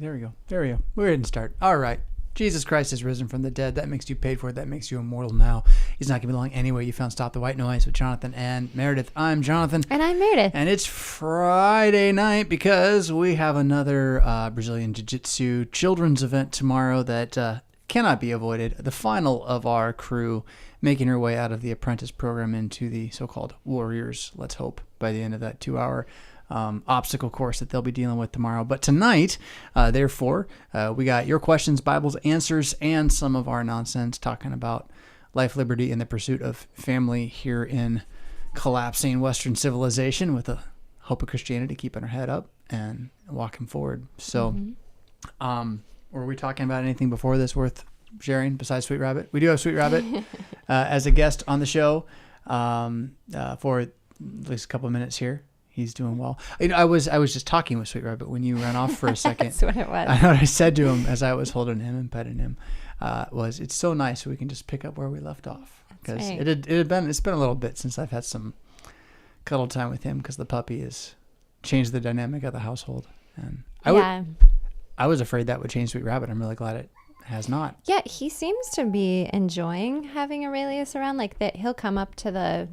There we go. We're going to start. All right. Jesus Christ is risen from the dead. That makes you paid for it. That makes you immortal now. He's not going to be long anyway. You found Stop the White Noise with Jonathan and Meredith. I'm Jonathan. And I'm Meredith. And it's Friday night because we have another Brazilian Jiu-Jitsu children's event tomorrow that cannot be avoided. The final of our crew making her way out of the apprentice program into the so-called Warriors, let's hope, by the end of that 2-hour obstacle course that they'll be dealing with tomorrow. But tonight, therefore, we got your questions, Bibles, answers, and some of our nonsense talking about life, liberty, and the pursuit of family here in collapsing Western civilization with the hope of Christianity, keeping our head up and walking forward. So, were we talking about anything before this worth sharing besides Sweet Rabbit? We do have Sweet Rabbit as a guest on the show for at least a couple of minutes here. He's doing well. I was just talking with Sweet Rabbit when you ran off for a second. That's what it was. I know what I said to him as I was holding him and petting him was, it's so nice we can just pick up where we left off. Because right. it's been a little bit since I've had some cuddle time with him because the puppy has changed the dynamic of the household. And I was afraid that would change Sweet Rabbit. I'm really glad it has not. Yeah, he seems to be enjoying having Aurelius around. Like that, he'll come up to the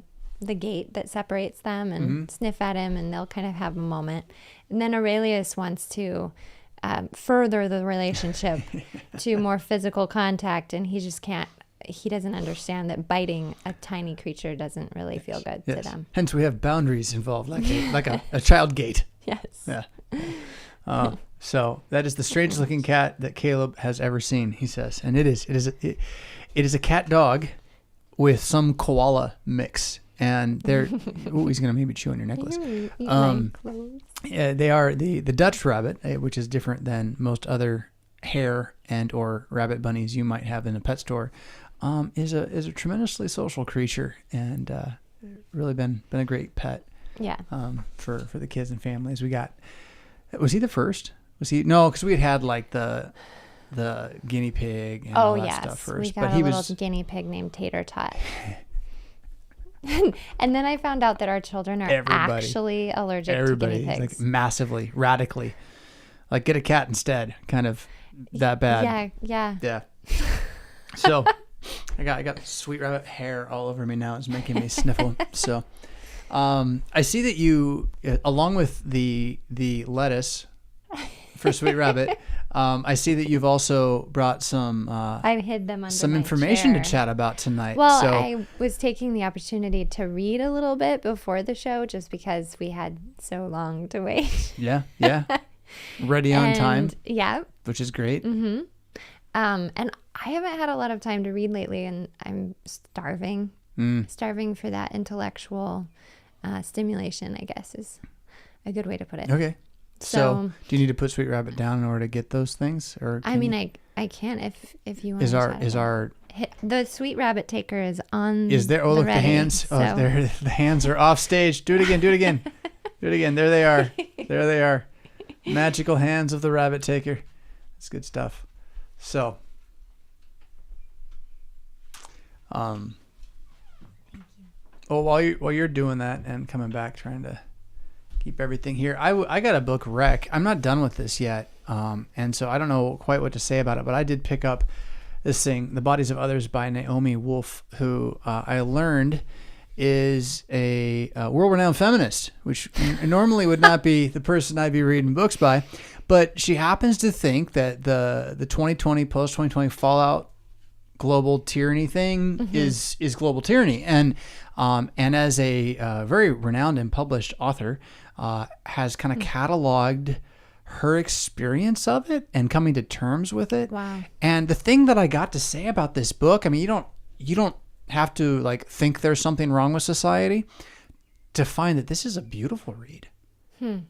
gate that separates them and sniff at him, and they'll kind of have a moment. And then Aurelius wants to further the relationship to more physical contact, and he just can't. He doesn't understand that biting a tiny creature doesn't really feel good to them. Hence, we have boundaries involved, like a child gate. Yes. Yeah. So that is the strangest looking cat that Caleb has ever seen, he says, and it is a cat dog with some koala mix. And they're, he's going to maybe chew on your necklace. Yeah, they are the Dutch rabbit, which is different than most other hare and or rabbit bunnies you might have in a pet store, is a tremendously social creature and really been a great pet. Yeah. For the kids and families. Was he the first? Was he? No, because we had like the guinea pig and all that stuff first. We got a little guinea pig named Tater Tot. And then I found out that our children are actually allergic to guinea pigs. Like massively, radically. Like get a cat instead, kind of that bad. Yeah. So I got Sweet Rabbit hair all over me now. It's making me sniffle. So I see that you, along with the lettuce for Sweet Rabbit, I see that you've also brought some. I hid them under some my information chair to chat about tonight. Well, so, I was taking the opportunity to read a little bit before the show, just because we had so long to wait. Yeah. Ready on time. Yeah. Which is great. Mm-hmm. And I haven't had a lot of time to read lately, and I'm starving. Starving for that intellectual stimulation, I guess, is a good way to put it. Okay. So, do you need to put Sweet Rabbit down in order to get those things, or I can if you want. The Sweet Rabbit taker is on. Is there? Oh, look, the hands. So. Oh, the hands are off stage. Do it again. Do it again. There they are. There they are. Magical hands of the rabbit taker. That's good stuff. So, well, while you're doing that and coming back, trying to keep everything here. I got a book rec. I'm not done with this yet, and so I don't know quite what to say about it, but I did pick up this thing, The Bodies of Others by Naomi Wolf, who I learned is a world-renowned feminist, which normally would not be the person I'd be reading books by, but she happens to think that the 2020, post-2020 fallout global tyranny thing is global tyranny. And as a very renowned and published author, has kind of cataloged her experience of it and coming to terms with it. Wow. And the thing that I got to say about this book, I mean, you don't have to like think there's something wrong with society to find that this is a beautiful read.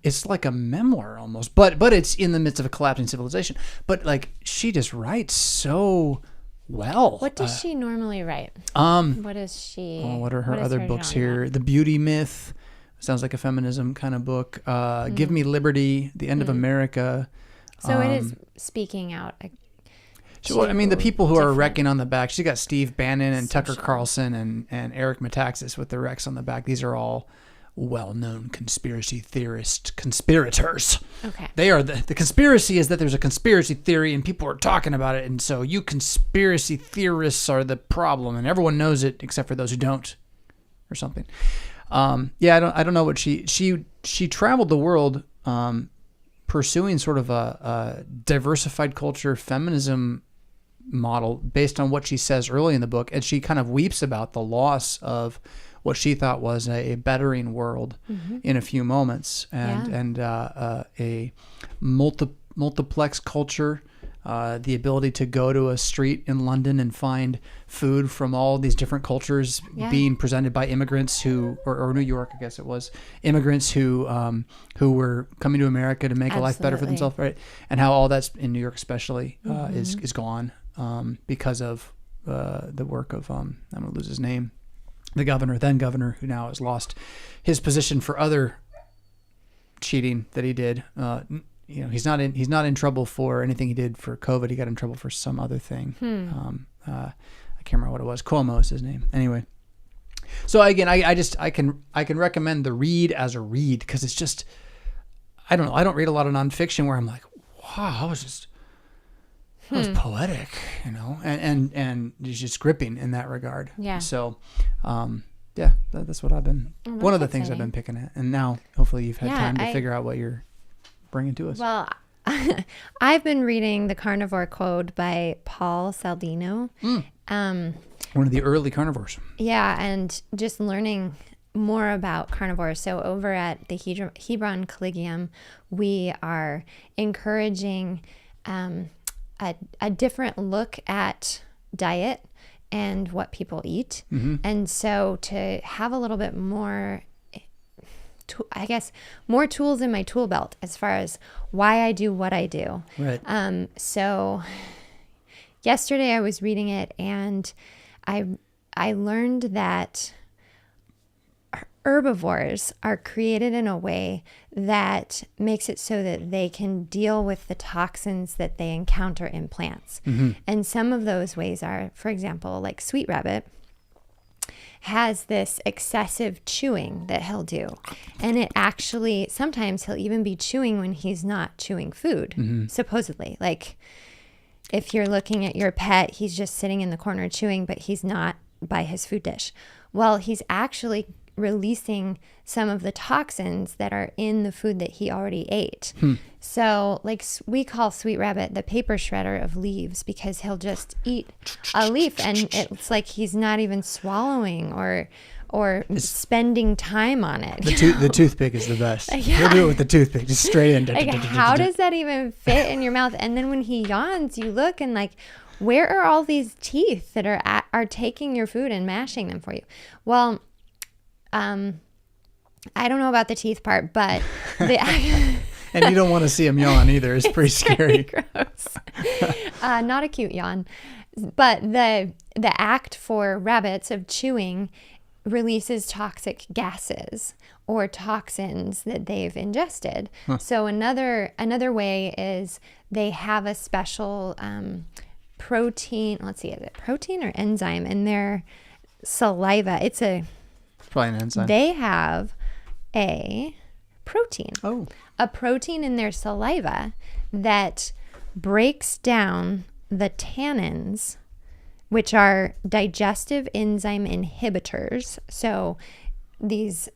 It's like a memoir almost, but it's in the midst of a collapsing civilization. But like she just writes so well. What does she normally write? What is she? What are her other books here? The Beauty Myth. Sounds like a feminism kind of book. Give Me Liberty, The End of America. So it is speaking out. The people who are wrecking on the back. She's got Steve Bannon and Tucker Carlson and Eric Metaxas with the wrecks on the back. These are all well-known conspiracy conspirators. Okay. They are the conspiracy is that there's a conspiracy theory and people are talking about it, and so you conspiracy theorists are the problem, and everyone knows it except for those who don't, or something. I don't know what she traveled the world pursuing sort of a diversified culture feminism model based on what she says early in the book, and she kind of weeps about the loss of what she thought was a bettering world in a few moments, and a multiplex culture, the ability to go to a street in London and find food from all these different cultures being presented by immigrants or New York, I guess it was, immigrants who were coming to America to make a life better for themselves, right? And how all that's in New York especially is gone because of the work of I'm going to lose his name, the then governor, who now has lost his position for other cheating that he did. He's not in trouble for anything he did for COVID. He got in trouble for some other thing. I can't remember what it was. Cuomo is his name. Anyway, so again, I can recommend the read as a read, because it's just, I don't know. I don't read a lot of nonfiction where I'm like, wow, that was poetic, and it's just gripping in that regard. Yeah. So, that's what I've been. One of the things I've been picking at, and now hopefully you've had time to figure out what you're bringing to us. Well, I've been reading The Carnivore Code by Paul Saldino. One of the early carnivores. Yeah, and just learning more about carnivores. So over at the Hebron Collegium, we are encouraging a different look at diet and what people eat. And so to have a little bit more, I guess, more tools in my tool belt as far as why I do what I do. Right. So yesterday I was reading it, and I learned that herbivores are created in a way that makes it so that they can deal with the toxins that they encounter in plants. And some of those ways are, for example, like sweet rabbit has this excessive chewing that he'll do. And it actually, sometimes he'll even be chewing when he's not chewing food, supposedly. Like if you're looking at your pet, he's just sitting in the corner chewing, but he's not by his food dish. Well, he's actually releasing some of the toxins that are in the food that he already ate. So like we call Sweet Rabbit the paper shredder of leaves, because he'll just eat a leaf and it's like he's not even swallowing or spending time on it. The toothpick is the best. He'll do it with the toothpick, just straight in. Like, how does that even fit in your mouth? And then when he yawns, you look and like, where are all these teeth that are taking your food and mashing them for you? Well, I don't know about the teeth part, but and you don't want to see him yawn either. It's pretty scary. Gross. Not a cute yawn, but the act for rabbits of chewing releases toxic gases or toxins that they've ingested. So another way is they have a special protein. Let's see, is it protein or enzyme in their saliva? It's probably an enzyme. They have a protein. Oh. A protein in their saliva that breaks down the tannins, which are digestive enzyme inhibitors. So these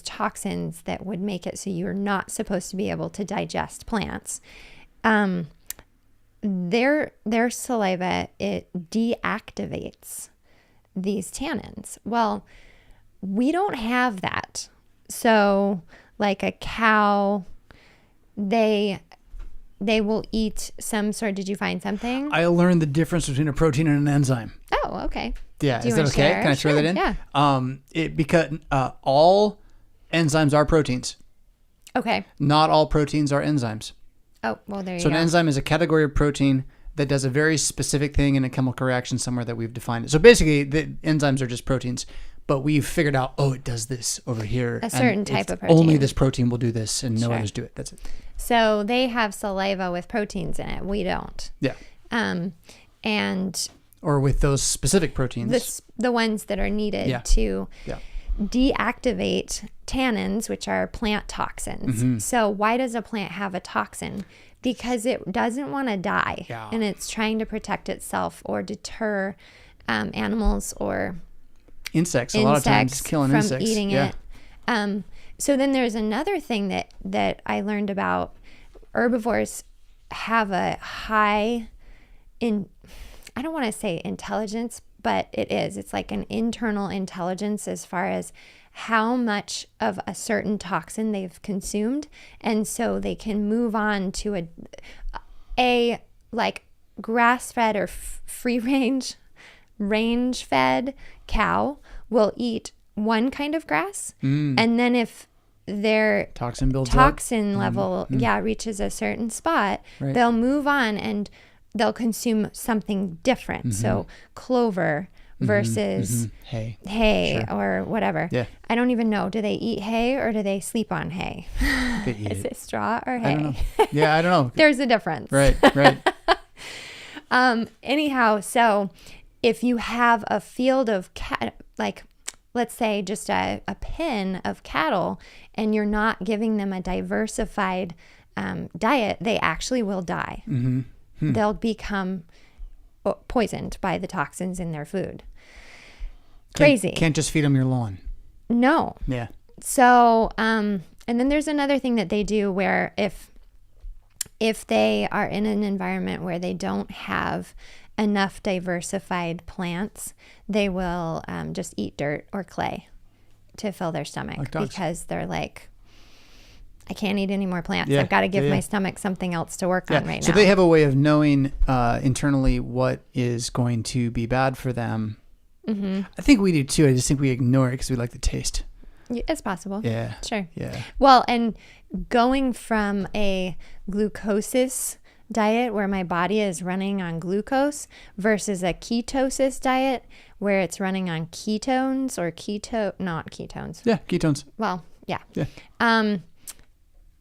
toxins that would make it so you're not supposed to be able to digest plants. Their saliva, it deactivates these tannins. Well, we don't have that. So like a cow, they will eat some sort. Did you find something? I learned the difference between a protein and an enzyme. Oh, okay. Yeah, is that okay? Share? Can I throw that in? Yeah. Because all enzymes are proteins. Okay. Not all proteins are enzymes. Oh, well, there you go. So an enzyme is a category of protein that does a very specific thing in a chemical reaction somewhere that we've defined. So basically, the enzymes are just proteins. But we've figured out, it does this over here. A certain type of protein. Only this protein will do this, and no others do it. That's it. So they have saliva with proteins in it. We don't. Yeah. And or with those specific proteins. The ones that are needed to. Yeah. deactivate tannins, which are plant toxins. So why does a plant have a toxin? Because it doesn't want to die, and it's trying to protect itself or deter animals or insects. A lot of times killing from insects. Eating it. So then there's another thing that I learned about. Herbivores have a high I don't want to say intelligence, but it is. It's like an internal intelligence as far as how much of a certain toxin they've consumed. And so they can move on to a like grass-fed or free range fed cow will eat one kind of grass. And then if their toxin level reaches a certain spot, they'll move on and they'll consume something different. So clover versus hay or whatever. I don't even know. Do they eat hay or do they sleep on hay? Is it straw or hay? I don't know. I don't know. There's a difference. Right. Anyhow, so if you have a field of like let's say just a pen of cattle and you're not giving them a diversified diet, they actually will die. They'll become poisoned by the toxins in their food. Crazy. Can't just feed them your lawn. No. Yeah. So, and then there's another thing that they do where if they are in an environment where they don't have enough diversified plants, they will just eat dirt or clay to fill their stomach because they're like, I can't eat any more plants. I've got to give my stomach something else to work on right now. So they have a way of knowing internally what is going to be bad for them. I think we do too. I just think we ignore it because we like the taste. It's possible. Yeah. Sure. Yeah. Well, and going from a glucosis diet where my body is running on glucose versus a ketosis diet where it's running on ketones or not ketones. Yeah, ketones. Well, yeah.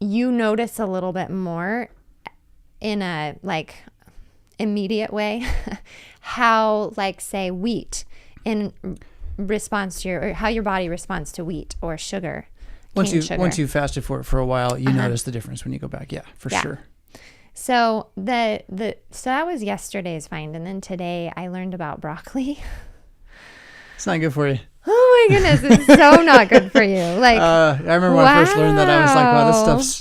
You notice a little bit more in a like immediate way how like say wheat in response to or how your body responds to wheat or sugar. Once you fasted for a while, you notice the difference when you go back. Yeah, for sure. So so that was yesterday's find, and then today I learned about broccoli. It's not good for you. Oh my goodness, it's so not good for you. Like I remember when I first learned that, I was like, wow,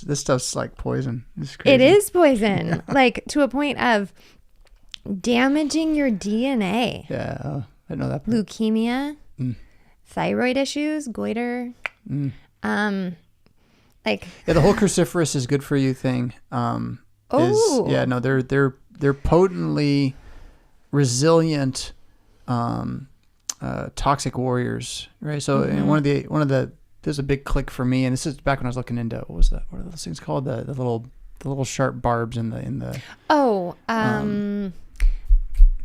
this stuff's like poison. It's crazy. It is poison, like to a point of damaging your DNA. Yeah, I know that part. Leukemia, thyroid issues, goiter. The whole cruciferous is good for you thing. They're potently resilient toxic warriors, right? So in one of the there's a big click for me, and this is back when I was looking into what are those things called, the little sharp barbs in the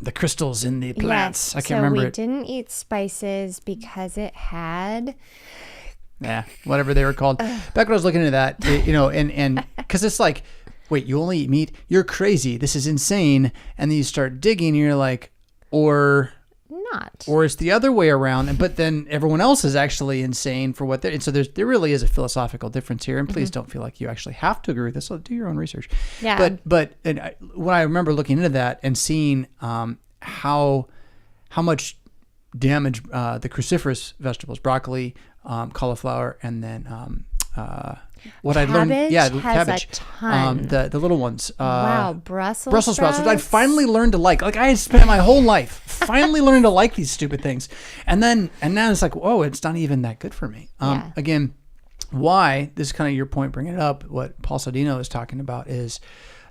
the crystals in the plants. Yes. I can't remember it. We didn't eat spices because it had whatever they were called. Back when I was looking into that, and because it's like, wait, you only eat meat? You're crazy. This is insane. And then you start digging, and you're like, or it's the other way around. But then everyone else is actually insane for what they're. And so there really is a philosophical difference here. And please don't feel like you actually have to agree with this. So do your own research. Yeah. But when I remember looking into that and seeing how much damage the cruciferous vegetables, broccoli, cauliflower, and then what I learned, cabbage, a ton. The little ones. Wow, Brussels sprouts, which I finally learned to like. Like I had spent my whole life finally learning to like these stupid things, and now it's like, whoa, it's not even that good for me. Again, why? This is kind of your point, bringing it up. What Paul Sodino is talking about is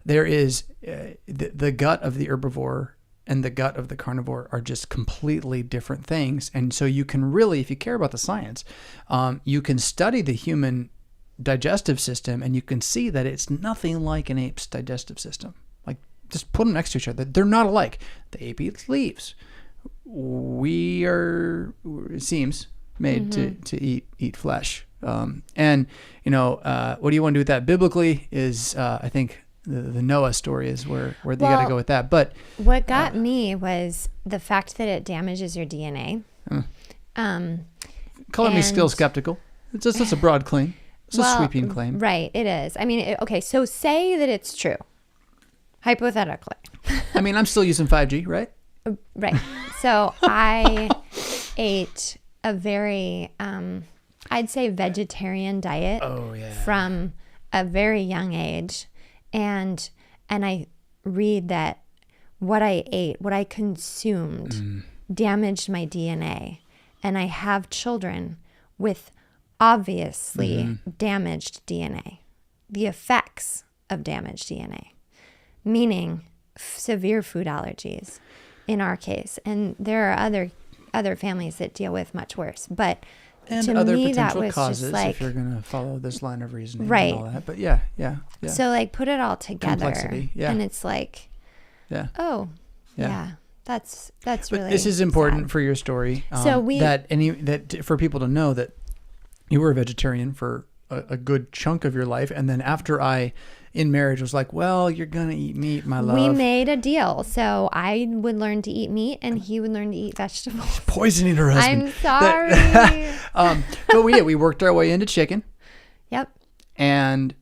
there is the gut of the herbivore and the gut of the carnivore are just completely different things, and so you can really, if you care about the science, you can study the human digestive system, and you can see that it's nothing like an ape's digestive system. Like, just put them next to each other. They're not alike. The ape eats leaves. We are, it seems, made to eat flesh. And what do you want to do with that biblically is, I think the Noah story is where you got to go with that. But what got me was the fact that it damages your DNA. Color me still skeptical. It's just a broad claim. It's a sweeping claim. Right, it is. I mean, okay, so say that it's true, hypothetically. I mean, I'm still using 5G, right? Right. So I ate a very, I'd say, vegetarian diet from a very young age. And I read that what I ate, what I consumed, damaged my DNA. And I have children with obviously damaged DNA. The effects of damaged DNA, meaning severe food allergies in our case. And there are other families that deal with much worse. But and to other me, that potential was causes just like, if you're going to follow this line of reasoning right. and all that. But yeah. So like put it all together. Complexity, yeah. And it's like, yeah. That's but really this is important sad. for your story. So that for people to know that you were a vegetarian for a good chunk of your life, and then after in marriage was like, well, you're gonna eat meat, my love. We made a deal, so I would learn to eat meat, and he would learn to eat vegetables. Poisoning her husband. I'm sorry. But we worked our way into chicken. Yep. And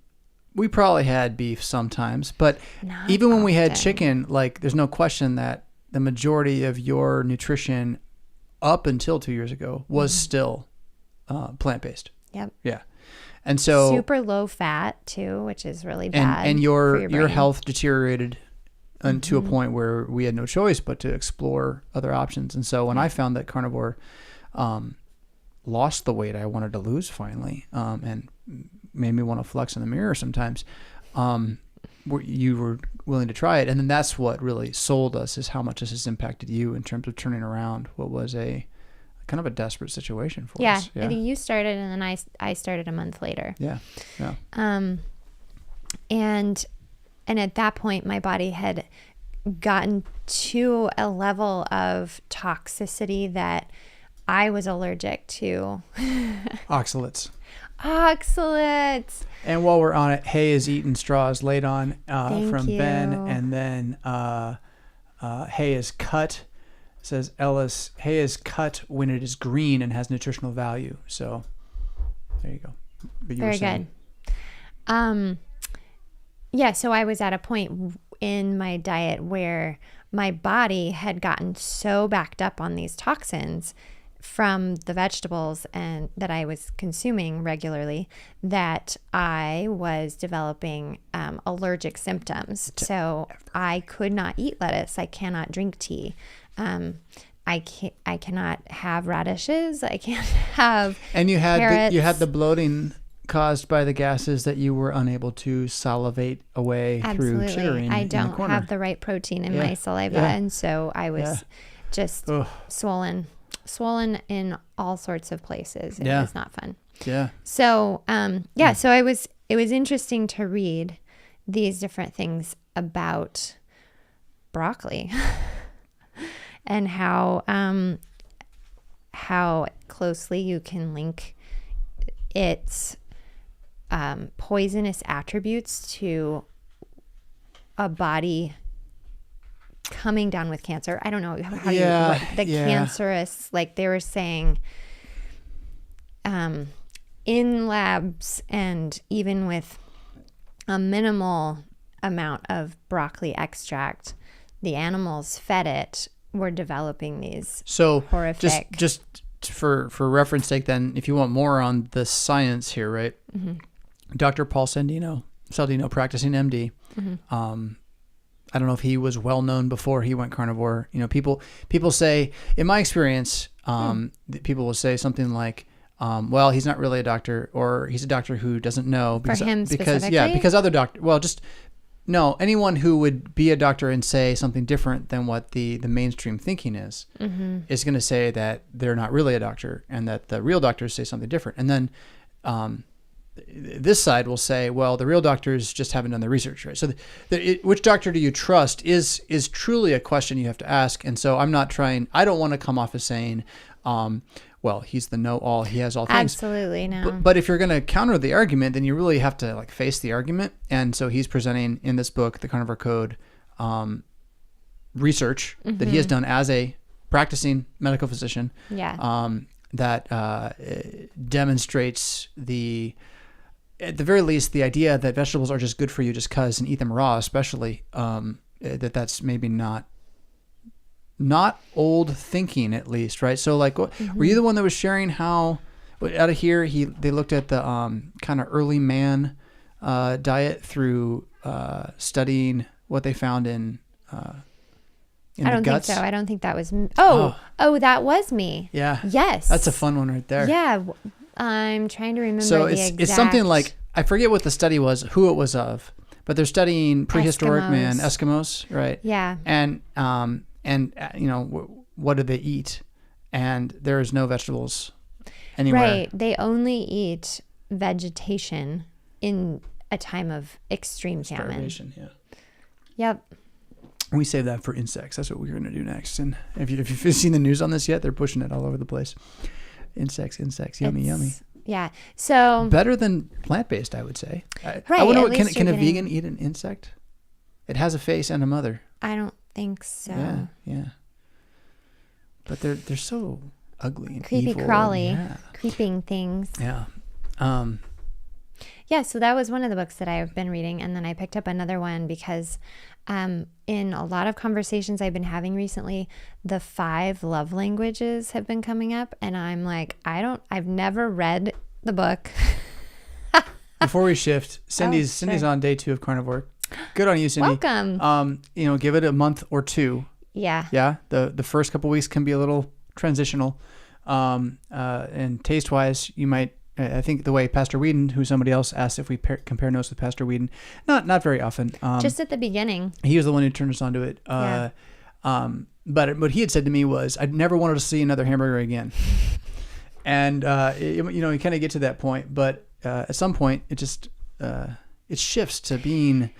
we probably had beef sometimes, but Not even when we had often. chicken, like there's no question that the majority of your nutrition up until 2 years ago was still plant-based. Yep. Yeah. And so super low fat too, which is really bad. and for your brain. health deteriorated to a point where we had no choice but to explore other options. And so when I found that carnivore lost the weight I wanted to lose finally, and made me want to flex in the mirror sometimes, you were willing to try it. And then that's what really sold us, is how much this has impacted you in terms of turning around what was a kind of a desperate situation for us. Yeah, I think you started, and then I started a month later. Yeah. And at that point, my body had gotten to a level of toxicity that I was allergic to. Oxalates. And while we're on it, hay is eaten, straw is laid on, from you. Ben. And then hay is cut. Says Ellis, hay is cut when it is green and has nutritional value. So there you go. But you Very were saying. good. Yeah, so I was at a point in my diet where my body had gotten so backed up on these toxins from the vegetables and that I was consuming regularly that I was developing allergic symptoms. So I could not eat lettuce. I cannot drink tea. I cannot have radishes. I can't have And you had carrots. the bloating caused by the gases that you were unable to salivate away through chittering. I in the don't corner. have the right protein in my saliva, and so I was just swollen in all sorts of places. It was not fun. Yeah. So so it was interesting to read these different things about broccoli and how closely you can link its poisonous attributes to a body coming down with cancer. I don't know how cancerous, like they were saying, in labs and even with a minimal amount of broccoli extract, the animals fed it were developing these horrific. Just for reference sake, then, if you want more on the science here, right? Mm-hmm. Dr. Paul Saldino, practicing MD. Mm-hmm. I don't know if he was well known before he went carnivore. You know, people say, in my experience, people will say something like, well, he's not really a doctor, or he's a doctor who doesn't know. For him specifically? Because other doctors, anyone who would be a doctor and say something different than what the mainstream thinking is going to say that they're not really a doctor, and that the real doctors say something different. And then this side will say, well, the real doctors just haven't done the research, right? So which doctor do you trust is truly a question you have to ask. And so I don't want to come off as saying, well, he's the know-all, he has all things. Absolutely, no. But if you're going to counter the argument, then you really have to face the argument. And so he's presenting in this book, The Carnivore Code, research that he has done as a practicing medical physician. Yeah. that demonstrates at the very least, the idea that vegetables are just good for you just because, and eat them raw especially, that's maybe not old thinking, at least, right? So like, were you the one that was sharing how out of here they looked at the kind of early man diet through studying what they found in I don't guts? think so. I don't think that was that was me. Yeah. Yes. That's a fun one right there. Yeah. I'm trying to remember So the it's something like, I forget what the study was, who it was of, but they're studying prehistoric man, Eskimos, right? Yeah. And what do they eat? And there is no vegetables anywhere. Right. They only eat vegetation in a time of extreme famine. Starvation, yeah. Yep. We save that for insects. That's what we're going to do next. And if you've seen the news on this yet, they're pushing it all over the place. Insects, yummy. Yeah. So better than plant-based, I would say. Right. I wonder Can a vegan eat an insect? It has a face and a mother. I don't think so. Yeah. But they're so ugly and creepy evil crawly, and, creeping things. Yeah. Yeah, so that was one of the books that I've been reading, and then I picked up another one because in a lot of conversations I've been having recently, the 5 love languages have been coming up, and I'm like, I've never read the book. Before we shift, Cindy's on day 2 of carnivore. Good on you, Cindy. Welcome. Give it a month or 2. Yeah. Yeah. The first couple weeks can be a little transitional. And taste-wise, you might. I think the way Pastor Whedon, who somebody else asked if we compare notes with Pastor Whedon, not very often. Just at the beginning. He was the one who turned us onto it. But what he had said to me was, I'd never wanted to see another hamburger again. And you kind of get to that point, but at some point it just it shifts to being,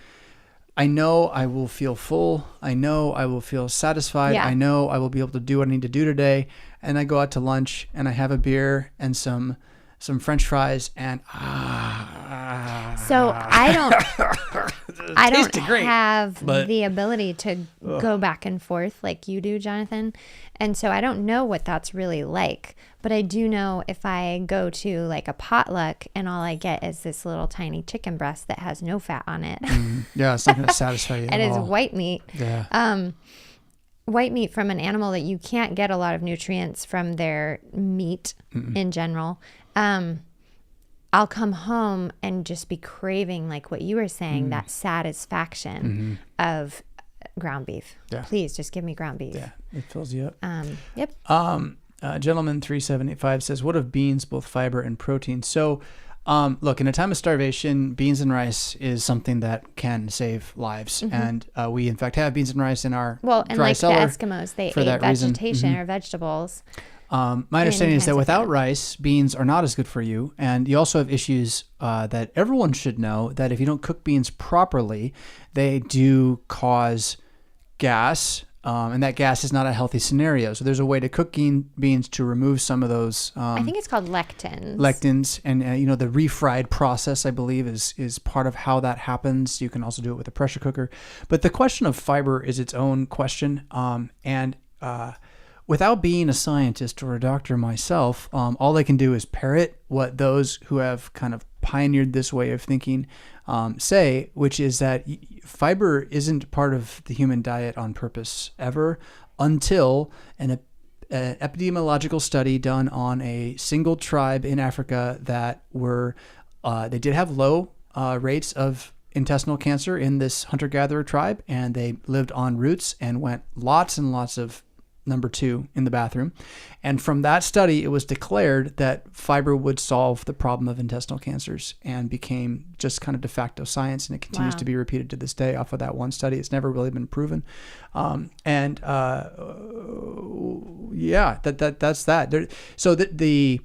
I know I will feel full. I know I will feel satisfied. Yeah. I know I will be able to do what I need to do today. And I go out to lunch and I have a beer and some French fries and So I don't have the ability to go back and forth like you do, Jonathan. And so I don't know what that's really like. But I do know if I go to like a potluck and all I get is this little tiny chicken breast that has no fat on it. Yeah, it's not going to satisfy you and at it's all. white meat. Yeah. White meat from an animal that you can't get a lot of nutrients from their meat in general. I'll come home and just be craving, like what you were saying, that satisfaction of ground beef. Yeah. Please just give me ground beef. Yeah, it fills you up. Yep. Gentleman 375 says, what of beans, both fiber and protein? So, look, in a time of starvation, beans and rice is something that can save lives. And we, in fact, have beans and rice in our dry cellar. The Eskimos, they ate vegetation or vegetables. My understanding is that without rice, beans are not as good for you. And you also have issues that everyone should know, that if you don't cook beans properly, they do cause gas. And that gas is not a healthy scenario. So there's a way to cook beans to remove some of those. I think it's called lectins. Lectins. And, the refried process, I believe, is part of how that happens. You can also do it with a pressure cooker. But the question of fiber is its own question. Without being a scientist or a doctor myself, all I can do is parrot what those who have kind of pioneered this way of thinking say, which is that fiber isn't part of the human diet on purpose ever until an epidemiological study done on a single tribe in Africa that they did have low rates of intestinal cancer in this hunter-gatherer tribe, and they lived on roots and went lots and lots of number 2 in the bathroom. And from that study, it was declared that fiber would solve the problem of intestinal cancers and became just kind of de facto science. And it continues to be repeated to this day off of that one study. It's never really been proven. That's that. So the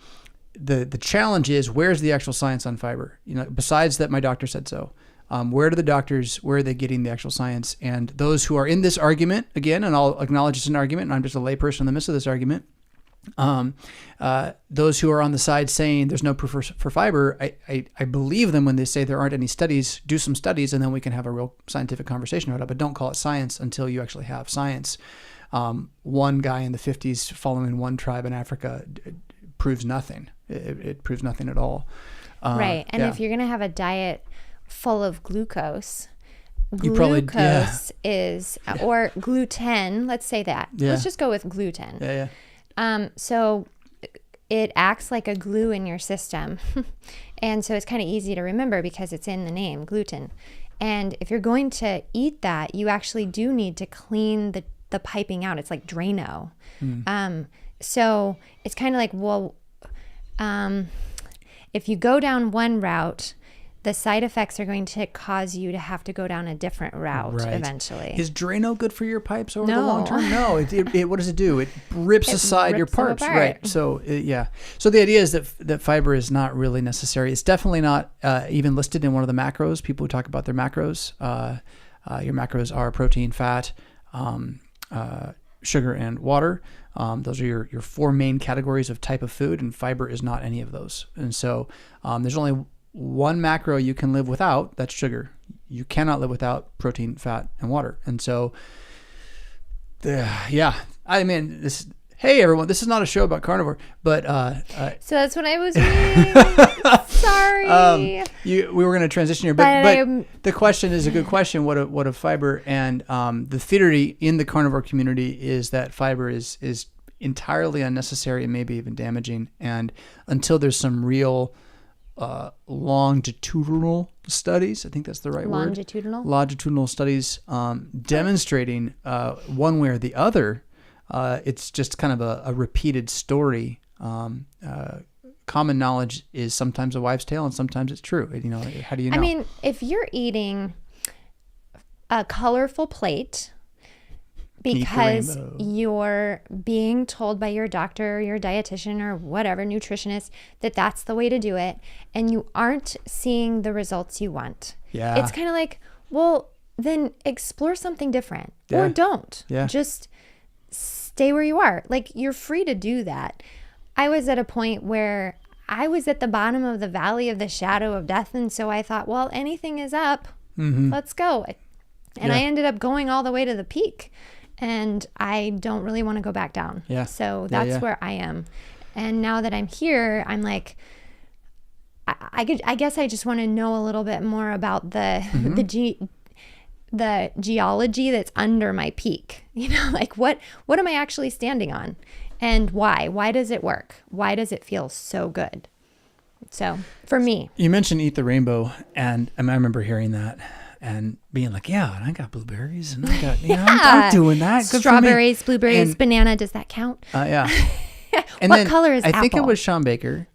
challenge is, where's the actual science on fiber? Besides that, my doctor said so. Where are they getting the actual science? And those who are in this argument, again, and I'll acknowledge it's an argument, and I'm just a layperson in the midst of this argument, those who are on the side saying there's no proof for fiber, I believe them when they say there aren't any studies. Do some studies, and then we can have a real scientific conversation about it, but don't call it science until you actually have science. One guy in the 50s following one tribe in Africa proves nothing. It proves nothing at all. Right. And yeah. if you're going to have a diet full of glucose is, or gluten, let's say that. Yeah. Let's just go with gluten. Yeah. So it acts like a glue in your system. And so it's kind of easy to remember because it's in the name, gluten. And if you're going to eat that, you actually do need to clean the piping out. It's like Drano. So it's kind of like, well, if you go down one route, the side effects are going to cause you to have to go down a different route eventually. Is Drano good for your pipes over the long term? No. What does it do? It rips aside your parts. Right. So, So the idea is that fiber is not really necessary. It's definitely not even listed in one of the macros. People who talk about their macros. Your macros are protein, fat, sugar, and water. Those are your 4 main categories of type of food, and fiber is not any of those. And so there's only one macro you can live without, that's sugar. You cannot live without protein, fat, and water. And so, I mean, hey everyone, this is not a show about carnivore, but so that's what I was reading. Sorry. We were going to transition here, but the question is a good question. What of fiber? And the theory in the carnivore community is that fiber is entirely unnecessary and maybe even damaging. And until there's some real longitudinal studies, I think that's the right word. Longitudinal studies demonstrating one way or the other. It's just kind of a repeated story. Common knowledge is sometimes a wives' tale and sometimes it's true. How do you know? I mean, if you're eating a colorful plate because you're being told by your doctor or your dietitian or whatever, nutritionist, that that's the way to do it, and you aren't seeing the results you want. Yeah. It's kind of like, well, then explore something different or don't. Yeah. Just stay where you are. Like, you're free to do that. I was at a point where I was at the bottom of the valley of the shadow of death, and so I thought, well, anything is up. Let's go. And I ended up going all the way to the peak. And I don't really want to go back down. Yeah. So that's where I am. And now that I'm here, I'm like, I guess I just want to know a little bit more about the geology that's under my peak. Like what am I actually standing on? And why? Why does it work? Why does it feel so good? So for me. You mentioned Eat the Rainbow, and I remember hearing that. And being like, and I got blueberries, and I got, I'm doing that. Good strawberries, blueberries, banana. Does that count? Yeah. And what color is apple? I think it was Sean Baker,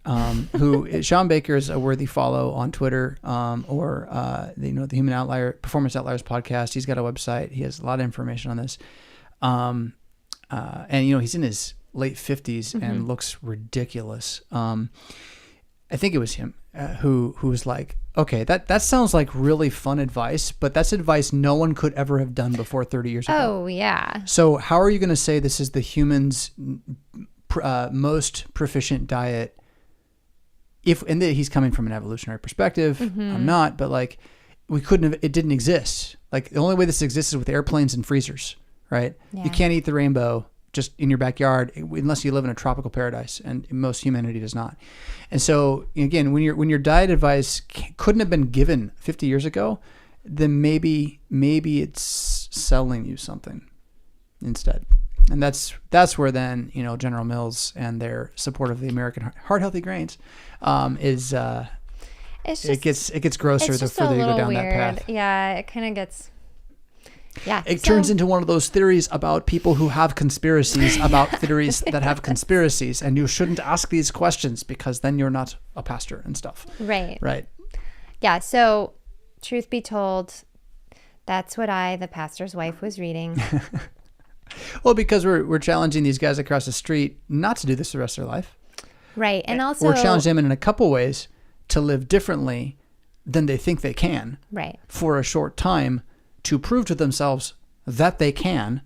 Sean Baker is a worthy follow on Twitter, or the Human Performance Outliers podcast. He's got a website. He has a lot of information on this. And he's in his late 50s and looks ridiculous. I think it was him who was like, okay, that sounds like really fun advice, but that's advice no one could ever have done before 30 years ago. Oh, yeah. So how are you going to say this is the human's most proficient diet? And he's coming from an evolutionary perspective. I'm not, but like it didn't exist. Like the only way this exists is with airplanes and freezers, right? Yeah. You can't eat the rainbow just in your backyard unless you live in a tropical paradise, and most humanity does not. And so again, when your diet advice couldn't have been given 50 years ago, then maybe it's selling you something instead. And that's where then General Mills and their support of the American Heart Healthy Grains it gets grosser the further you go down that path. Yeah, it kind of gets. Yeah, it turns into one of those theories about people who have conspiracies about theories that have conspiracies, and you shouldn't ask these questions because then you're not a pastor and stuff. Right. Yeah. So, truth be told, that's what the pastor's wife, was reading. Well, because we're challenging these guys across the street not to do this the rest of their life. Right, and also we're challenging them in a couple ways to live differently than they think they can. Right. For a short time, to prove to themselves that they can,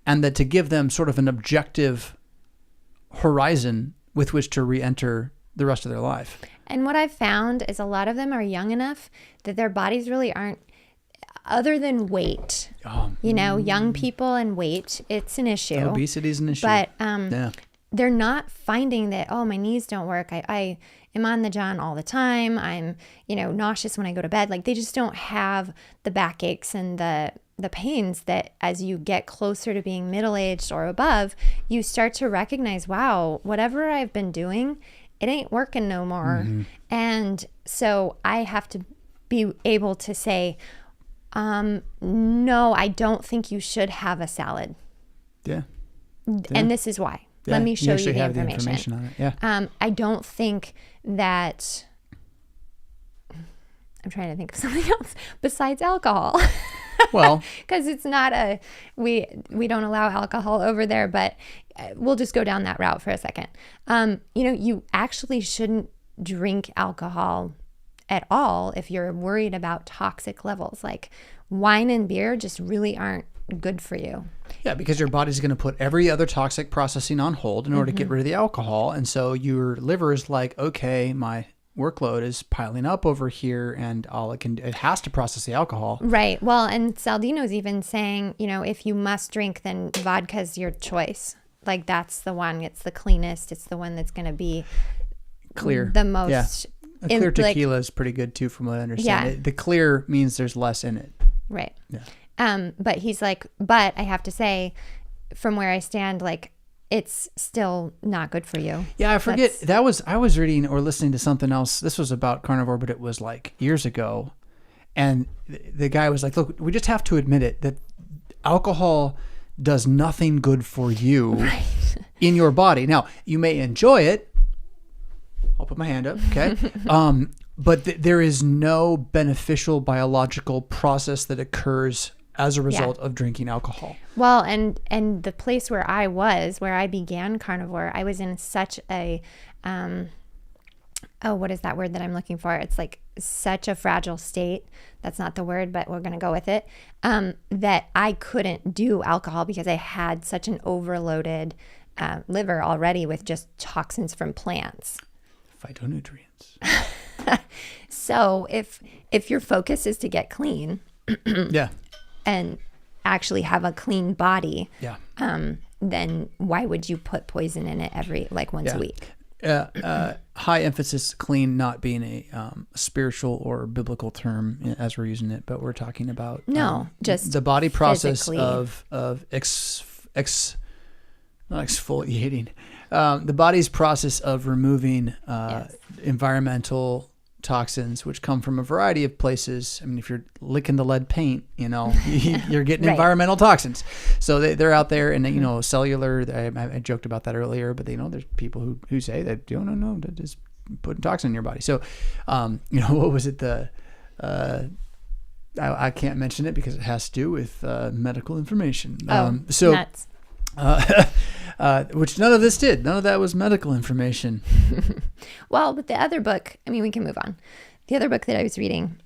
and that to give them sort of an objective horizon with which to re-enter the rest of their life. And what I've found is a lot of them are young enough that their bodies really aren't, other than weight. Young people and weight, it's an issue. Obesity is an issue. But they're not finding that, oh, my knees don't work. I am on the john all the time. I'm, nauseous when I go to bed. Like they just don't have the backaches and the pains that as you get closer to being middle-aged or above, you start to recognize, wow, whatever I've been doing, it ain't working no more. Mm-hmm. And so I have to be able to say, no, I don't think you should have a salad. Yeah. And this is why. Yeah, let me show you the information. information On it. Yeah. I don't think that, I'm trying to think of something else besides alcohol. Well, because it's not we don't allow alcohol over there, but we'll just go down that route for a second. You actually shouldn't drink alcohol at all if you're worried about toxic levels. Like wine and beer just really aren't good for you. Yeah, because your body's going to put every other toxic processing on hold in order to get rid of the alcohol. And so your liver is like, okay, my workload is piling up over here and it has to process the alcohol. Right. Well, and Saldino's even saying, if you must drink, then vodka's your choice. Like that's the one, it's the cleanest. It's the one that's going to be clear. The most. Yeah. A clear tequila is pretty good too, from what I understand. Yeah. The clear means there's less in it. Right. Yeah. But he's like, but I have to say, from where I stand, like, it's still not good for you. Yeah, I forget. I was reading or listening to something else. This was about carnivore, but it was like years ago. And the guy was like, look, we just have to admit it, that alcohol does nothing good for you in your body. Now, you may enjoy it. I'll put my hand up, okay? But there is no beneficial biological process that occurs as a result of drinking alcohol. Well, and the place where I began carnivore, I was in such a, what is that word that I'm looking for? It's like such a fragile state. That's not the word, but we're going to go with it. That I couldn't do alcohol because I had such an overloaded liver already with just toxins from plants. Phytonutrients. So if your focus is to get clean, yeah, and actually have a clean body, yeah, then why would you put poison in it once a week? High emphasis clean not being a spiritual or biblical term as we're using it, but we're talking about just the body process physically. of not exfoliating, the body's process of removing environmental toxins, which come from a variety of places. I mean, if you're licking the lead paint, you're getting right. environmental toxins. So they're out there, and cellular. I joked about that earlier, but there's people who say that no, that is putting toxin in your body. So, what was it? I can't mention it because it has to do with medical information. Nuts. Which none of this did. None of that was medical information. Well, but the other book, we can move on. The other book that I was reading.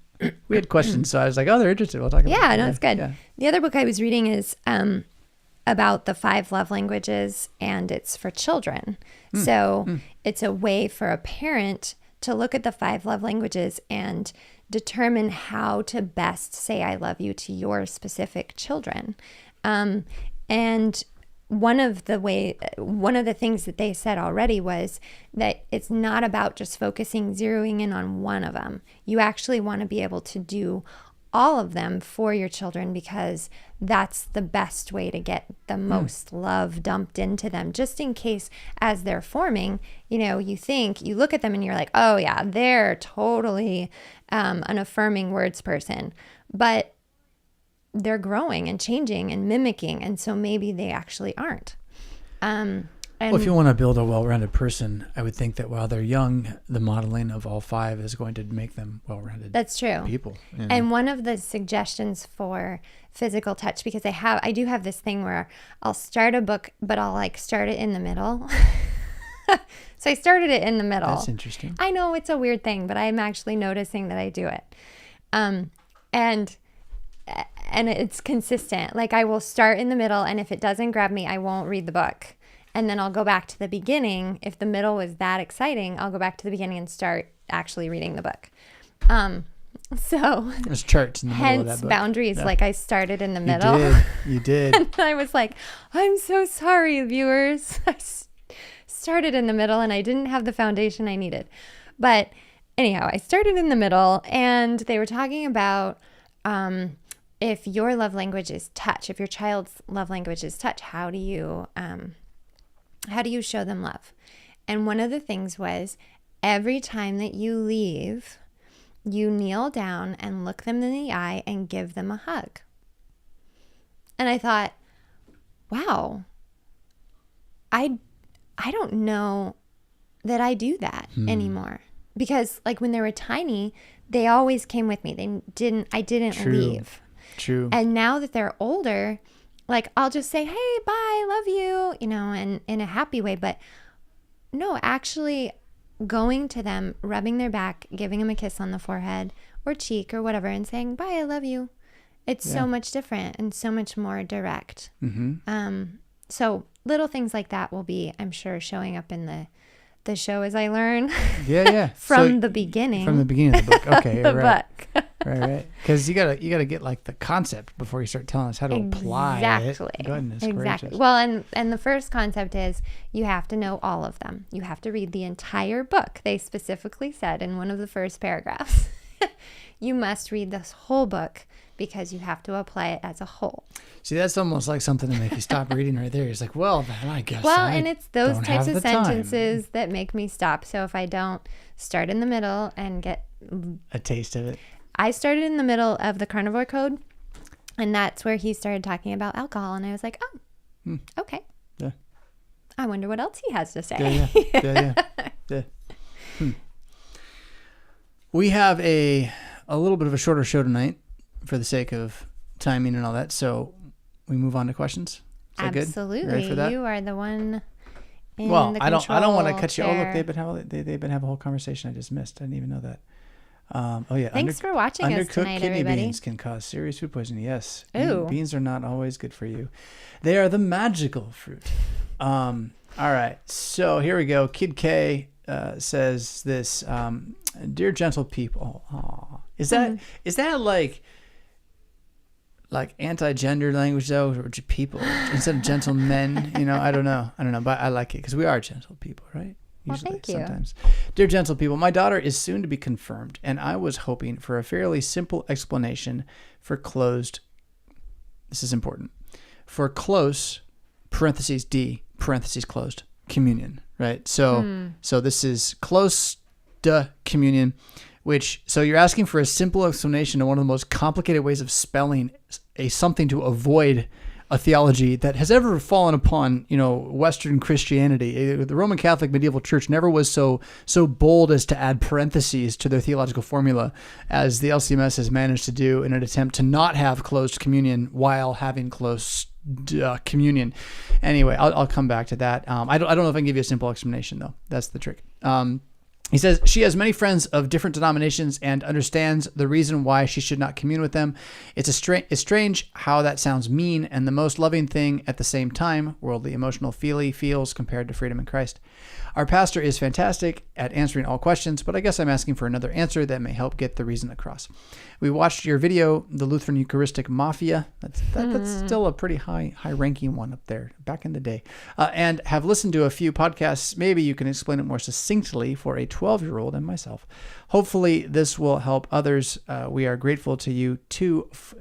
We had questions, so I was like, oh, they're interested. We'll talk about it. Yeah, no, it's good. Yeah. The other book I was reading is about the 5 love languages, and it's for children. It's a way for a parent to look at the 5 love languages and determine how to best say I love you to your specific children. And one of the things that they said already was that it's not about just zeroing in on one of them. You actually want to be able to do all of them for your children, because that's the best way to get the most love dumped into them, just in case as they're forming, you look at them and you're like, oh yeah, they're totally an affirming words person, but they're growing and changing and mimicking, and so maybe they actually aren't. Well, if you want to build a well-rounded person, I would think that while they're young, the modeling of all 5 is going to make them well-rounded. That's true. People. Yeah. And one of the suggestions for physical touch, because I do have this thing where I'll start a book, but I'll start it in the middle. So I started it in the middle. That's interesting. I know it's a weird thing, but I'm actually noticing that I do it. And it's consistent. Like I will start in the middle, and if it doesn't grab me, I won't read the book. And then I'll go back to the beginning. If the middle was that exciting, I'll go back to the beginning and start actually reading the book. So there's charts in the middle of that book. Boundaries. Yeah. Like I started in the middle. You did. And I was like, I'm so sorry, viewers. I started in the middle and I didn't have the foundation I needed. But anyhow, I started in the middle, and they were talking about if your love language is touch, if your child's love language is touch, how do you show them love? And one of the things was, every time that you leave, you kneel down and look them in the eye and give them a hug. And I thought, wow, I don't know that I do that anymore. Because like when they were tiny, they always came with me. I didn't leave. True. And now that they're older, like I'll just say, hey, bye, love you, and in a happy way. But no, actually going to them, rubbing their back, giving them a kiss on the forehead or cheek or whatever, and saying, bye, I love you. It's so much different and so much more direct. So little things like that will be, I'm sure, showing up in the show as I learn. From the beginning. From the beginning of the book. Okay. the right. book. Right. Because you gotta get like the concept before you start telling us how to apply it. Goodness gracious. Well, and the first concept is you have to know all of them. You have to read the entire book. They specifically said in one of the first paragraphs, you must read this whole book because you have to apply it as a whole. See, that's almost like something to make you stop reading right there. It's like, well, then I guess. Well, and it's those types of sentences that make me stop. So if I don't start in the middle and get a taste of it. I started in the middle of the Carnivore Code, and that's where he started talking about alcohol, and I was like, oh, okay. Yeah. I wonder what else he has to say. Yeah. We have a little bit of a shorter show tonight for the sake of timing and all that, so we move on to questions. Is that Absolutely. Good? Ready for that? You are the one in well, the I don't want to cut chair. you. Oh, look, they've been having a whole conversation I just missed. I didn't even know that. Thanks for watching us tonight, kidney everybody. beans can cause serious food poisoning. Yes. Ooh. Beans are not always good for you. They are the magical fruit. All right. So here we go. Kid K says this, dear gentle people. Aw. Is that like anti-gender language though, or people instead of gentlemen? I don't know, but I like it because we are gentle people, right? Usually, thank you. Sometimes. Dear gentle people, my daughter is soon to be confirmed, and I was hoping for a fairly simple explanation for closed. This is important. For close (parentheses D parentheses closed) communion, right? So this is close communion, so you're asking for a simple explanation of one of the most complicated ways of spelling something to avoid a theology that has ever fallen upon, Western Christianity. The Roman Catholic medieval church never was so bold as to add parentheses to their theological formula as the LCMS has managed to do in an attempt to not have closed communion while having closed communion. Anyway, I'll come back to that. I don't know if I can give you a simple explanation though. That's the trick. He says she has many friends of different denominations and understands the reason why she should not commune with them. It's strange how that sounds mean and the most loving thing at the same time, worldly, emotional, feels compared to freedom in Christ. Our pastor is fantastic at answering all questions, but I guess I'm asking for another answer that may help get the reason across. We watched your video, The Lutheran Eucharistic Mafia. That's still a pretty high-ranking one up there back in the day. And have listened to a few podcasts. Maybe you can explain it more succinctly for a 12-year-old and myself. Hopefully this will help others. We are grateful to you too, for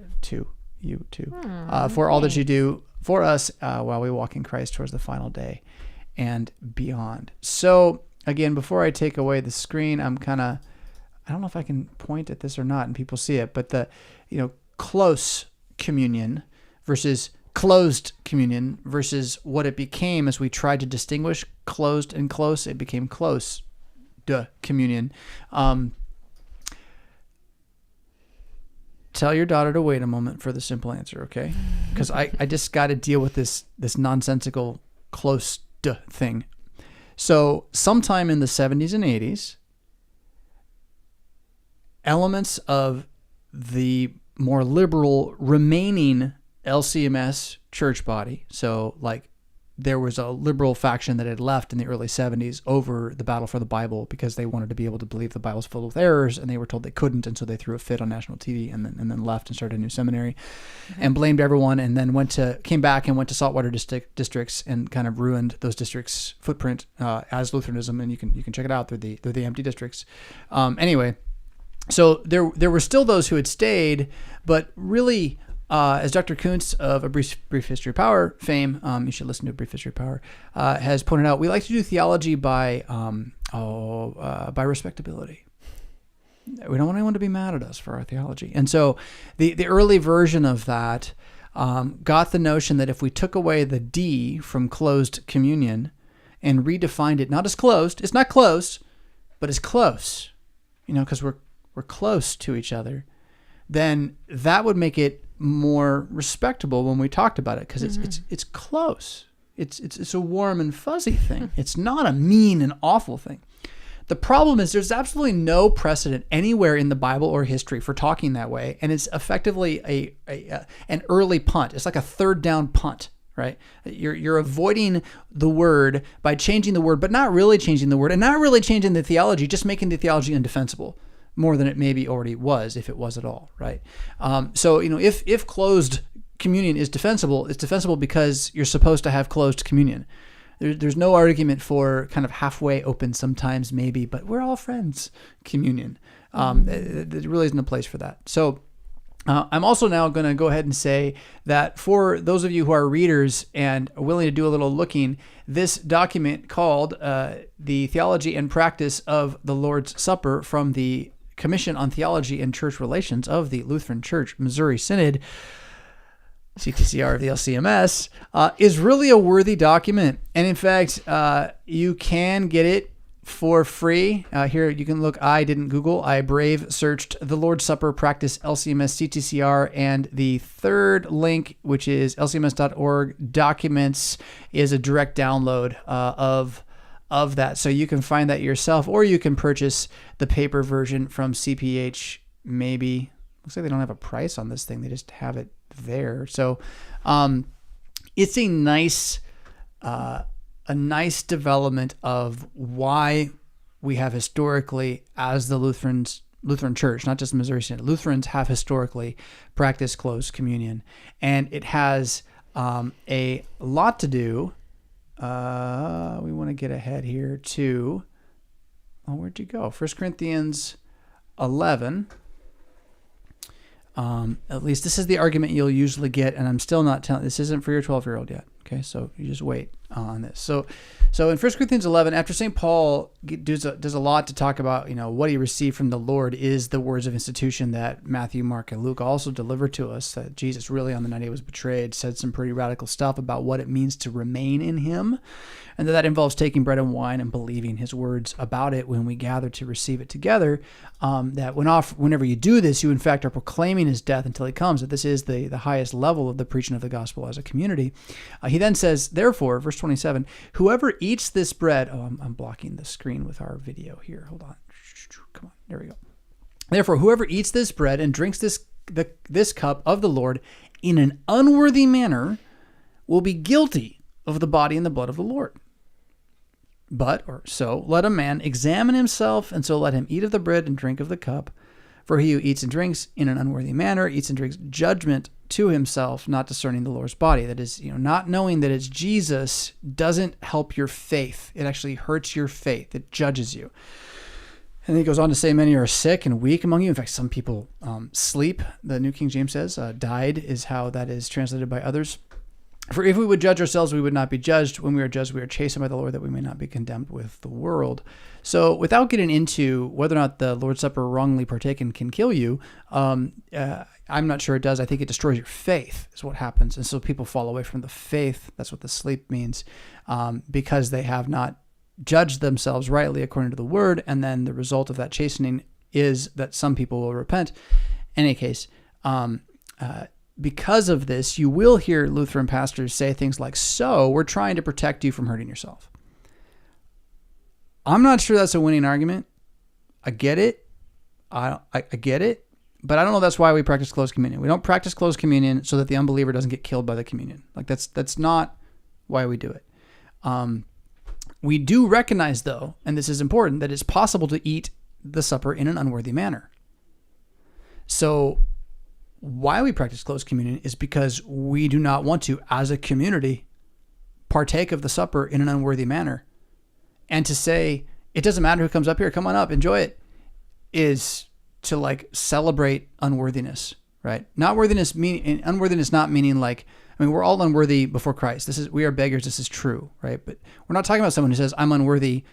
all that you do for us while we walk in Christ towards the final day and beyond. So again, before I take away the screen, I don't know if I can point at this or not and people see it, but the, close communion versus closed communion versus what it became as we tried to distinguish closed and close, it became close communion. Tell your daughter to wait a moment for the simple answer, okay? Because I just got to deal with this nonsensical close thing. So sometime in the 70s and 80s, elements of the more liberal remaining LCMS church body, so like there was a liberal faction that had left in the early 70s over the battle for the Bible because they wanted to be able to believe the Bible's filled with errors, and they were told they couldn't, and so they threw a fit on national TV and then left and started a new seminary and blamed everyone, and then came back and went to saltwater districts and kind of ruined those districts' footprint as Lutheranism, and you can check it out. They're the empty districts. Anyway, so there were still those who had stayed, but really, as Dr. Kuntz of A Brief History of Power fame, you should listen to A Brief History of Power, has pointed out, we like to do theology by respectability. We don't want anyone to be mad at us for our theology. And so the early version of that got the notion that if we took away the D from closed communion and redefined it, not as closed, it's not closed, but as close, because we're close to each other, then that would make it more respectable when we talked about it, because it's close. It's a warm and fuzzy thing. It's not a mean and awful thing. The problem is there's absolutely no precedent anywhere in the Bible or history for talking that way, and it's effectively an early punt. It's like a third down punt, right? You're avoiding the word by changing the word, but not really changing the word, and not really changing the theology, just making the theology indefensible more than it maybe already was, if it was at all, right? So, if closed communion is defensible, it's defensible because you're supposed to have closed communion. There's no argument for kind of halfway open sometimes, maybe, but we're all friends communion. There really isn't a place for that. So I'm also now going to go ahead and say that for those of you who are readers and are willing to do a little looking, this document called The Theology and Practice of the Lord's Supper from the Commission on Theology and Church Relations of the Lutheran Church Missouri Synod, CTCR of the LCMS, is really a worthy document. And in fact, you can get it for free. Here you can look. I didn't Google. I brave searched the Lord's Supper Practice LCMS CTCR, and the third link, which is lcms.org documents, is a direct download of that. So you can find that yourself, or you can purchase the paper version from CPH. Maybe looks like they don't have a price on this thing. They just have it there. So it's a nice development of why we have historically, as the Lutheran Church, not just the Missouri Synod, Lutherans have historically practiced closed communion, and it has a lot to do. We want to get ahead here to, where'd you go? 1 Corinthians 11. At least this is the argument you'll usually get, and I'm still not telling, this isn't for your 12-year-old yet. Okay, so you just wait on this. So in 1 Corinthians 11, after St. Paul does a lot to talk about, what he received from the Lord is the words of institution that Matthew, Mark, and Luke also delivered to us, that Jesus really on the night he was betrayed said some pretty radical stuff about what it means to remain in him, and that involves taking bread and wine and believing his words about it when we gather to receive it together, that whenever you do this, you in fact are proclaiming his death until he comes, that this is the highest level of the preaching of the gospel as a community. He then says, therefore, verse 27, whoever eats this bread, I'm blocking the screen with our video here. Hold on. Come on. There we go. Therefore, whoever eats this bread and drinks this cup of the Lord in an unworthy manner will be guilty of the body and the blood of the Lord. So let a man examine himself, and so let him eat of the bread and drink of the cup. For he who eats and drinks in an unworthy manner eats and drinks judgment to himself, not discerning the Lord's body. That is, not knowing that it's Jesus doesn't help your faith. It actually hurts your faith. It judges you. And then he goes on to say, many are sick and weak among you. In fact, some people sleep. The New King James says, died is how that is translated by others. For if we would judge ourselves, we would not be judged. When we are judged, we are chastened by the Lord, that we may not be condemned with the world. So without getting into whether or not the Lord's Supper wrongly partaken can kill you, I'm not sure it does. I think it destroys your faith is what happens. And so people fall away from the faith. That's what the sleep means, because they have not judged themselves rightly according to the word. And then the result of that chastening is that some people will repent. In any case, because of this, you will hear Lutheran pastors say things like, so we're trying to protect you from hurting yourself. I'm not sure that's a winning argument. I get it. I get it. But I don't know that's why we practice closed communion. We don't practice closed communion so that the unbeliever doesn't get killed by the communion. Like that's not why we do it. We do recognize, though, and this is important, that it's possible to eat the supper in an unworthy manner. So why we practice close communion is because we do not want to, as a community, partake of the supper in an unworthy manner. And to say, it doesn't matter who comes up here, come on up, enjoy it, is to like celebrate unworthiness, right? Unworthiness not meaning like, we're all unworthy before Christ. We are beggars. This is true, right? But we're not talking about someone who says, I'm unworthy,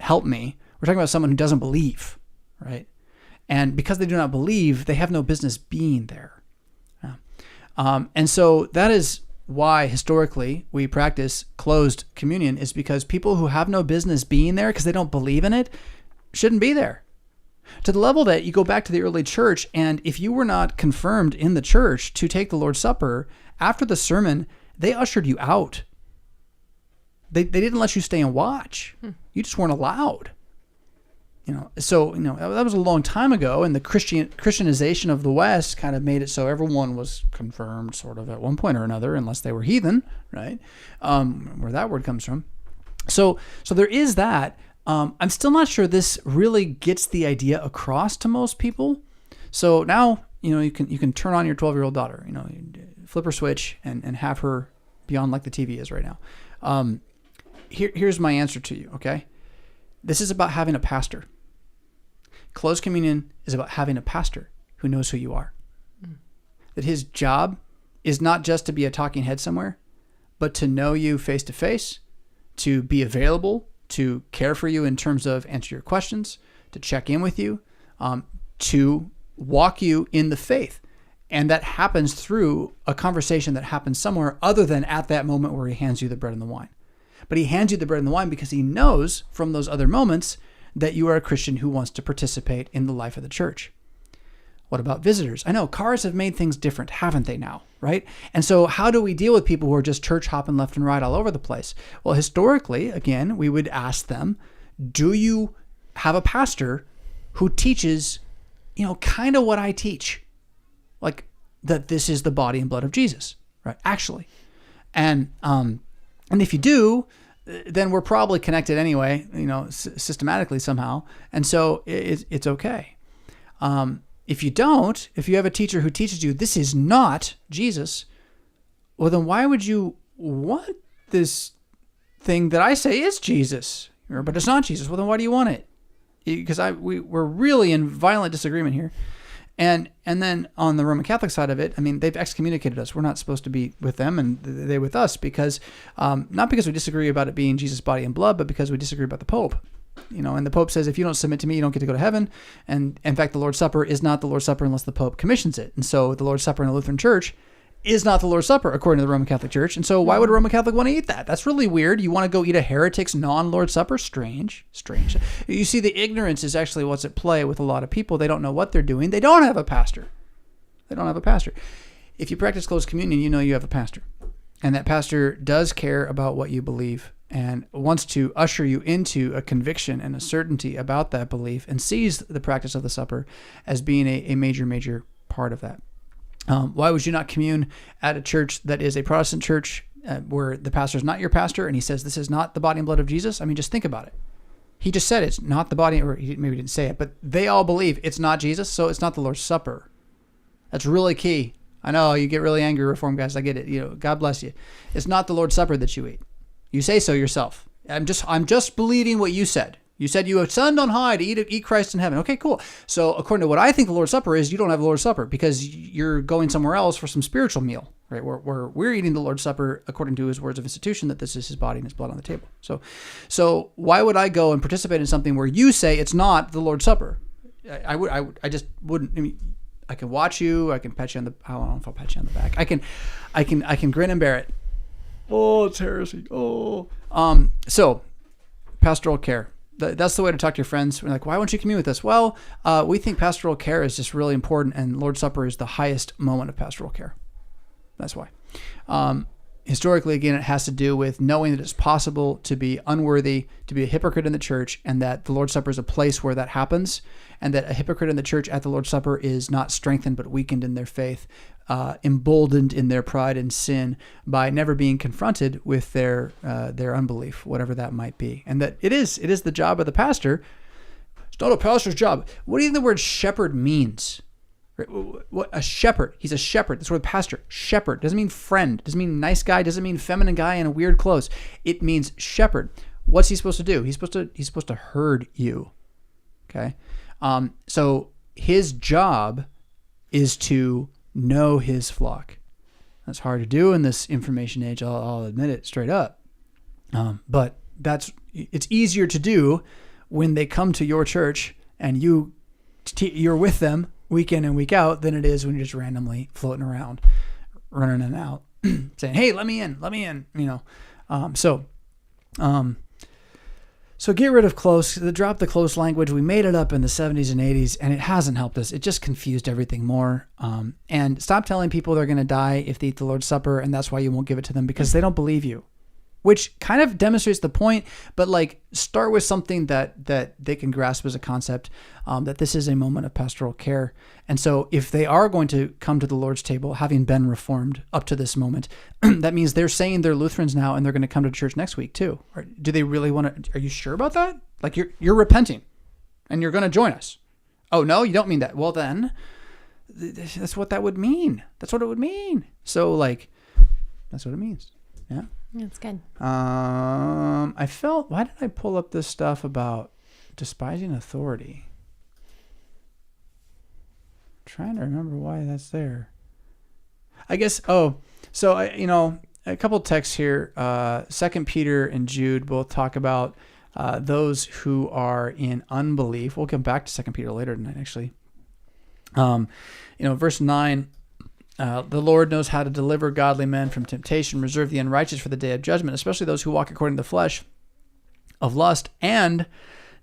help me. We're talking about someone who doesn't believe, right? And because they do not believe, they have no business being there. And so that is why historically we practice closed communion, is because people who have no business being there because they don't believe in it shouldn't be there. To the level that you go back to the early church, and if you were not confirmed in the church to take the Lord's Supper, after the sermon, they ushered you out. They didn't let you stay and watch. You just weren't allowed. That was a long time ago, and the Christianization of the West kind of made it so everyone was confirmed sort of at one point or another, unless they were heathen, right? Where that word comes from. So there is that. I'm still not sure this really gets the idea across to most people. So now, you can turn on your 12-year-old daughter, flip her switch and have her be on like the TV is right now. Here's my answer to you, okay? This is about having a pastor. Closed communion is about having a pastor who knows who you are. That his job is not just to be a talking head somewhere, but to know you face to face, to be available, to care for you in terms of answer your questions, to check in with you, to walk you in the faith. And that happens through a conversation that happens somewhere other than at that moment where he hands you the bread and the wine. But he hands you the bread and the wine because he knows from those other moments that you are a Christian who wants to participate in the life of the church. What about visitors? I know cars have made things different, haven't they now, right? And so how do we deal with people who are just church hopping left and right all over the place? Well, historically, again, we would ask them, do you have a pastor who teaches, kind of what I teach? Like that this is the body and blood of Jesus, right? Actually. And if you do, then we're probably connected anyway, systematically somehow. And so it's okay. If you don't, if you have a teacher who teaches you this is not Jesus, well, then why would you want this thing that I say is Jesus, but it's not Jesus? Well, then why do you want it? Because we're really in violent disagreement here. And then on the Roman Catholic side of it, they've excommunicated us. We're not supposed to be with them and they with us because, not because we disagree about it being Jesus' body and blood, but because we disagree about the Pope. And the Pope says, if you don't submit to me, you don't get to go to heaven. And in fact, the Lord's Supper is not the Lord's Supper unless the Pope commissions it. And so the Lord's Supper in the Lutheran Church is not the Lord's Supper according to the Roman Catholic Church. And so why would a Roman Catholic want to eat that? That's really weird. You want to go eat a heretic's non-Lord's Supper? Strange. You see, the ignorance is actually what's at play with a lot of people. They don't know what they're doing. They don't have a pastor. If you practice closed communion, you have a pastor. And that pastor does care about what you believe and wants to usher you into a conviction and a certainty about that belief and sees the practice of the supper as being a major, major part of that. Why would you not commune at a church that is a Protestant church where the pastor is not your pastor and he says this is not the body and blood of Jesus? Just think about it. He just said it's not the body, or he maybe didn't say it, but they all believe it's not Jesus, so it's not the Lord's Supper. That's really key. I know you get really angry, Reform guys. I get it. God bless you. It's not the Lord's Supper that you eat. You say so yourself. I'm just believing what you said. You said you ascend on high to eat Christ in heaven. Okay, cool. So according to what I think the Lord's Supper is, you don't have the Lord's Supper because you're going somewhere else for some spiritual meal, right? Where we're eating the Lord's Supper according to his words of institution, that this is his body and his blood on the table. So why would I go and participate in something where you say it's not the Lord's Supper? I just wouldn't. I can watch you. I can pat you on the. I don't know if I'll pat you on the back. I can grin and bear it. Oh, it's heresy. Oh. So pastoral care. That's the way to talk to your friends. We're like, why won't you commune with us? Well, we think pastoral care is just really important, and Lord's Supper is the highest moment of pastoral care. That's why. Historically, again, it has to do with knowing that it's possible to be unworthy, to be a hypocrite in the church, and that the Lord's Supper is a place where that happens, and that a hypocrite in the church at the Lord's Supper is not strengthened but weakened in their faith emboldened in their pride and sin by never being confronted with their unbelief, whatever that might be. And that it is the job of the pastor. It's not a pastor's job. What do you think the word shepherd means? What a shepherd. He's a shepherd. That's what a pastor. Shepherd doesn't mean friend. Doesn't mean nice guy. Doesn't mean feminine guy in a weird clothes. It means shepherd. What's he supposed to do? He's supposed to herd you. Okay. So his job is to know his flock. That's hard to do in this information age. I'll admit it straight up. But it's easier to do when they come to your church and you're with them week in and week out than it is when you're just randomly floating around, running in and out, saying, "Hey, let me in," So get rid of close, drop the close language. We made it up in the 70s and 80s, and it hasn't helped us. It just confused everything more. And stop telling people they're going to die if they eat the Lord's Supper, and that's why you won't give it to them, because they don't believe you, which kind of demonstrates the point. But like, start with something that they can grasp as a concept, that this is a moment of pastoral care. And so if they are going to come to the Lord's table, having been reformed up to this moment, that means they're saying they're Lutherans now, and they're going to come to church next week too. Or do they really want to? Are you sure about that? Like, you're repenting and you're going to join us. Oh no, you don't mean that. Well then, that's what that would mean. That's what it would mean. So like, that's what it means. Yeah. That's good. Why did I pull up this stuff about despising authority? I'm trying to remember why that's there. I guess, a couple texts here, 2 Peter and Jude both talk about those who are in unbelief. We'll come back to 2 Peter later tonight, actually. Verse 9, the Lord knows how to deliver godly men from temptation, reserve the unrighteous for the day of judgment, especially those who walk according to the flesh of lust and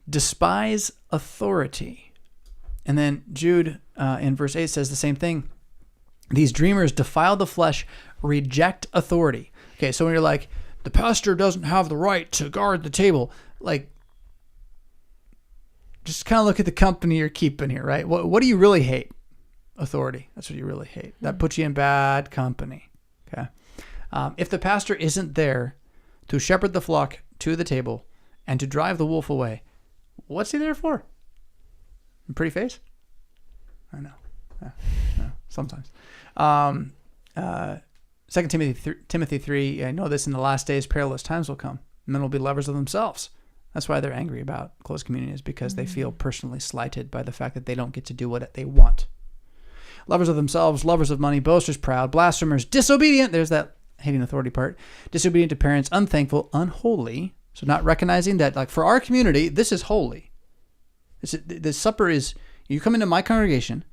despise authority. And then Jude in verse 8 says the same thing. These dreamers defile the flesh, reject authority. Okay, so when you're like, the pastor doesn't have the right to guard the table, like, just kind of look at the company you're keeping here, right? What do you really hate? Authority. That's what you really hate. That puts you in bad company. Okay. If the pastor isn't there to shepherd the flock to the table and to drive the wolf away, what's he there for? Pretty face? I know. Yeah, sometimes. 2 Timothy 3, I know this, in the last days perilous times will come. Men will be lovers of themselves. That's why they're angry about close communion, is because they feel personally slighted by the fact that they don't get to do what they want. Lovers of themselves, lovers of money, boasters, proud, blasphemers, disobedient. There's that hating authority part. Disobedient to parents, unthankful, unholy. So not recognizing that, like, for our community, this is holy. The supper is, you come into my congregation,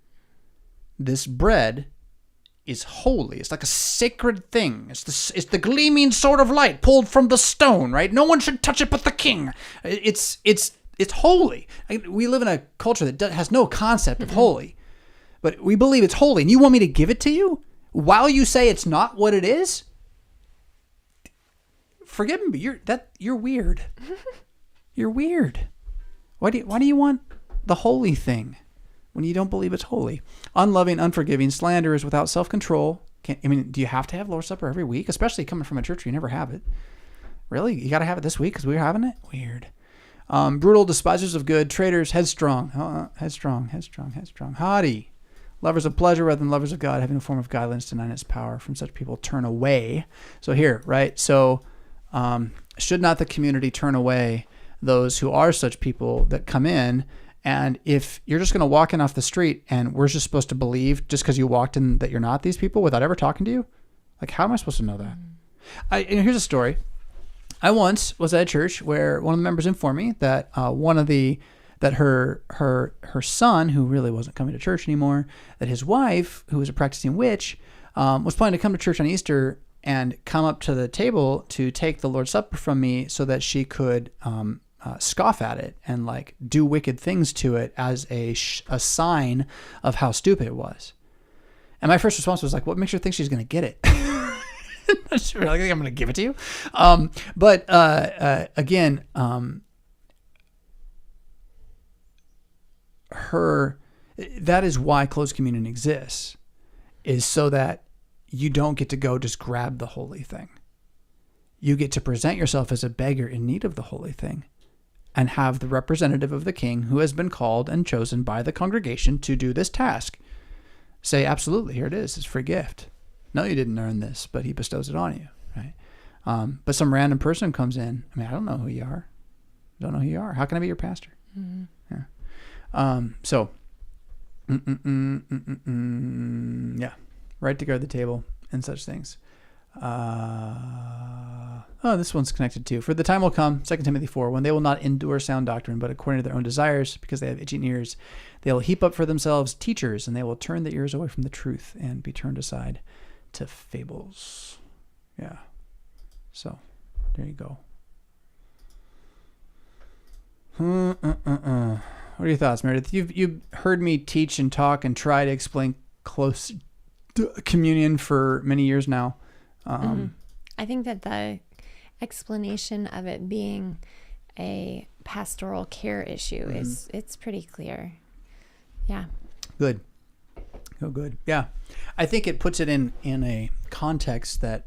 this bread is holy. It's like a sacred thing. It's the gleaming sword of light pulled from the stone, right? No one should touch it but the king. It's holy. We live in a culture that has no concept of holy. But we believe it's holy, and you want me to give it to you while you say it's not what it is? Forgive me, but you're weird. You're weird. Why do you want the holy thing when you don't believe it's holy? Unloving, unforgiving, slanderers, without self-control. Do you have to have Lord's Supper every week? Especially coming from a church where you never have it. Really? You got to have it this week because we're having it? Weird. Brutal, despisers of good, traitors, headstrong. Headstrong. Haughty. Lovers of pleasure rather than lovers of God, having a form of godliness, denying its power. From such people turn away. So here, right? So should not the community turn away those who are such people that come in? And if you're just going to walk in off the street and we're just supposed to believe just because you walked in that you're not these people without ever talking to you, like, how am I supposed to know that? Here's a story. I once was at a church where one of the members informed me that her son, who really wasn't coming to church anymore, that his wife, who was a practicing witch, was planning to come to church on Easter and come up to the table to take the Lord's Supper from me so that she could scoff at it and like do wicked things to it as a sign of how stupid it was. And my first response was like, what makes her think she's going to get it? Not sure. I think I'm going to give it to you. But again, that is why closed communion exists. is so that you don't get to go just grab the holy thing. You get to present yourself as a beggar in need of the holy thing and have the representative of the king who has been called and chosen by the congregation to do this task say, absolutely, here it is. It's a free gift. No, you didn't earn this, but he bestows it on you, right? But some random person comes in. I mean, I don't know who you are. Don't know who you are. How can I be your pastor? Mm-hmm. Yeah. Yeah. Right to guard the table and such things. This one's connected too. For the time will come, 2 Timothy 4, when they will not endure sound doctrine, but according to their own desires, because they have itching ears, they will heap up for themselves teachers, and they will turn their ears away from the truth and be turned aside to fables. Yeah. So, there you go. What are your thoughts, Meridith? You've heard me teach and talk and try to explain close communion for many years now. I think that the explanation of it being a pastoral care issue it's pretty clear. Yeah. Good. Oh, good. Yeah. I think it puts it in a context that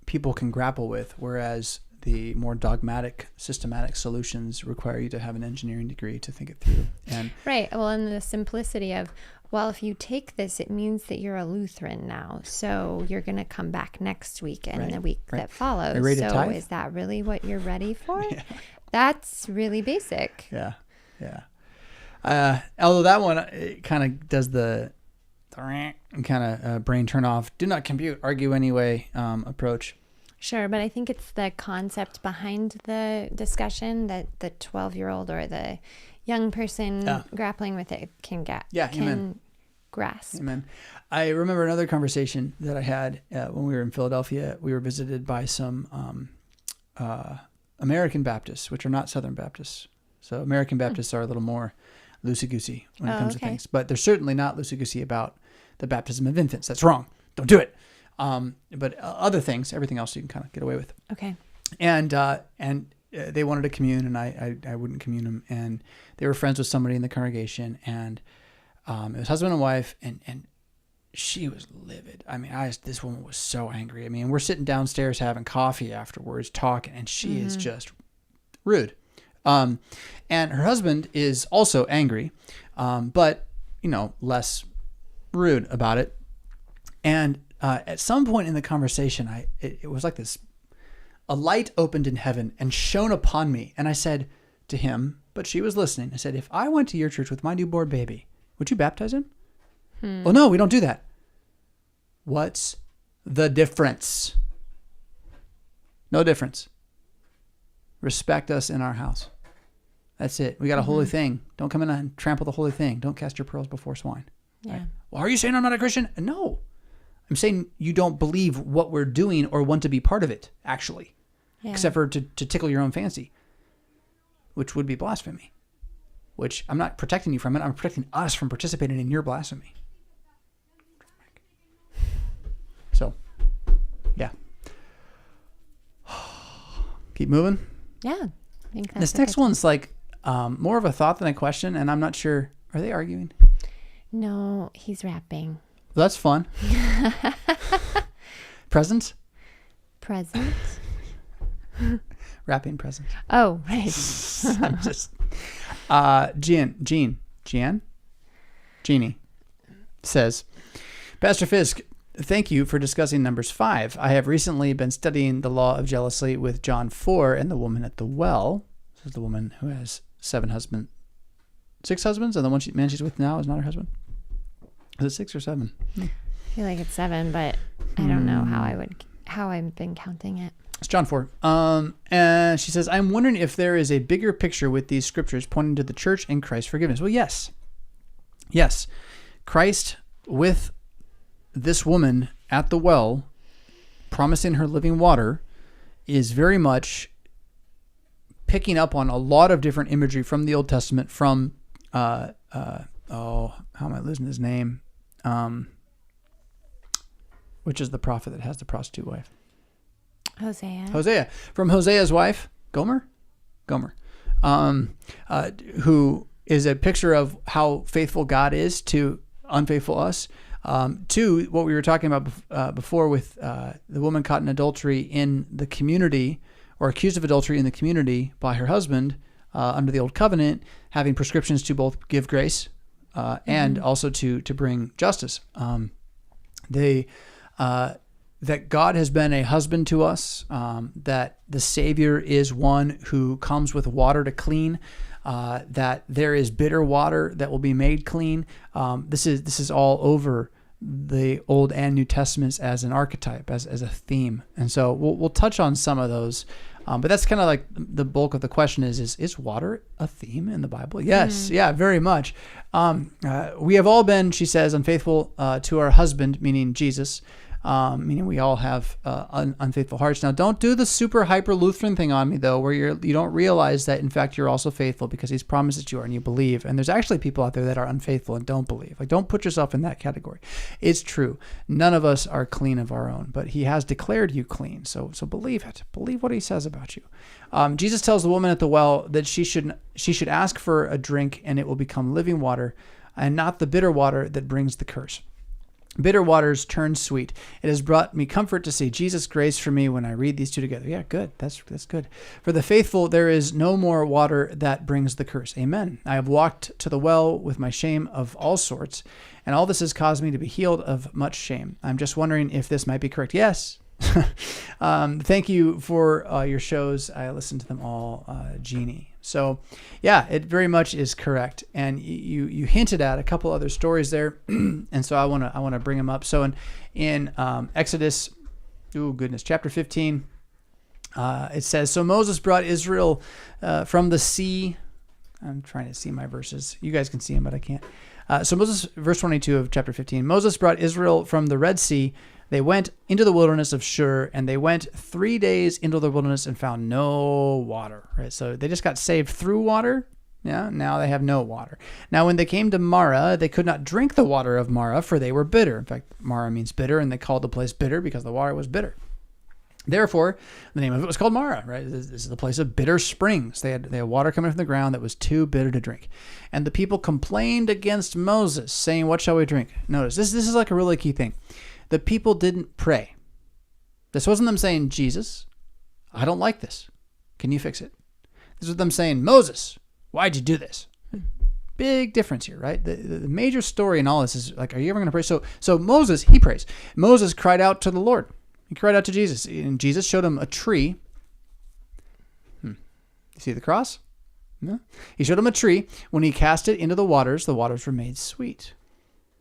people can grapple with, whereas the more dogmatic, systematic solutions require you to have an engineering degree to think it through. And right. Well, and the simplicity of, well, if you take this, it means that you're a Lutheran now. So you're going to come back next week and the week that follows. So is that really what you're ready for? Yeah. That's really basic. Yeah. Yeah. Although that one it kind of does the kind of brain turn off, do not compute, argue anyway approach. Sure, but I think it's the concept behind the discussion that the 12-year-old or the young person grappling with it can grasp. Amen. I remember another conversation that I had when we were in Philadelphia. We were visited by some American Baptists, which are not Southern Baptists. So American Baptists are a little more loosey-goosey when it comes to things. But they're certainly not loosey-goosey about the baptism of infants. That's wrong. Don't do it. But other things, everything else you can kind of get away with. Okay. And they wanted to commune, and I wouldn't commune them. And they were friends with somebody in the congregation, and it was husband and wife, and she was livid. I mean, this woman was so angry. I mean, we're sitting downstairs having coffee afterwards, talking, and she is just rude. And her husband is also angry, but less rude about it. And at some point in the conversation, it was like this: a light opened in heaven and shone upon me. And I said to him, but she was listening. I said, if I went to your church with my newborn baby, would you baptize him? Well, no, we don't do that. What's the difference? No difference. Respect us in our house. That's it. We got a holy thing. Don't come in and trample the holy thing. Don't cast your pearls before swine. Yeah. Right? Well, are you saying I'm not a Christian? No. I'm saying you don't believe what we're doing or want to be part of it, actually. Yeah. Except for to tickle your own fancy, which would be blasphemy. Which I'm not protecting you from it. I'm protecting us from participating in your blasphemy. So, yeah. Keep moving. Yeah. I think that's this next one's like more of a thought than a question, and I'm not sure. Are they arguing? No, he's rapping. Well, that's fun. Presents? Present? Rapping presents. Oh, right. I'm just... Jeannie says, Pastor Fisk, thank you for discussing Numbers 5. I have recently been studying the law of jealousy with John 4 and the woman at the well. This is the woman who has 6 husbands, and the man she's with now is not her husband. Is it 6 or 7? I feel like it's 7, but I don't know how I've been counting it. It's John 4. And she says, I'm wondering if there is a bigger picture with these scriptures pointing to the church and Christ's forgiveness. Well, yes. Yes. Christ with this woman at the well, promising her living water, is very much picking up on a lot of different imagery from the Old Testament, from, how am I losing his name? Which is the prophet that has the prostitute wife? Hosea. From Hosea's wife, Gomer, who is a picture of how faithful God is to unfaithful us. Two, what we were talking about before with the woman caught in adultery in the community, or accused of adultery in the community by her husband under the old covenant, having prescriptions to both give grace and also to bring justice. That God has been a husband to us, that the Savior is one who comes with water to clean, that there is bitter water that will be made clean. This is all over the Old and New Testaments as an archetype, as a theme. And so we'll touch on some of those. But that's kind of like the bulk of the question is water a theme in the Bible? Yes. Yeah, very much. We have all been, she says, unfaithful to our husband, meaning Jesus, meaning we all have unfaithful hearts. Now, don't do the super hyper Lutheran thing on me, though, where you don't realize that, in fact, you're also faithful because he's promised that you are and you believe. And there's actually people out there that are unfaithful and don't believe. Like, don't put yourself in that category. It's true. None of us are clean of our own, but he has declared you clean. So believe it. Believe what he says about you. Jesus tells the woman at the well that she should ask for a drink and it will become living water, and not the bitter water that brings the curse. Bitter waters turn sweet. It has brought me comfort to see Jesus' grace for me when I read these two together. Yeah, good. That's good. For the faithful, there is no more water that brings the curse. Amen. I have walked to the well with my shame of all sorts, and all this has caused me to be healed of much shame. I'm just wondering if this might be correct. Yes. Thank you for your shows. I listened to them all, Jeannie. So yeah, it very much is correct. And you hinted at a couple other stories there. And so I want to bring them up. So in Exodus, chapter 15, it says, so Moses brought Israel, from the sea. I'm trying to see my verses. You guys can see them, but I can't. So Moses, verse 22 of chapter 15, Moses brought Israel from the Red Sea. They went into the wilderness of Shur, and they went 3 days into the wilderness and found no water. Right, so they just got saved through water. Yeah, now they have no water. Now, when they came to Marah, they could not drink the water of Marah, for they were bitter. In fact, Marah means bitter, and they called the place bitter because the water was bitter. Therefore, the name of it was called Marah, right? This is the place of bitter springs. They had water coming from the ground that was too bitter to drink. And the people complained against Moses, saying, what shall we drink? Notice, this is like a really key thing. The people didn't pray. This wasn't them saying, Jesus, I don't like this. Can you fix it? This was them saying, Moses, why'd you do this? Big difference here, right? The major story in all this is like, are you ever going to pray? So Moses, he prays. Moses cried out to the Lord. He cried out to Jesus, and Jesus showed him a tree. You see the cross? No. He showed him a tree. When he cast it into the waters were made sweet.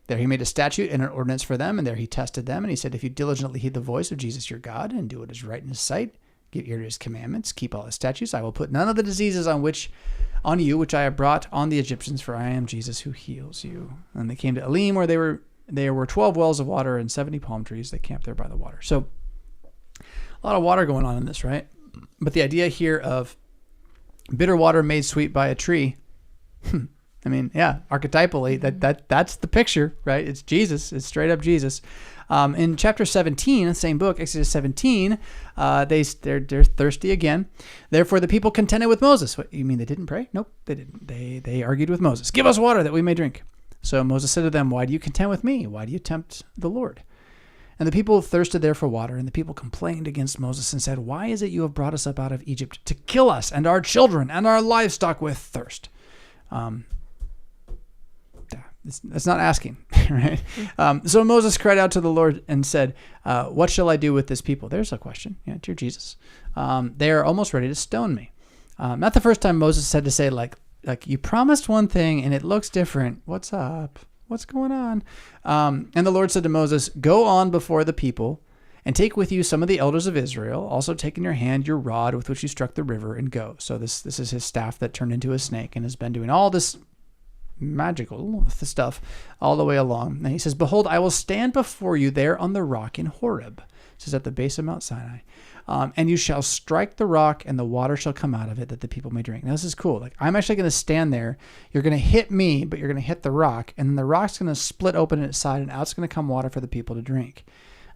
There he made a statute and an ordinance for them, and there he tested them. And he said, if you diligently heed the voice of Jesus your God and do what is right in his sight, give ear to his commandments, keep all his statutes, I will put none of the diseases on you which I have brought on the Egyptians, for I am Jesus who heals you. And they came to Elim, where there were 12 wells of water and 70 palm trees. They camped there by the water. So a lot of water going on in this, right? But the idea here of bitter water made sweet by a tree, I mean, yeah, archetypally, that's the picture, right? It's Jesus. It's straight up Jesus. In chapter 17, the same book, Exodus 17, they're thirsty again. Therefore, the people contended with Moses. What, you mean they didn't pray? Nope, they didn't. They argued with Moses. Give us water that we may drink. So Moses said to them, why do you contend with me? Why do you tempt the Lord? And the people thirsted there for water, and the people complained against Moses and said, why is it you have brought us up out of Egypt to kill us and our children and our livestock with thirst? That's not asking, right? So Moses cried out to the Lord and said, what shall I do with this people? There's a question. Yeah, dear Jesus. They are almost ready to stone me. Not the first time Moses said to say, like you promised one thing and it looks different. What's up? What's going on? And the Lord said to Moses, go on before the people and take with you some of the elders of Israel. Also take in your hand your rod with which you struck the river and go. So this is his staff that turned into a snake and has been doing all this magical stuff all the way along. And he says, behold, I will stand before you there on the rock in Horeb. This is at the base of Mount Sinai. And you shall strike the rock and the water shall come out of it that the people may drink. Now this is cool. Like I'm actually going to stand there. You're going to hit me, but you're going to hit the rock. And then the rock's going to split open in its side and out's going to come water for the people to drink.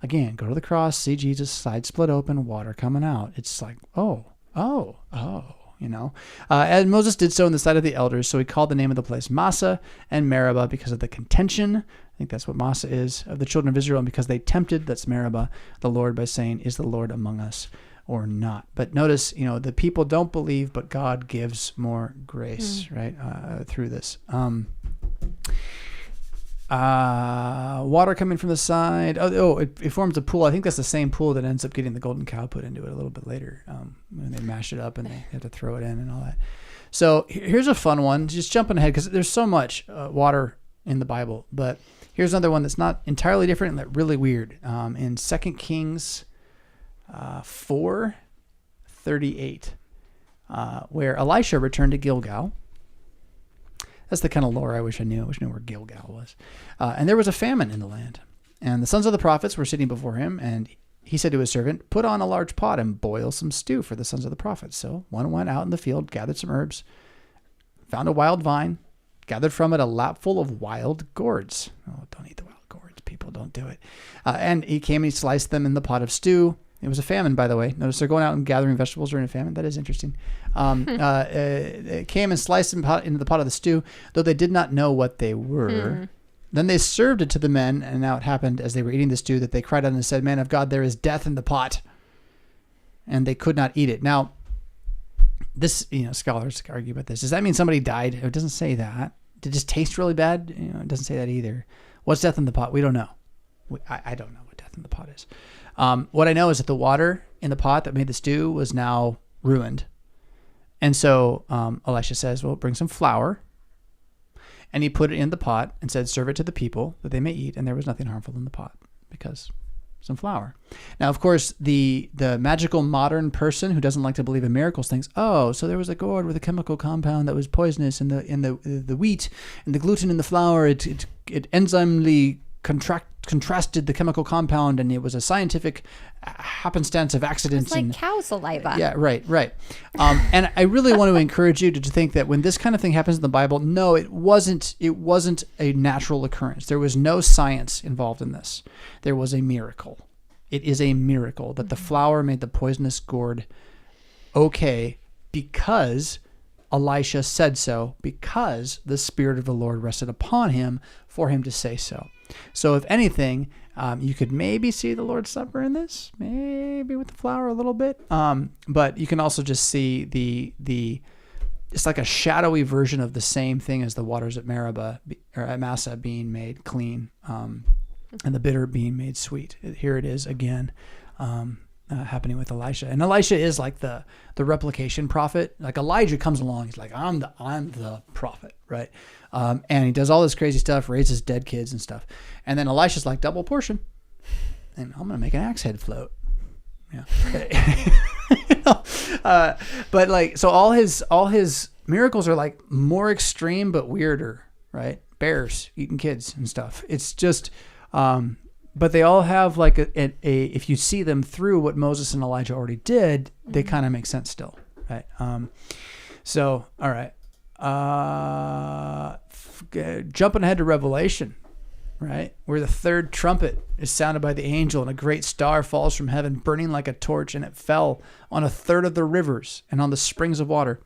Again, go to the cross, see Jesus, side split open, water coming out. It's like, oh. You know, and Moses did so in the sight of the elders. So he called the name of the place Massa and Meribah because of the contention think that's what Massa is, of the children of Israel, and because they tempted, that's Meribah, the Lord, by saying, is the Lord among us or not? But notice, the people don't believe, but God gives more grace, right, through this. Water coming from the side. It forms a pool. I think that's the same pool that ends up getting the golden cow put into it a little bit later, when they mash it up and they have to throw it in and all that. So here's a fun one, just jumping ahead, because there's so much water in the Bible. But here's another one that's not entirely different and really weird. In 2 Kings 4:38, where Elisha returned to Gilgal. That's the kind of lore I wish I knew. I wish I knew where Gilgal was. And there was a famine in the land. And the sons of the prophets were sitting before him, and he said to his servant, put on a large pot and boil some stew for the sons of the prophets. So one went out in the field, gathered some herbs, found a wild vine, gathered from it a lapful of wild gourds. Oh, don't eat the wild gourds. People, don't do it. And he came and he sliced them in the pot of stew. It was a famine, by the way. Notice they're going out and gathering vegetables during a famine. That is interesting. It came and sliced them into the pot of the stew, though they did not know what they were. Then they served it to the men, and now it happened as they were eating the stew that they cried out and said, man of God, there is death in the pot. And they could not eat it. Now, this, scholars argue about this. Does that mean somebody died? It doesn't say that. Did it just taste really bad? It doesn't say that either. What's death in the pot? We don't know. I don't know what death in the pot is. What I know is that the water in the pot that made the stew was now ruined. And so Elisha says, well, bring some flour. And he put it in the pot and said, serve it to the people that they may eat. And there was nothing harmful in the pot because some flour. Now, of course, the magical modern person who doesn't like to believe in miracles thinks, oh, so there was a gourd with a chemical compound that was poisonous in the wheat and the gluten in the flour. It enzymely contrasted the chemical compound, and it was a scientific happenstance of accidents. It's like cow saliva. Yeah, right. And I really want to encourage you to think that when this kind of thing happens in the Bible, no, it wasn't a natural occurrence. There was no science involved in this. There was a miracle. It is a miracle that the flour made the poisonous gourd okay because Elisha said so, because the Spirit of the Lord rested upon him for him to say so. So if anything, you could maybe see the Lord's Supper in this, maybe with the flour a little bit. But you can also just see it's like a shadowy version of the same thing as the waters at Meribah or at Massa being made clean, and the bitter being made sweet. Here it is again, happening with Elisha. And Elisha is like the replication prophet. Like Elijah comes along, he's like, I'm the prophet, right? And he does all this crazy stuff, raises dead kids and stuff. And then Elisha's like, double portion. And I'm going to make an axe head float. Yeah. But like, so all his miracles are like more extreme, but weirder, right? Bears eating kids and stuff. It's just, but they all have like a if you see them through what Moses and Elijah already did, they kind of make sense still, right? So, all right. Jumping ahead to Revelation, right? Where the third trumpet is sounded by the angel and a great star falls from heaven, burning like a torch, and it fell on a third of the rivers and on the springs of water.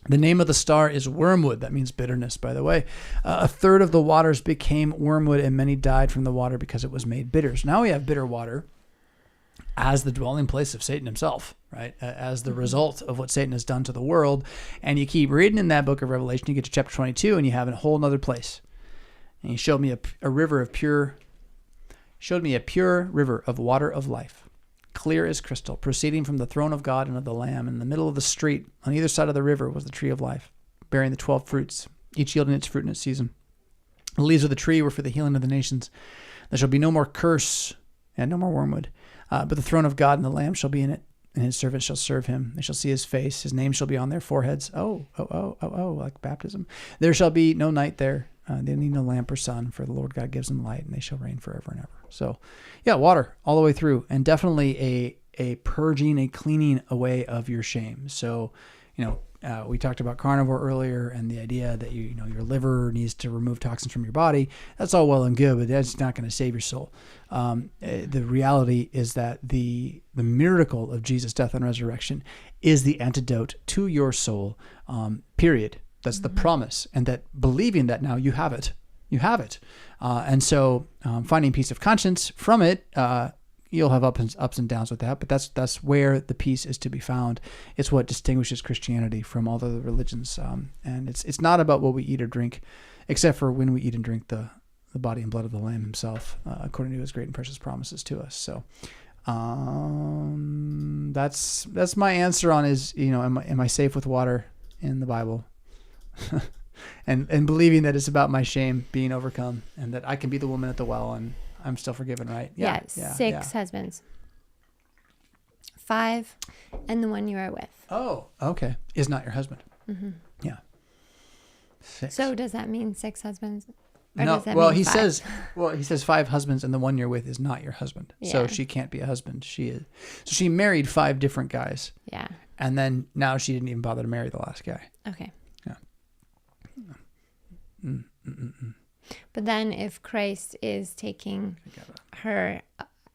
The name of the star is wormwood. That means bitterness, by the way. A third of the waters became wormwood, and many died from the water because it was made bitter. So now we have bitter water as the dwelling place of Satan himself, right? As the result of what Satan has done to the world. And you keep reading in that book of Revelation, you get to chapter 22, and you have a whole other place. And he showed me a river of pure river of water of life, clear as crystal, proceeding from the throne of God and of the Lamb. In the middle of the street, on either side of the river, was the tree of life, bearing the 12 fruits, each yielding its fruit in its season. The leaves of the tree were for the healing of the nations. There shall be no more curse and no more wormwood. But the throne of God and the Lamb shall be in it, and his servants shall serve him. They shall see his face. His name shall be on their foreheads. Oh, like baptism. There shall be no night there. They need no lamp or sun, for the Lord God gives them light, and they shall reign forever and ever. So, yeah, water all the way through, and definitely a purging, a cleaning away of your shame. So, we talked about carnivore earlier, and the idea that your liver needs to remove toxins from your body. That's all well and good, but that's not going to save your soul. The reality is that the miracle of Jesus' death and resurrection is the antidote to your soul. Period. That's the promise, and that believing that now you have it. You have it. And so finding peace of conscience from it, you'll have ups and downs with that, but that's where the peace is to be found. It's what distinguishes Christianity from all the other religions. And it's not about what we eat or drink, except for when we eat and drink the body and blood of the Lamb himself, according to his great and precious promises to us. So that's my answer on is, am I safe with water in the Bible? and believing that it's about my shame being overcome and that I can be the woman at the well and I'm still forgiven, right? Yeah. 6 husbands. 5, and the one you are with. Oh, okay. Is not your husband. Mm-hmm. Yeah. 6. So does that mean 6 husbands? Or No. does that Well, mean he 5? says 5 husbands, and the one you're with is not your husband. Yeah. So she can't be a husband. She is. So she married 5 different guys. Yeah. And then now she didn't even bother to marry the last guy. Okay. Yeah. But then if Christ is taking her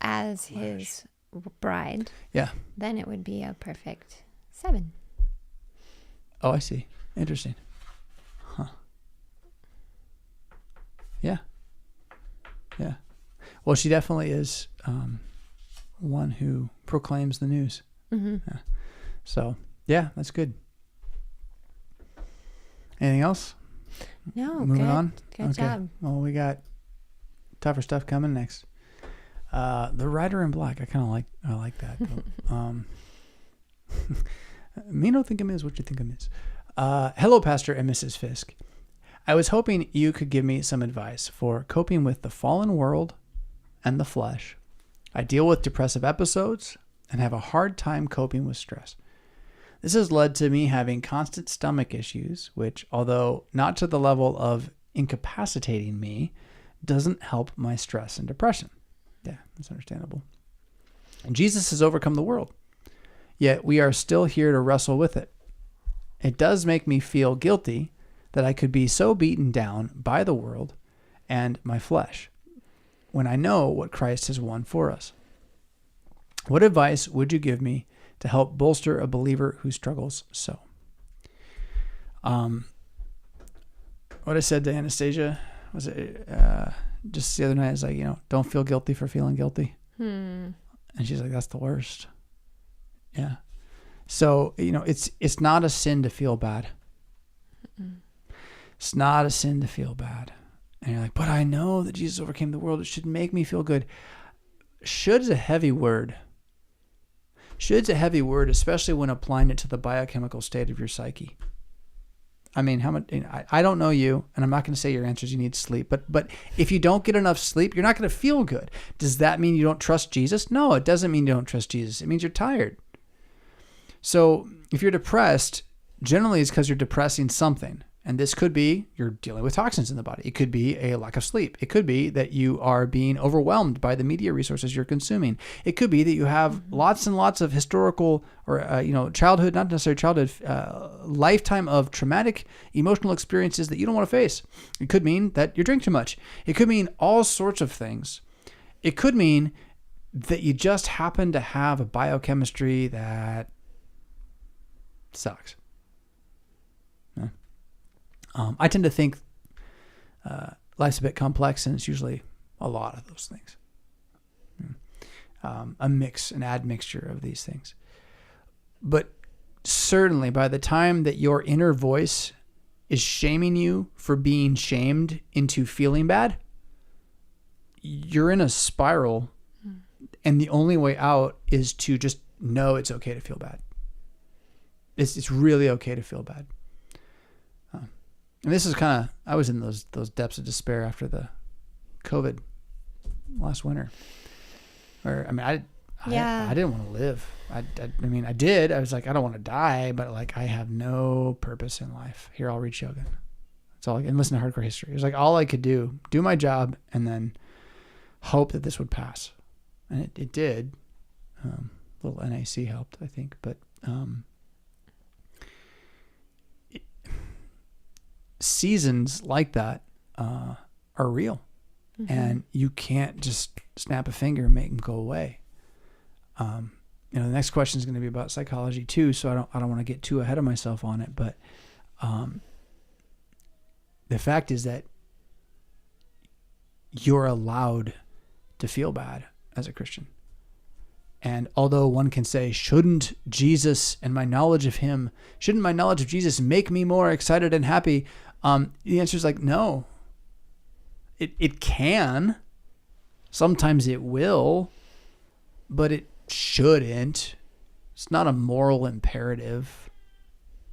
as his bride, yeah, then it would be a perfect 7. Oh, I see. Interesting. Huh. Yeah. Yeah. Well, she definitely is one who proclaims the news. Mm-hmm. Yeah. So, yeah, that's good. Anything else? No, Moving good. on? Good job. Well, we got tougher stuff coming next. The Rider in Black. I like that. Me don't think him is what you think him is. Hello, Pastor and Mrs. Fisk. I was hoping you could give me some advice for coping with the fallen world and the flesh. I deal with depressive episodes and have a hard time coping with stress. This has led to me having constant stomach issues, which, although not to the level of incapacitating me, doesn't help my stress and depression. Yeah, that's understandable. And Jesus has overcome the world, yet we are still here to wrestle with it. It does make me feel guilty that I could be so beaten down by the world and my flesh when I know what Christ has won for us. What advice would you give me to help bolster a believer who struggles so? What I said to Anastasia was just the other night is like, don't feel guilty for feeling guilty. And she's like, that's the worst. Yeah. So, it's not a sin to feel bad. It's not a sin to feel bad. And you're like, but I know that Jesus overcame the world. It should make me feel good. Should's a heavy word. Should's a heavy word, especially when applying it to the biochemical state of your psyche. I mean, how much? I don't know you, and I'm not going to say your answer is you need sleep. But if you don't get enough sleep, you're not going to feel good. Does that mean you don't trust Jesus? No, it doesn't mean you don't trust Jesus. It means you're tired. So if you're depressed, generally it's because you're depressing something. And this could be you're dealing with toxins in the body. It could be a lack of sleep. It could be that you are being overwhelmed by the media resources you're consuming. It could be that you have lots and lots of historical or, childhood, not necessarily childhood, lifetime of traumatic emotional experiences that you don't want to face. It could mean that you drink too much. It could mean all sorts of things. It could mean that you just happen to have a biochemistry that sucks. I tend to think life's a bit complex, and it's usually a lot of those things. An admixture of these things. But certainly by the time that your inner voice is shaming you for being shamed into feeling bad, you're in a spiral, and the only way out is to just know it's okay to feel bad. It's really okay to feel bad. And this is I was in those depths of despair after the COVID last winter. Where, I didn't want to live. I did. I was like, I don't want to die, but like, I have no purpose in life. Here, I'll read Shogun. That's all and listen to Hardcore History. It was like all I could do my job, and then hope that this would pass. And it did. A little NAC helped, I think, but seasons like that are real, and you can't just snap a finger and make them go away. The next question is going to be about psychology too, so I don't want to get too ahead of myself on it. But the fact is that you're allowed to feel bad as a Christian. And although one can say, shouldn't Jesus and my knowledge of him, shouldn't my knowledge of Jesus make me more excited and happy? The answer is like, no. It can. Sometimes it will, but it shouldn't. It's not a moral imperative.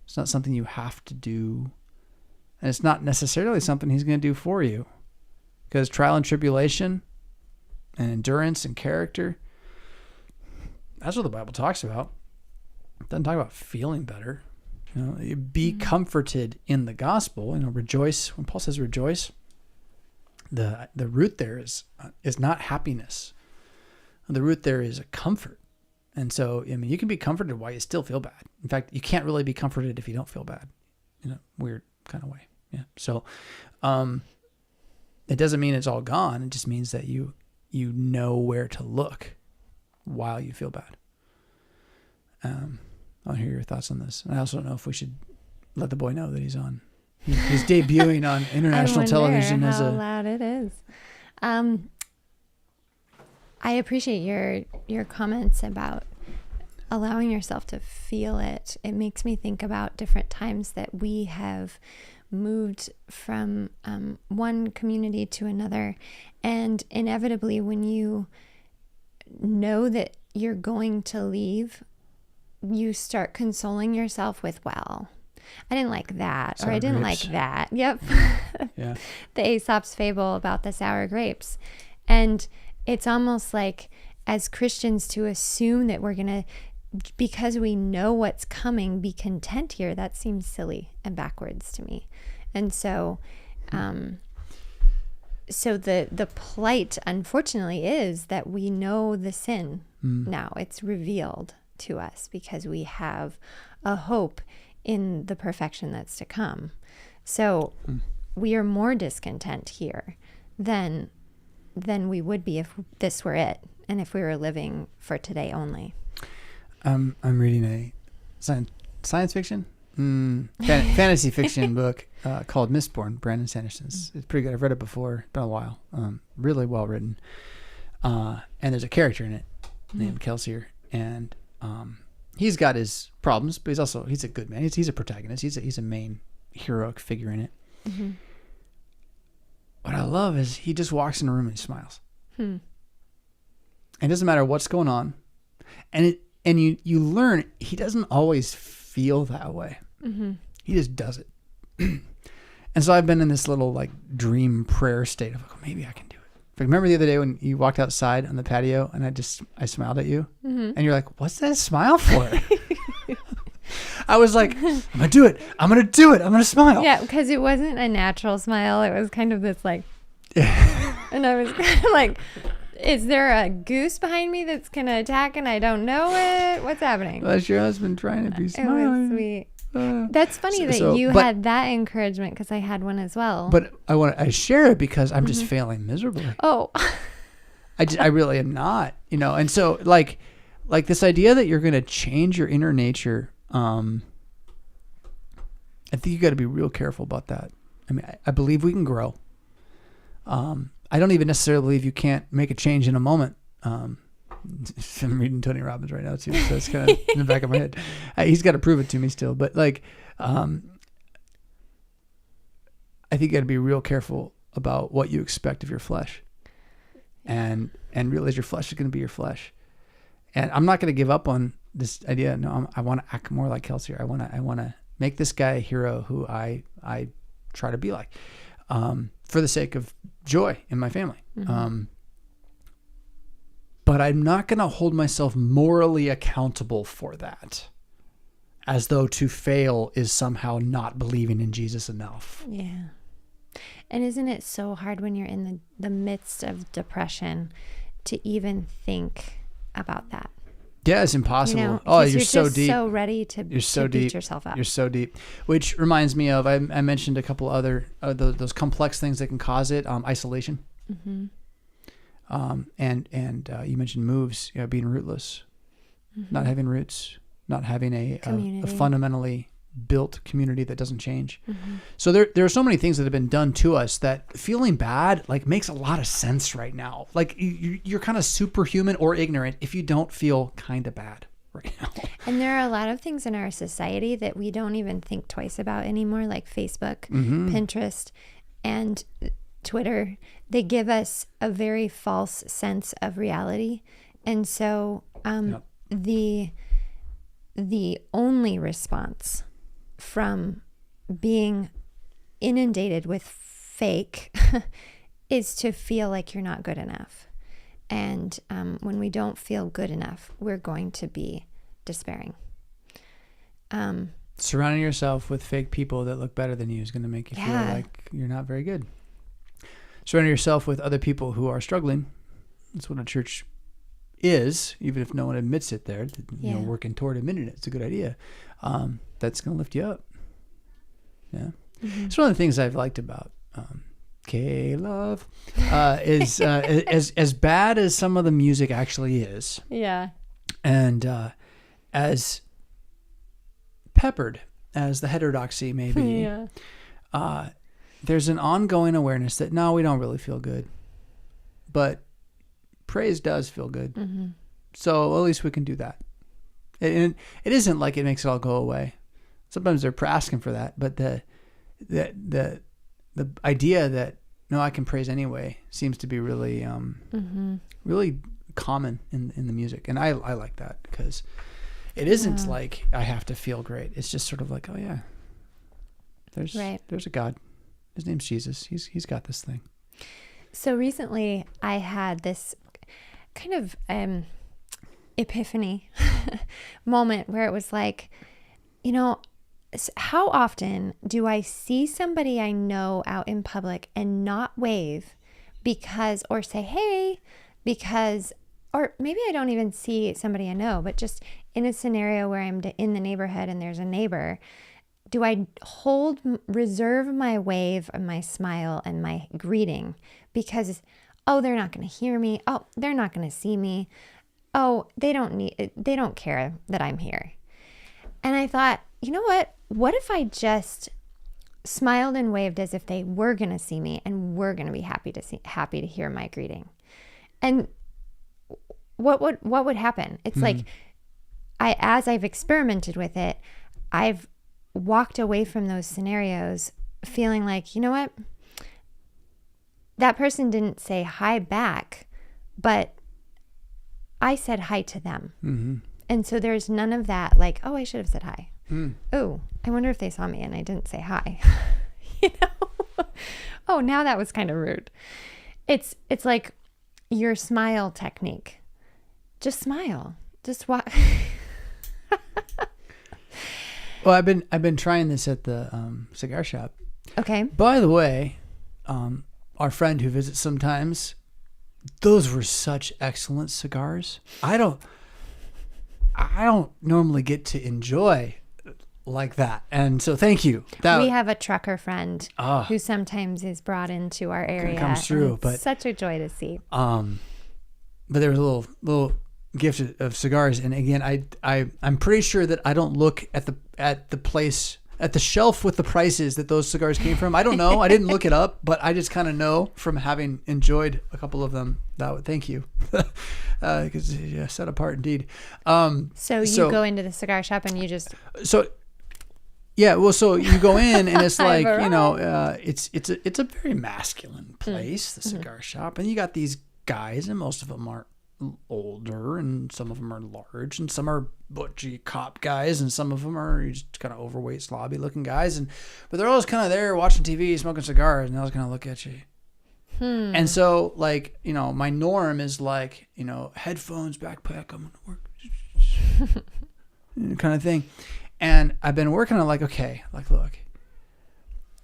It's not something you have to do. And it's not necessarily something he's going to do for you. Because trial and tribulation and endurance and character, that's what the Bible talks about. It doesn't talk about feeling better. You know, be comforted in the gospel. You know, rejoice. When Paul says rejoice, the root there is not happiness. The root there is a comfort. And so, I mean, you can be comforted while you still feel bad. In fact, you can't really be comforted if you don't feel bad in a weird kind of way. Yeah. So, it doesn't mean it's all gone. It just means that you know where to look while you feel bad. I'll hear your thoughts on this. And I also don't know if we should let the boy know that he's debuting on international television as a loud it is. I appreciate your comments about allowing yourself to feel it. It makes me think about different times that we have moved from one community to another, and inevitably when you know that you're going to leave, you start consoling yourself with, well, I didn't like that, or I didn't like that. Yep. Yeah. The Aesop's fable about the sour grapes. And it's almost like, as Christians, to assume that we're going to, because we know what's coming, be content here, that seems silly and backwards to me. And so, the plight, unfortunately, is that we know the sin now. It's revealed to us because we have a hope in the perfection that's to come. So we are more discontent here than we would be if this were it, and if we were living for today only. I'm reading a science fiction, fantasy fiction book called Mistborn, Brandon Sanderson's. It's pretty good. I've read it before. It's been a while. Really well written. And there's a character in it named Kelsier, and he's got his problems, but he's a good man. He's a protagonist. He's a main heroic figure in it. Mm-hmm. What I love is he just walks in a room and he smiles. And it doesn't matter what's going on. And you learn he doesn't always feel that way. Mm-hmm. He just does it. And so I've been in this little like dream prayer state of like, oh, maybe I can do it. Like, remember the other day when you walked outside on the patio and I smiled at you, and you're like, what's that smile for? I was like, I'm going to do it. I'm going to do it. I'm going to smile. Yeah, because it wasn't a natural smile. It was kind of this like, and I was kind of like, is there a goose behind me that's going to attack and I don't know it? What's happening? That's your husband trying to be smiling. It was sweet. That's funny that you had that encouragement, because I had one as well. But I share it because I'm just failing miserably. Oh. I really am not, and so like this idea that you're going to change your inner nature, I think you got to be real careful about that. I mean, I believe we can grow. I don't even necessarily believe you can't make a change in a moment. I'm reading Tony Robbins right now too, so it's kind of in the back of my head. He's got to prove it to me still, but like, I think you got to be real careful about what you expect of your flesh, and realize your flesh is going to be your flesh. And I'm not going to give up on this idea. No, I want to act more like Kelsier. I want to make this guy a hero who I try to be like, for the sake of joy in my family. Mm-hmm. But I'm not going to hold myself morally accountable for that, as though to fail is somehow not believing in Jesus enough. Yeah. And isn't it so hard when you're in the midst of depression to even think about that? Yeah, it's impossible. You're so deep. So ready to beat yourself up. You're so deep. Which reminds me of, I mentioned a couple other those complex things that can cause it. Isolation. Mm-hmm. And you mentioned moves, being rootless, not having roots, not having a fundamentally built community that doesn't change. So there are so many things that have been done to us that feeling bad like makes a lot of sense right now. Like you're kind of superhuman or ignorant if you don't feel kind of bad right now. And there are a lot of things in our society that we don't even think twice about anymore, like Facebook, Pinterest, and Twitter. They give us a very false sense of reality. And so the only response from being inundated with fake is to feel like you're not good enough. And when we don't feel good enough, we're going to be despairing. Surrounding yourself with fake people that look better than you is going to make you feel like you're not very good. Surrounding yourself with other people who are struggling. That's what a church is, even if no one admits it there. You know, working toward admitting it. It's a good idea. That's going to lift you up. Yeah. It's one of the things I've liked about K-Love is as bad as some of the music actually is. Yeah. And as peppered as the heterodoxy may be, there's an ongoing awareness that no, we don't really feel good. But praise does feel good. So at least we can do that. And it isn't like it makes it all go away. Sometimes they're asking for that, but the idea that no, I can praise anyway seems to be really really common in the music, and I like that because it isn't like I have to feel great. It's just sort of like, oh yeah, there's a God. His name's Jesus. He's got this thing. So recently, I had this kind of epiphany moment where it was like, you know, how often do I see somebody I know out in public and not wave or say, hey, or maybe I don't even see somebody I know, but just in a scenario where I'm in the neighborhood and there's a neighbor, do I reserve my wave and my smile and my greeting because, oh, they're not going to hear me. Oh, they're not going to see me. Oh, they don't care that I'm here. And I thought, you know what? What if I just smiled and waved as if they were going to see me and were going to be happy to hear my greeting? And what would happen? It's like as I've experimented with it, I've walked away from those scenarios feeling like, you know what? That person didn't say hi back, but I said hi to them. And so there's none of that like, oh, I should have said hi. Oh, I wonder if they saw me and I didn't say hi. You know? Oh, now that was kind of rude. It's like your smile technique. Just smile. Just walk. Well, I've been trying this at the cigar shop. Okay. By the way, our friend who visits sometimes, those were such excellent cigars. I don't normally get to enjoy like that, and so thank you. We have a trucker friend who sometimes is brought into our area. Comes through, but such a joy to see. But there was a little gift of cigars, and again, I'm pretty sure that I don't look at the place at the shelf with the prices that those cigars came from. I don't know. I didn't look it up, but I just kind of know from having enjoyed a couple of them. Thank you, because set apart indeed. So you go into the cigar shop and you just so you go in and it's like, you know, it's a very masculine place, the cigar shop, and you got these guys, and most of them are older, and some of them are large, and some are butchy cop guys, and some of them are just kind of overweight, slobby looking guys, but they're always kind of there watching TV, smoking cigars, and they always kind of look at you. And so, like, you know, my norm is like, you know, headphones, backpack, I'm gonna work, kind of thing. And I've been working on like, okay, like, look,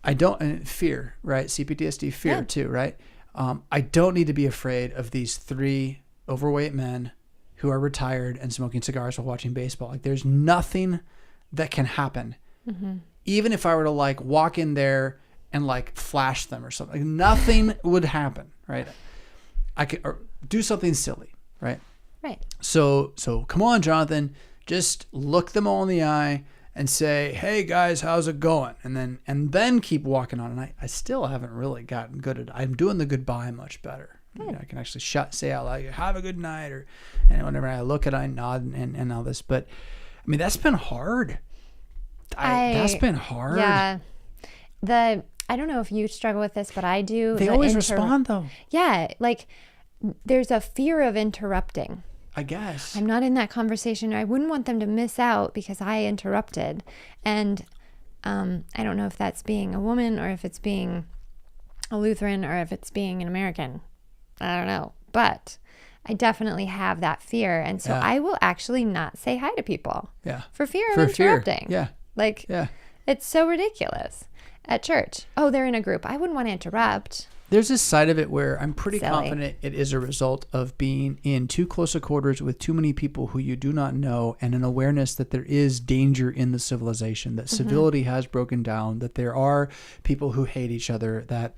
I don't, and fear, right? CPTSD, fear too, right? I don't need to be afraid of these 3 overweight men who are retired and smoking cigars while watching baseball. Like, there's nothing that can happen. Even if I were to like walk in there and like flash them or something, like, nothing would happen, right? I could do something silly, right? Right. So come on, Jonathan, just look them all in the eye and say, hey guys, how's it going? And then keep walking on. And I still haven't really gotten good at it. I'm doing the goodbye much better. You know, I can actually say out loud, have a good night, and whenever I look at it, I nod and all this. But I mean, that's been hard. That's been hard. Yeah. I don't know if you struggle with this, but I do. They always respond though. Yeah. Like there's a fear of interrupting. I guess. I'm not in that conversation. I wouldn't want them to miss out because I interrupted. And I don't know if that's being a woman or if it's being a Lutheran or if it's being an American. I don't know. But I definitely have that fear. And so I will actually not say hi to people. Yeah. For fear of interrupting. Yeah. Like, it's so ridiculous. At church. Oh, they're in a group. I wouldn't want to interrupt. There's this side of it where I'm pretty confident it is a result of being in too close a quarters with too many people who you do not know, and an awareness that there is danger in the civilization, that civility has broken down, that there are people who hate each other, that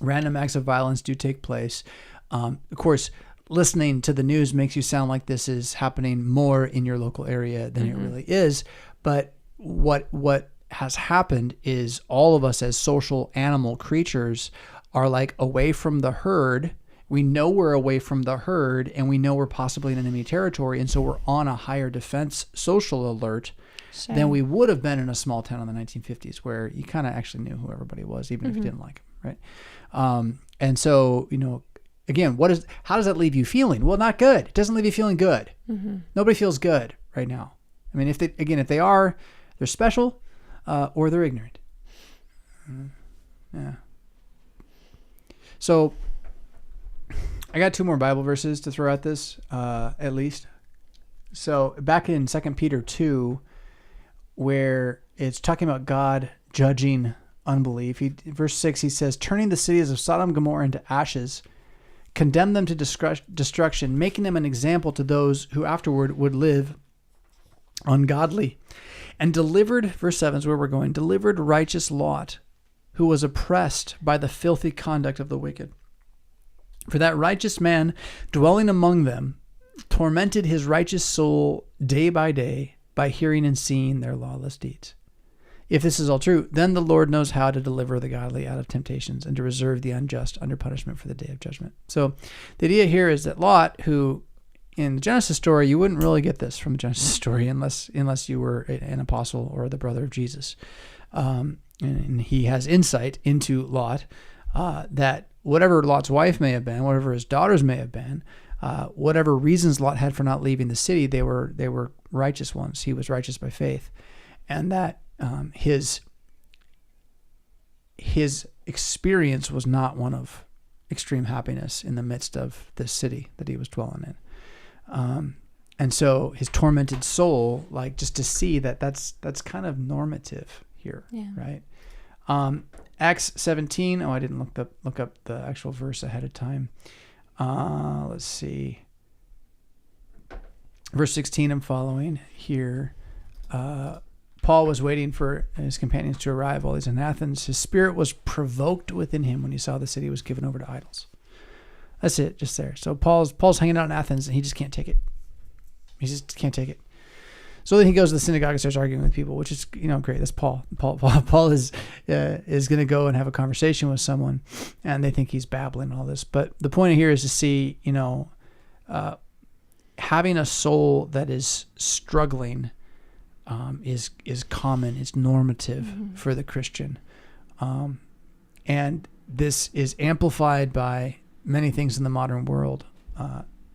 random acts of violence do take place. Of course, listening to the news makes you sound like this is happening more in your local area than it really is. But what has happened is all of us as social animal creatures are like away from the herd. We know we're away from the herd, and we know we're possibly in enemy territory, and so we're on a higher defense social alert than we would have been in a small town in the 1950s, where you kind of actually knew who everybody was, even if you didn't like them, right? And so, you know, again, how does that leave you feeling? Well, not good. It doesn't leave you feeling good. Nobody feels good right now. I mean, if they are, they're special, or they're ignorant. Yeah. So I got 2 more Bible verses to throw at this, at least. So back in 2 Peter 2, where it's talking about God judging unbelief. Verse 6, he says, turning the cities of Sodom and Gomorrah into ashes, condemn them to destruction, making them an example to those who afterward would live ungodly. And delivered, verse 7 is where we're going, delivered righteous Lot, who was oppressed by the filthy conduct of the wicked. For that righteous man dwelling among them tormented his righteous soul day by day by hearing and seeing their lawless deeds. If this is all true, then the Lord knows how to deliver the godly out of temptations and to reserve the unjust under punishment for the day of judgment. So the idea here is that Lot, who in the Genesis story, you wouldn't really get this from the Genesis story unless you were an apostle or the brother of Jesus. And he has insight into Lot, that whatever Lot's wife may have been, whatever his daughters may have been, whatever reasons Lot had for not leaving the city, they were righteous ones. He was righteous by faith. And that his experience was not one of extreme happiness in the midst of this city that he was dwelling in. And so his tormented soul, like, just to see that's kind of normative here, right? Acts 17. Oh, I didn't look up the actual verse ahead of time. Let's see. Verse 16 and following here. Paul was waiting for his companions to arrive while he's in Athens. His spirit was provoked within him when he saw the city was given over to idols. That's it, just there. So Paul's hanging out in Athens, and he just can't take it. He just can't take it. So then he goes to the synagogue and starts arguing with people, which is, great. That's Paul. Paul is going to go and have a conversation with someone, and they think he's babbling and all this. But the point here is to see, having a soul that is struggling is common. It's normative for the Christian, and this is amplified by many things in the modern world,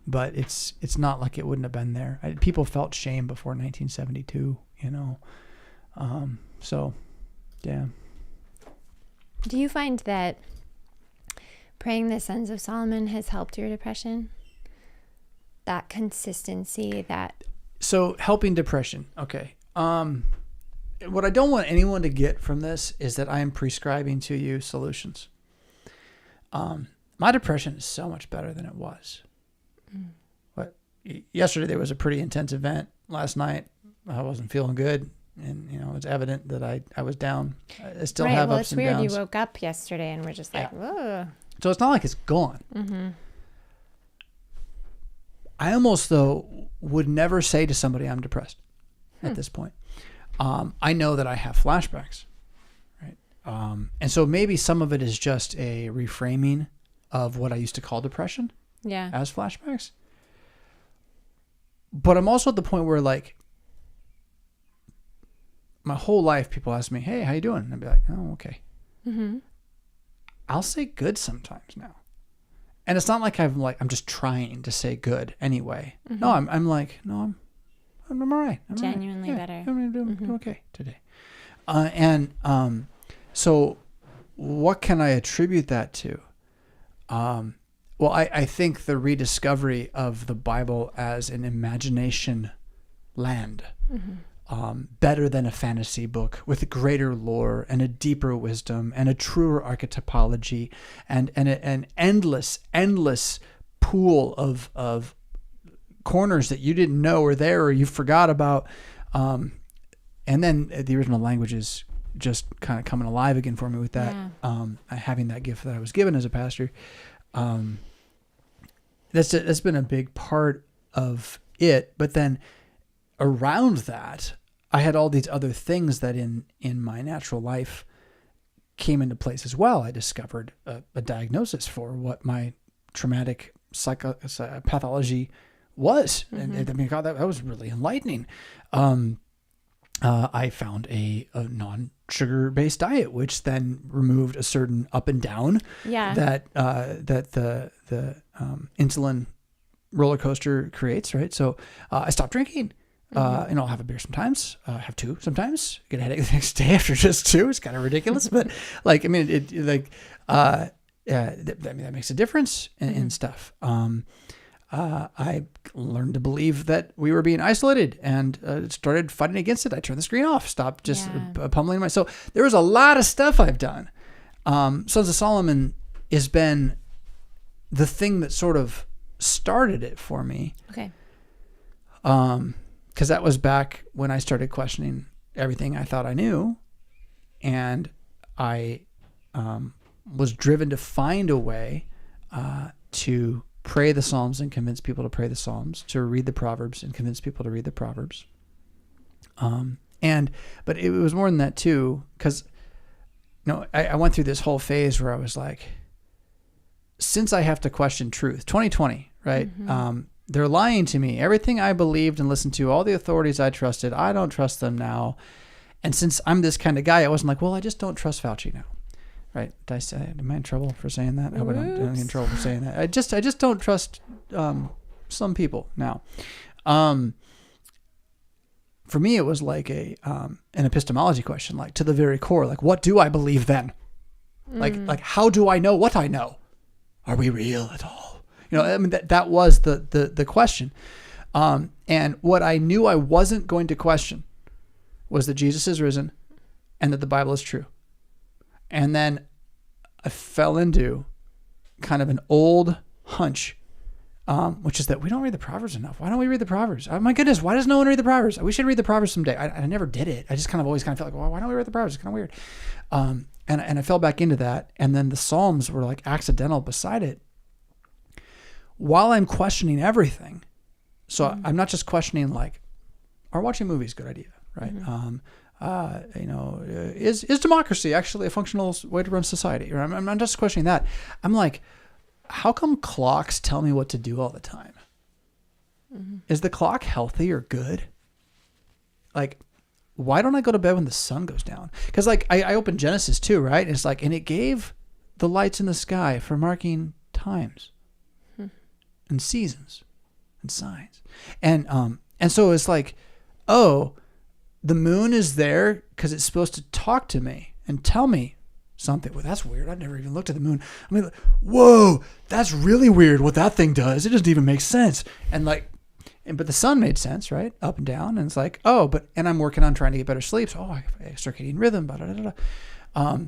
but it's not like it wouldn't have been there. People felt shame before 1972, so yeah. Do you find that praying the Sons of Solomon has helped your depression? That consistency, So helping depression. Okay. What I don't want anyone to get from this is that I am prescribing to you solutions. My depression is so much better than it was. But yesterday there was a pretty intense event. Last night I wasn't feeling good, and it's evident that I was down. I still have ups and downs. It's weird. You woke up yesterday and we're just like, whoa. So it's not like it's gone. I almost, though, would never say to somebody I'm depressed at this point. I know that I have flashbacks, right? And so maybe some of it is just a reframing of what I used to call depression as flashbacks. But I'm also at the point where, like, my whole life people ask me, hey, how you doing? And I'd be like, oh, okay. Mm-hmm. I'll say good sometimes now. And it's not like I'm just trying to say good anyway. Mm-hmm. No, I'm like, no, I'm all right. I'm genuinely all right. better. I'm doing okay today. So what can I attribute that to? Well, I think the rediscovery of the Bible as an imagination land, better than a fantasy book, with a greater lore and a deeper wisdom and a truer archetypology and an endless pool of corners that you didn't know were there or you forgot about. And then the original language is just kind of coming alive again for me with that. Yeah. Having that gift that I was given as a pastor. That's been a big part of it. But then around that, I had all these other things that in my natural life came into place as well. I discovered a diagnosis for what my traumatic pathology was. And I mean, God, that was really enlightening. I found a non-sugar-based diet, which then removed a certain up and down that the insulin roller coaster creates, right? So I stopped drinking. And I'll have a beer sometimes, have two sometimes, get a headache the next day after just two. It's kind of ridiculous, but like, I mean, that makes a difference in stuff. I learned to believe that we were being isolated and started fighting against it. I turned the screen off, stopped just pummeling myself. There was a lot of stuff I've done. Sons of Solomon has been the thing that sort of started it for me. Okay. Because that was back when I started questioning everything I thought I knew. And I was driven to find a way to pray the Psalms and convince people to pray the Psalms, to read the Proverbs and convince people to read the Proverbs. But it was more than that too, because I went through this whole phase where I was like, since I have to question truth, 2020, right? They're lying to me. Everything I believed and listened to, all the authorities I trusted, I don't trust them now. And since I'm this kind of guy, I wasn't like, well, I just don't trust Fauci now. Right? Did I say, am I in trouble for saying that? I hope I don't get in trouble for saying that. I just don't trust some people now. For me, it was like an epistemology question, like to the very core, like, what do I believe then? Like how do I know what I know? Are we real at all? I mean, that was the question. And what I knew I wasn't going to question was that Jesus is risen and that the Bible is true. And then I fell into kind of an old hunch, which is that we don't read the Proverbs enough. Why don't we read the Proverbs? Oh my goodness, why does no one read the Proverbs? We should read the Proverbs someday. I never did it. I just kind of always felt like, well, why don't we read the Proverbs? It's kind of weird. And I fell back into that. And then the Psalms were like accidental beside it. While I'm questioning everything, so I'm not just questioning like, are watching movies a good idea, right? Is democracy actually a functional way to run society? Or I'm not just questioning that. I'm like, how come clocks tell me what to do all the time? Is the clock healthy or good? Like, why don't I go to bed when the sun goes down? Because like I opened Genesis 2, right? It's like, and it gave the lights in the sky for marking times. And seasons and signs. And so it's like, oh, the moon is there because it's supposed to talk to me and tell me something. Well, that's weird. I've never even looked at the moon. I mean, whoa, that's really weird what that thing does. It doesn't even make sense. But the sun made sense, right? Up and down. And it's like, and I'm working on trying to get better sleep. So, I have a circadian rhythm, blah, blah, blah, blah.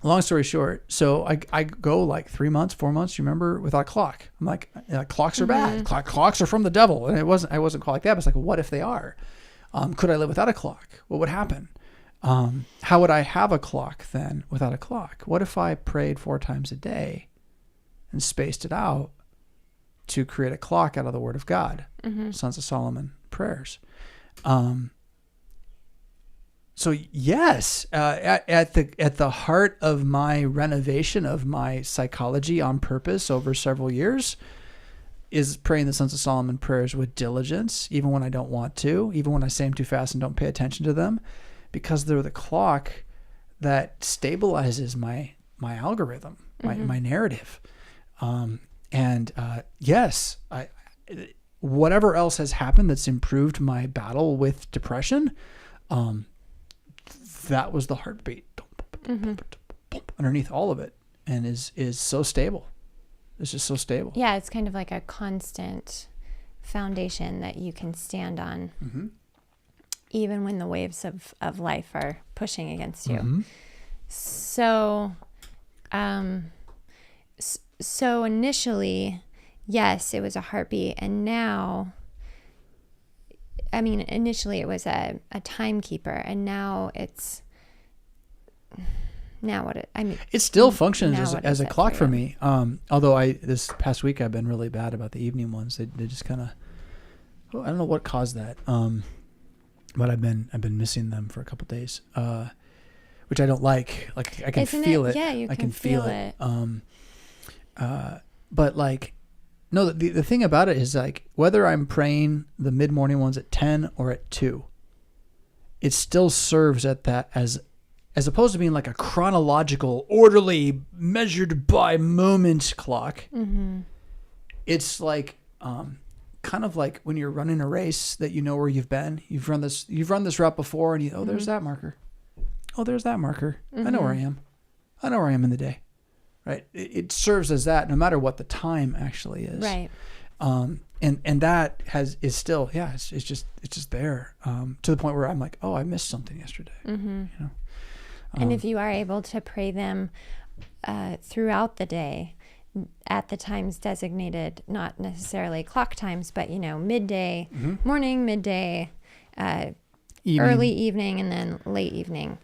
Long story short, so I go like 3 months, 4 months, you remember, without a clock. I'm like, clocks are bad. Clocks are from the devil. And I wasn't quite like that, but it's like, well, what if they are? Could I live without a clock? What would happen? How would I have a clock then without a clock? What if I prayed 4 times a day and spaced it out to create a clock out of the Word of God? Sons of Solomon prayers. So yes, at the heart of my renovation of my psychology on purpose over several years is praying the Sons of Solomon prayers with diligence, even when I don't want to, even when I say them too fast and don't pay attention to them, because they're the clock that stabilizes my algorithm, my narrative. Yes, whatever else has happened that's improved my battle with depression, that was the heartbeat underneath all of it, and is so stable. It's just so stable. Yeah, it's kind of like a constant foundation that you can stand on, even when the waves of life are pushing against you. So, so initially, yes, it was a heartbeat, and now, I mean, initially it was a timekeeper, and now it's, it still functions as a clock for me. Although this past week I've been really bad about the evening ones. They just kind of, I don't know what caused that. But I've been missing them for a couple days, which I don't like. Like I can feel it. Yeah, you can feel it. But like, no, the thing about it is like whether I'm praying the mid-morning ones at 10 or at 2, it still serves at that as opposed to being like a chronological, orderly, measured by moment clock. It's like kind of like when you're running a race that you know where you've been. You've run this route before, and there's that marker. Oh, there's that marker. I know where I am. I know where I am in the day. Right? It serves as that, no matter what the time actually is. Right. And that is still, it's just there to the point where I'm like, oh, I missed something yesterday. You know. And if you are able to pray them throughout the day at the times designated, not necessarily clock times, but, midday, morning, midday, early evening, and then late evening,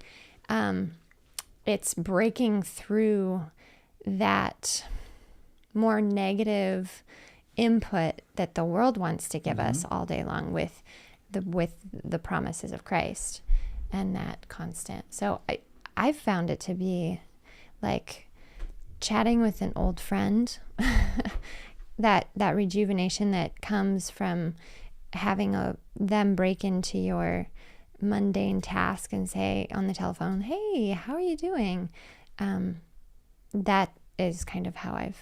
it's breaking through that more negative input that the world wants to give us all day long with the promises of Christ and that constant. So I've found it to be like chatting with an old friend, that rejuvenation that comes from having them break into your mundane task and say on the telephone, hey, how are you doing? That is kind of how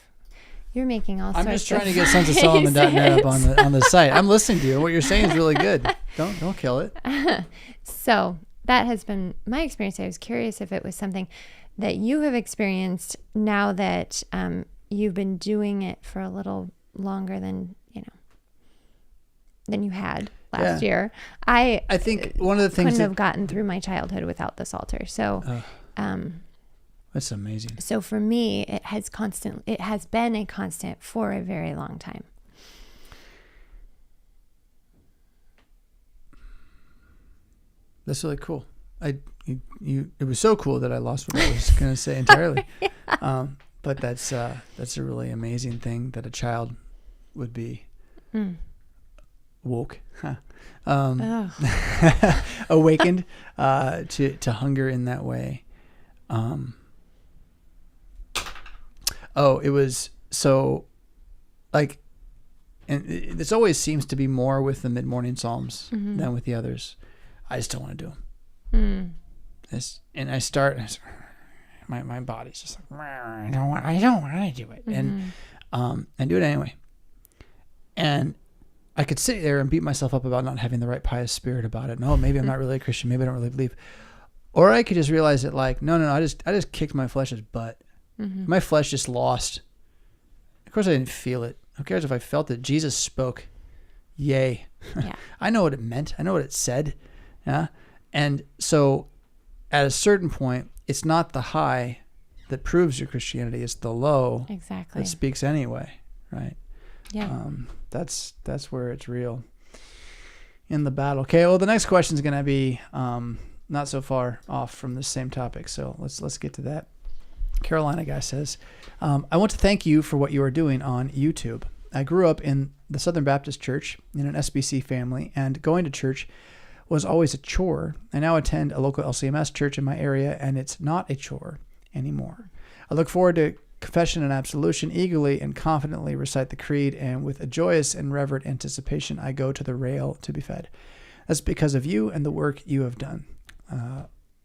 you're making all sorts of I'm just trying to get sonsofsolomon.net up on the site. I'm listening to you. What you're saying is really good. Don't kill it. So that has been my experience. I was curious if it was something that you have experienced now that you've been doing it for a little longer than you had last year. I think one of the things couldn't have gotten through my childhood without the Psalter. So that's amazing. So for me, it has been a constant for a very long time. That's really cool. It was so cool that I lost what I was going to say entirely. But that's a really amazing thing that a child would be woke, awakened to hunger in that way. It was so like, and this always seems to be more with the mid-morning Psalms than with the others. I just don't want to do them. And I start, my body's just like, I don't want to do it. And I do it anyway. And I could sit there and beat myself up about not having the right pious spirit about it. No, maybe I'm not really a Christian. Maybe I don't really believe. Or I could just realize that like, no, I just kicked my flesh's butt. My flesh just lost. Of course I didn't feel it. Who cares if I felt it? Jesus spoke. Yay. Yeah. I know what it meant. I know what it said. Yeah. And so at a certain point, it's not the high that proves your Christianity. It's the low that speaks anyway. Right. Yeah. That's where it's real in the battle. Okay. Well, the next question is going to be not so far off from the same topic. So let's get to that. Carolina guy says, I want to thank you for what you are doing on YouTube. I grew up in the Southern Baptist Church in an SBC family, and going to church was always a chore. I now attend a local LCMS church in my area, and it's not a chore anymore. I look forward to confession and absolution, eagerly and confidently recite the creed, and with a joyous and reverent anticipation, I go to the rail to be fed. That's because of you and the work you have done.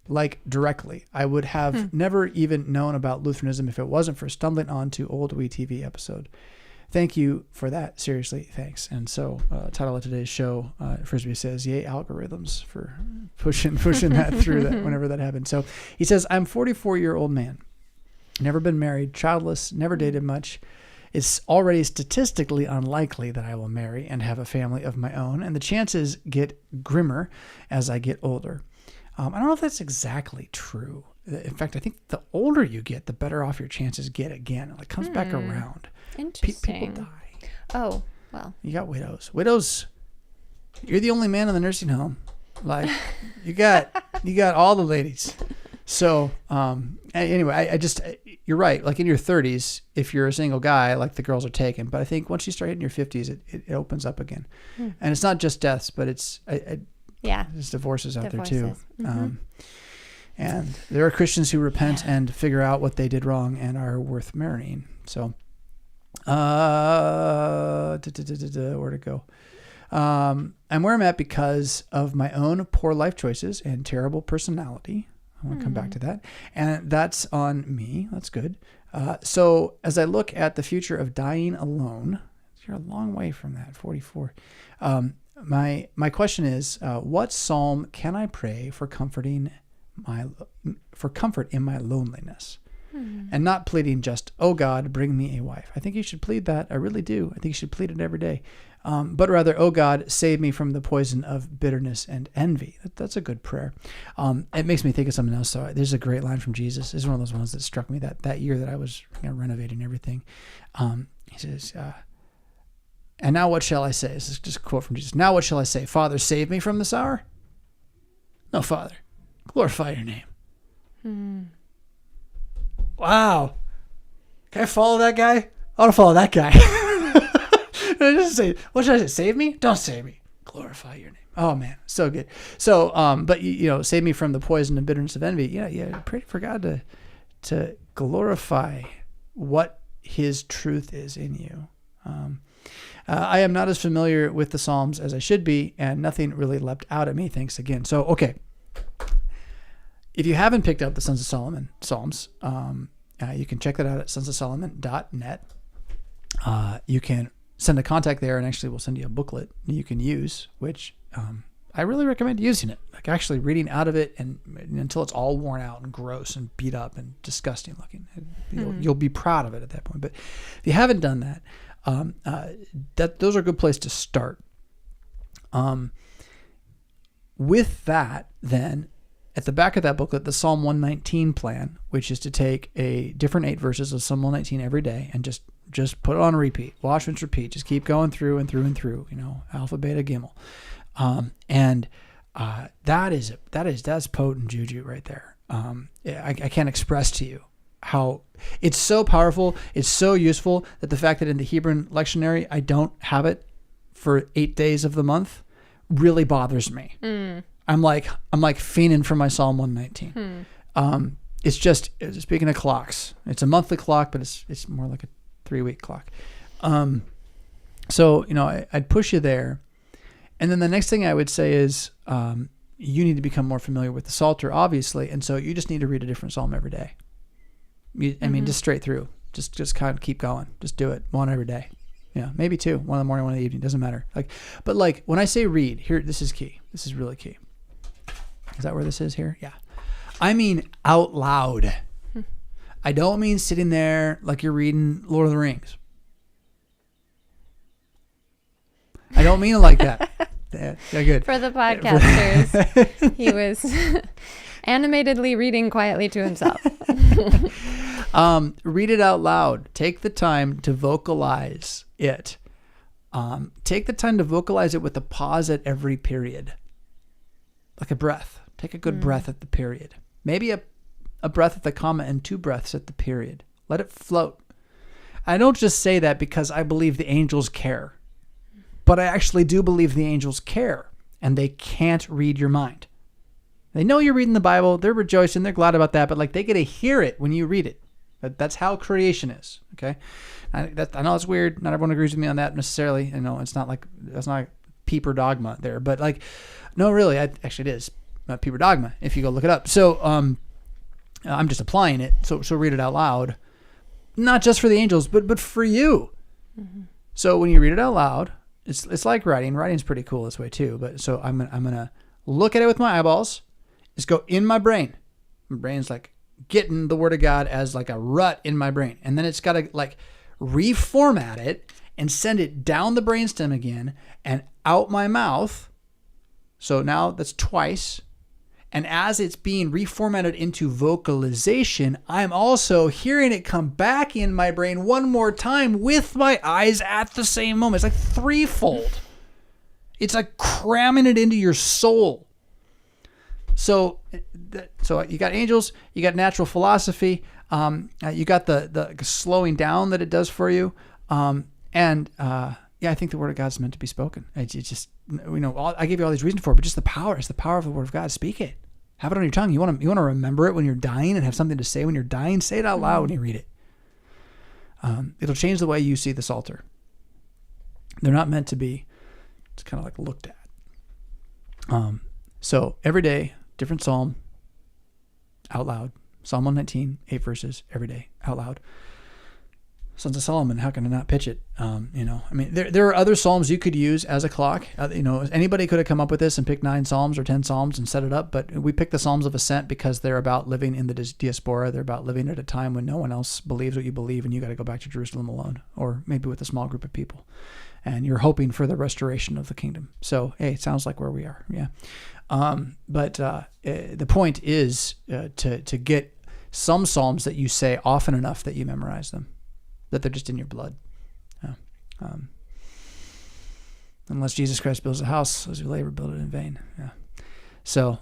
Like directly, I would have never even known about Lutheranism if it wasn't for stumbling onto old WeTV episode. Thank you for that. Seriously, thanks. And so, title of today's show, Frisbee says, "Yay algorithms for pushing that through that whenever that happened." So he says, "I'm 44-year-old man, never been married, childless, never dated much. It's already statistically unlikely that I will marry and have a family of my own, and the chances get grimmer as I get older." I don't know if that's exactly true. In fact, I think the older you get, the better off your chances get again. It comes back around. Interesting. People die. Oh, well. You got widows. Widows, you're the only man in the nursing home. Like, you got all the ladies. So, anyway, I just, you're right. Like in your 30s, if you're a single guy, like the girls are taken. But I think once you start hitting your 50s, it opens up again. And it's not just deaths, but it's, there's divorces out there too. And there are Christians who repent and figure out what they did wrong and are worth marrying. So, where to go? I'm where I'm at because of my own poor life choices and terrible personality. I want to come back to that. And that's on me. That's good. So as I look at the future of dying alone, you're a long way from that, 44. My question is, what psalm can I pray for comfort in my loneliness? And not pleading just, "Oh God, bring me a wife." I think you should plead that. I really do. I think you should plead it every day. But rather, "Oh God, save me from the poison of bitterness and envy." That's a good prayer. It makes me think of something else. So there's a great line from Jesus. It's one of those ones that struck me that year that I was renovating everything. He says, "And now what shall I say?" This is just a quote from Jesus. "Now what shall I say? Father, save me from this hour? No, Father, glorify your name." Wow. Can I follow that guy? I want to follow that guy. Just say, what should I say? Save me? Don't save me. Glorify your name. Oh man, so good. So, but save me from the poison and bitterness of envy. Yeah. Pray for God to glorify what His truth is in you. I am not as familiar with the Psalms as I should be, and nothing really leapt out at me. Thanks again. So, okay. If you haven't picked up the Sons of Solomon Psalms, you can check that out at sonsofsolomon.net. You can send a contact there, and actually we'll send you a booklet you can use, which I really recommend using it. Like actually reading out of it and until it's all worn out and gross and beat up and disgusting looking. You'll be proud of it at that point. But if you haven't done that, those are a good place to start. With that, then, at the back of that booklet, the Psalm 119 plan, which is to take a different 8 verses of Psalm 119 every day and just put it on repeat, watch, rinse, repeat, just keep going through and through and through, alpha, beta, gimel. That's potent juju right there. I can't express to you how it's so powerful. It's so useful that the fact that in the Hebrew lectionary, I don't have it for 8 days of the month really bothers me. I'm like fiending for my Psalm 119. It's just, speaking of clocks, it's a monthly clock, but it's more like a 3-week clock. So, I'd push you there. And then the next thing I would say is, you need to become more familiar with the Psalter, obviously. And so you just need to read a different Psalm every day. I mean, just straight through, just kind of keep going. Just do it one every day. Yeah. Maybe 2, one in the morning, one in the evening. Doesn't matter. But when I say read here, this is key. This is really key. Is that where this is here? Yeah. I mean out loud. I don't mean sitting there like you're reading Lord of the Rings. I don't mean it like that. Yeah, good. For the podcasters, he was animatedly reading quietly to himself. Read it out loud. Take the time to vocalize it. Take the time to vocalize it with a pause at every period. Like a breath. Take a good breath at the period. Maybe a breath at the comma and 2 breaths at the period. Let it float. I don't just say that because I believe the angels care. But I actually do believe the angels care. and they can't read your mind. They know you're reading the Bible. They're rejoicing. They're glad about that. But like they get to hear it when you read it. That's how creation is. Okay. I know it's weird. Not everyone agrees with me on that necessarily. You know, it's not like, that's not peeper dogma there, but like, no, really, actually it is peeper dogma if you go look it up. So, I'm just applying it. So read it out loud, not just for the angels, but for you. Mm-hmm. So when you read it out loud, it's like writing. Writing's pretty cool this way too. But so I'm gonna look at it with my eyeballs. Just go in my brain. My brain's like getting the word of God as like a rut in my brain, and then it's got to like reformat it and send it down the brainstem again and out my mouth. So now that's twice. And as it's being reformatted into vocalization, I'm also hearing it come back in my brain one more time with my eyes at the same moment. It's like threefold. It's like cramming it into your soul. So you got angels, you got natural philosophy, you got the slowing down that it does for you. I think the word of God's meant to be spoken. I gave you all these reasons for it, but just the power. It's the power of the word of God. Speak it. Have it on your tongue. You want to remember it when you're dying and have something to say when you're dying. Say it out loud when you read it. It'll change the way you see the Psalter. They're not meant to be just kind of like looked at. So every day, different psalm out loud. Psalm 119, 8 verses every day out loud. Sons of Solomon, how can I not pitch it? There are other psalms you could use as a clock. Anybody could have come up with this and picked 9 psalms or 10 psalms and set it up, but we picked the Psalms of Ascent because they're about living in the diaspora. They're about living at a time when no one else believes what you believe, and you got to go back to Jerusalem alone, or maybe with a small group of people, and you're hoping for the restoration of the kingdom. So, hey, it sounds like where we are, yeah. But the point is to get some psalms that you say often enough that you memorize them, that they're just in your blood. Unless Jesus Christ builds a house, those who labor build it in vain. Yeah. So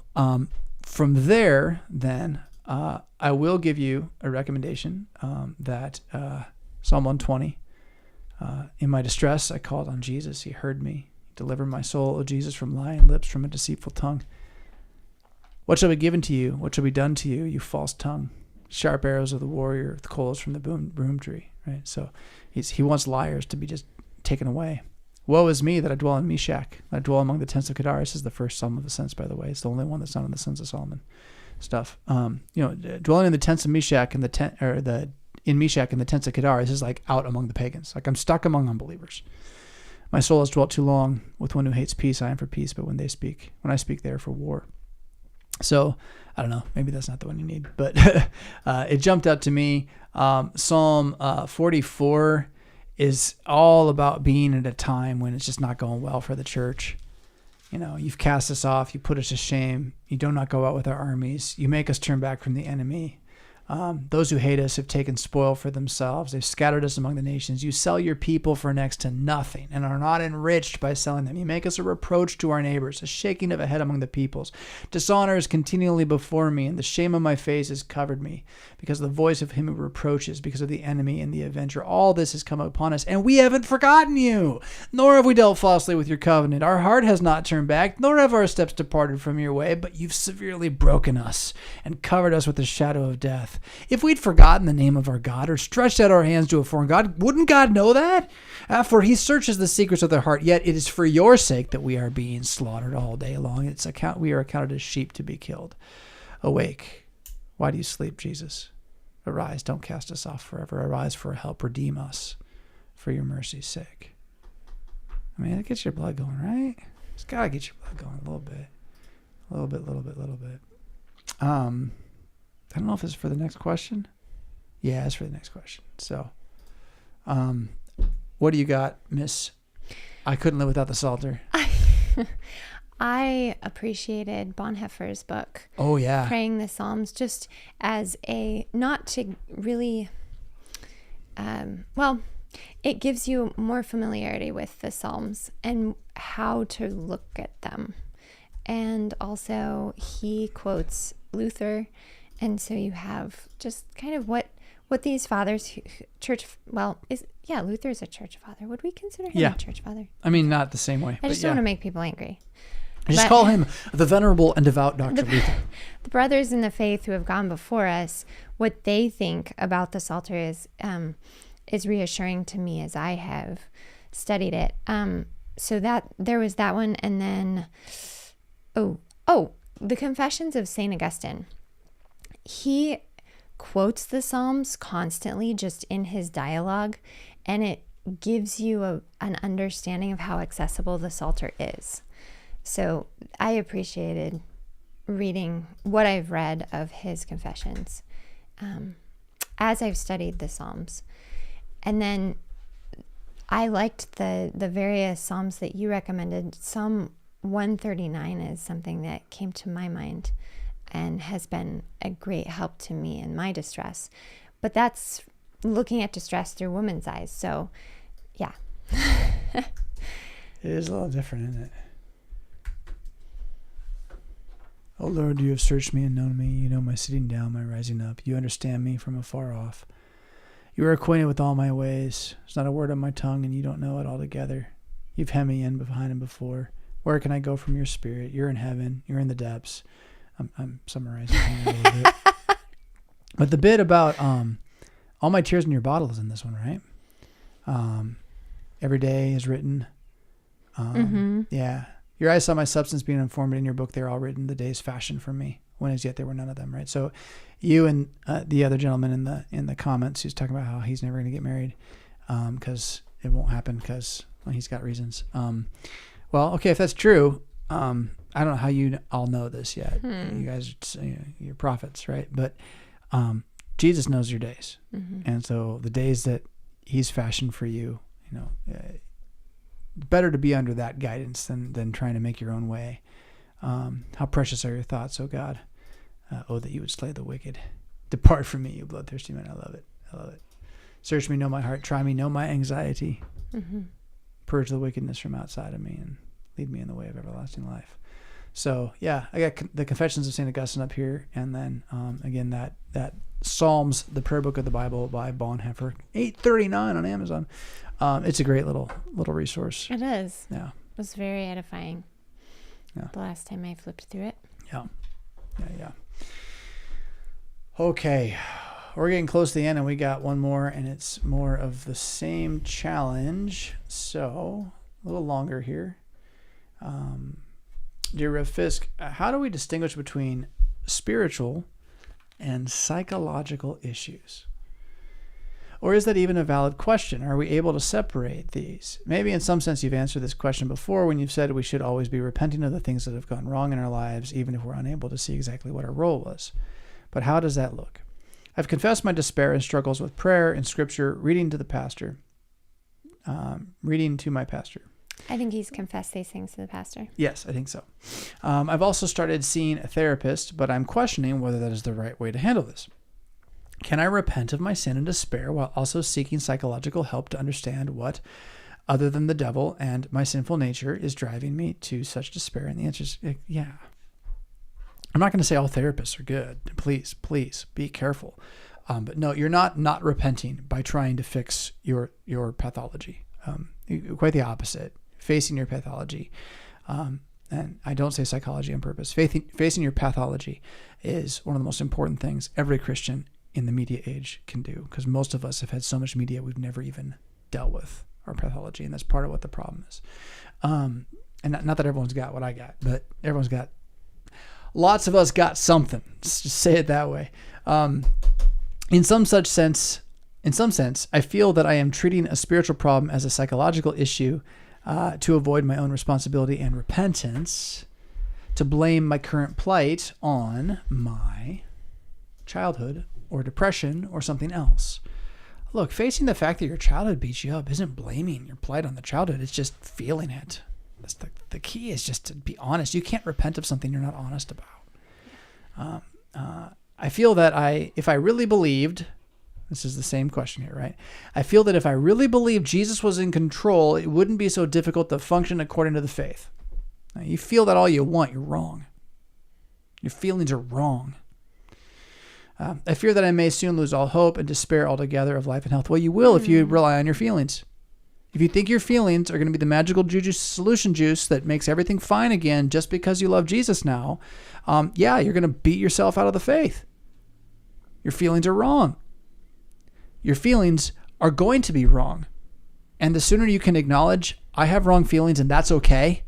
from there, then, I will give you a recommendation that Psalm 120, in my distress, I called on Jesus. He heard me. Deliver my soul, O Jesus, from lying lips, from a deceitful tongue. What shall be given to you? What shall be done to you, you false tongue? Sharp arrows of the warrior, the coals from the broom tree. Right? So he wants liars to be just taken away. Woe is me that I dwell in Meshach. I dwell among the tents of Kedar. This is the first Psalm of Ascents, by the way. It's the only one that's not in the Sons of Solomon stuff. Dwelling in the tents of Meshach and in Meshach and the tents of Kedar. This is like out among the pagans. Like I'm stuck among unbelievers. My soul has dwelt too long with one who hates peace. I am for peace, but when I speak, they are for war. So I don't know. Maybe that's not the one you need, but it jumped out to me. Psalm 44 is all about being at a time when it's just not going well for the church. You've cast us off. You put us to shame. You do not go out with our armies. You make us turn back from the enemy. Those who hate us have taken spoil for themselves. They've scattered us among the nations. You sell your people for next to nothing and are not enriched by selling them. You make us a reproach to our neighbors, a shaking of a head among the peoples. Dishonor is continually before me, and the shame of my face has covered me, because of the voice of him who reproaches, because of the enemy and the avenger. All this has come upon us, and we haven't forgotten you, nor have we dealt falsely with your covenant. Our heart has not turned back, nor have our steps departed from your way, but you've severely broken us and covered us with the shadow of death. If we'd forgotten the name of our God or stretched out our hands to a foreign God, wouldn't God know that? For he searches the secrets of their heart, yet it is for your sake that we are being slaughtered all day long. We are accounted as sheep to be killed. Awake. Why do you sleep, Jesus? Arise, don't cast us off forever. Arise for help. Redeem us for your mercy's sake. I mean, it gets your blood going, right? It's got to get your blood going a little bit. A little bit. I don't know if it's for the next question. Yeah, it's for the next question. So, what do you got, Miss? I couldn't live without the Psalter. I appreciated Bonhoeffer's book. Oh, yeah. Praying the Psalms, just as not to really, it gives you more familiarity with the Psalms and how to look at them. And also he quotes Luther. And so you have just kind of what these fathers, Luther's a church father. Would we consider him a church father? I mean, not the same way. I just don't want to make people angry. Just call him the venerable and devout Dr. Luther. The brothers in the faith who have gone before us, what they think about the Psalter is reassuring to me as I have studied it. So that there was that one, and then the Confessions of St. Augustine. He quotes the Psalms constantly just in his dialogue, and it gives you an understanding of how accessible the Psalter is. So I appreciated reading what I've read of his confessions as I've studied the Psalms. And then I liked the various Psalms that you recommended. Psalm 139 is something that came to my mind and has been a great help to me in my distress. But that's looking at distress through women's eyes. So, yeah. It is a little different, isn't it? O Lord, you have searched me and known me. You know my sitting down, my rising up. You understand me from afar off. You are acquainted with all my ways. There's not a word on my tongue, and you don't know it altogether. You've hemmed me in behind and before. Where can I go from your spirit? You're in heaven. You're in the depths. I'm summarizing here a little bit. But the bit about all my tears in your bottle is in this one, right? Every day is written. Yeah. Your eyes saw my substance being informed. In your book, they're all written. The days fashioned for me, when as yet there were none of them, right? So you and the other gentleman in the comments who's talking about how he's never going to get married because it won't happen because he's got reasons. Well, okay, if that's true, I don't know how you all know this yet. You guys, you're prophets, right? But Jesus knows your days. And so the days that he's fashioned for you, better to be under that guidance than trying to make your own way. How precious are your thoughts, O God? Oh, that you would slay the wicked. Depart from me, you bloodthirsty men. I love it. I love it. Search me, know my heart. Try me, know my anxiety. Purge the wickedness from outside of me and lead me in the way of everlasting life. So, yeah, I got the Confessions of St. Augustine up here. And then, again, that Psalms, the prayer book of the Bible by Bonhoeffer, $8.39 on Amazon. It's a great little resource. It is. Yeah. It was very edifying. Yeah. The last time I flipped through it. Yeah. Okay. We're getting close to the end, and we got one more, and it's more of the same challenge. So, a little longer here. Dear Rev Fisk, how do we distinguish between spiritual and psychological issues? Or is that even a valid question? Are we able to separate these? Maybe in some sense you've answered this question before when you've said we should always be repenting of the things that have gone wrong in our lives, even if we're unable to see exactly what our role was. But how does that look? I've confessed my despair and struggles with prayer and scripture, reading to my pastor. I think he's confessed these things to the pastor. Yes, I think so. I've also started seeing a therapist, but I'm questioning whether that is the right way to handle this. Can I repent of my sin and despair while also seeking psychological help to understand what, other than the devil and my sinful nature, is driving me to such despair? And the answer is, yeah. I'm not going to say all therapists are good. Please be careful. But no, you're not repenting by trying to fix your pathology. Quite the opposite. Facing your pathology. And I don't say psychology on purpose. Facing your pathology is one of the most important things every Christian in the media age can do, because most of us have had so much media we've never even dealt with our pathology, and that's part of what the problem is. And not that everyone's got what I got, but everyone's got, lots of us got something. Let's just say it that way. In some sense, I feel that I am treating a spiritual problem as a psychological issue to avoid my own responsibility and repentance, to blame my current plight on my childhood or depression or something else. Look, facing the fact that your childhood beat you up isn't blaming your plight on the childhood. It's just feeling it. That's the key is just to be honest. You can't repent of something you're not honest about. I feel that if I really believed, this is the same question here, right? I feel that if I really believed Jesus was in control, it wouldn't be so difficult to function according to the faith. Now, you feel that all you want, you're wrong. Your feelings are wrong. I fear that I may soon lose all hope and despair altogether of life and health. Well, you will if you rely on your feelings. If you think your feelings are going to be the magical juju solution juice that makes everything fine again just because you love Jesus now, you're going to beat yourself out of the faith. Your feelings are wrong. Your feelings are going to be wrong. And the sooner you can acknowledge, I have wrong feelings and that's okay,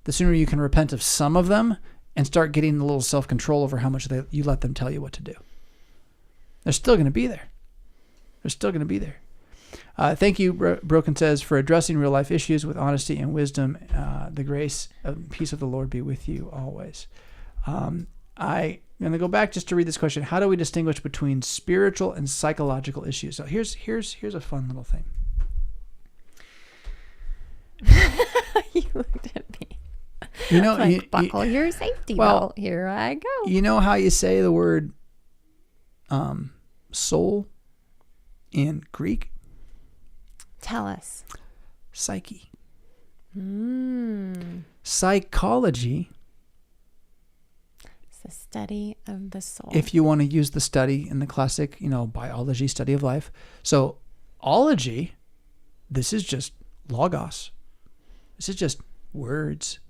the sooner you can repent of some of them and start getting a little self-control over how much you let them tell you what to do. They're still going to be there. They're still going to be there. Thank you, Broken says, for addressing real-life issues with honesty and wisdom. The grace and peace of the Lord be with you always. I'm going to go back just to read this question. How do we distinguish between spiritual and psychological issues? So here's a fun little thing. You looked at me. Buckle your safety belt. Here I go. You know how you say the word soul in Greek? Tell us. Psyche. Psychology. It's the study of the soul. If you want to use the study in the classic, biology, study of life. So, ology, this is just logos. This is just words.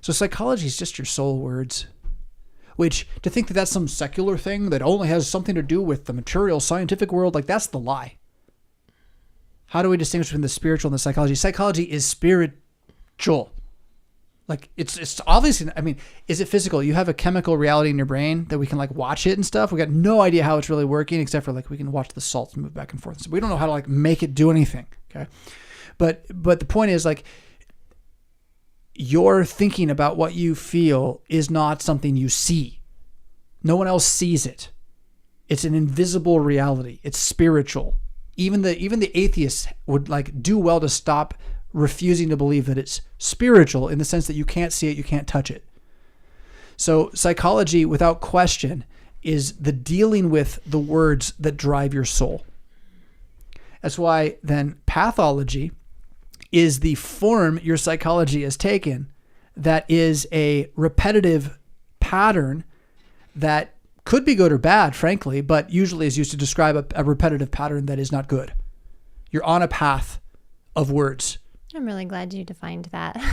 So psychology is just your soul words. Which, to think that that's some secular thing that only has something to do with the material scientific world, that's the lie. How do we distinguish between the spiritual and the psychology? Psychology is spiritual. It's obviously, is it physical? You have a chemical reality in your brain that we can watch it and stuff. We got no idea how it's really working, except for we can watch the salts move back and forth. So we don't know how to make it do anything. Okay. But the point is your thinking about what you feel is not something you see. No one else sees it. It's an invisible reality. It's spiritual. Even the atheists would do well to stop refusing to believe that it's spiritual in the sense that you can't see it, you can't touch it. So psychology, without question, is the dealing with the words that drive your soul. That's why then pathology is the form your psychology has taken that is a repetitive pattern that could be good or bad, frankly, but usually is used to describe a repetitive pattern that is not good. You're on a path of words. I'm really glad you defined that.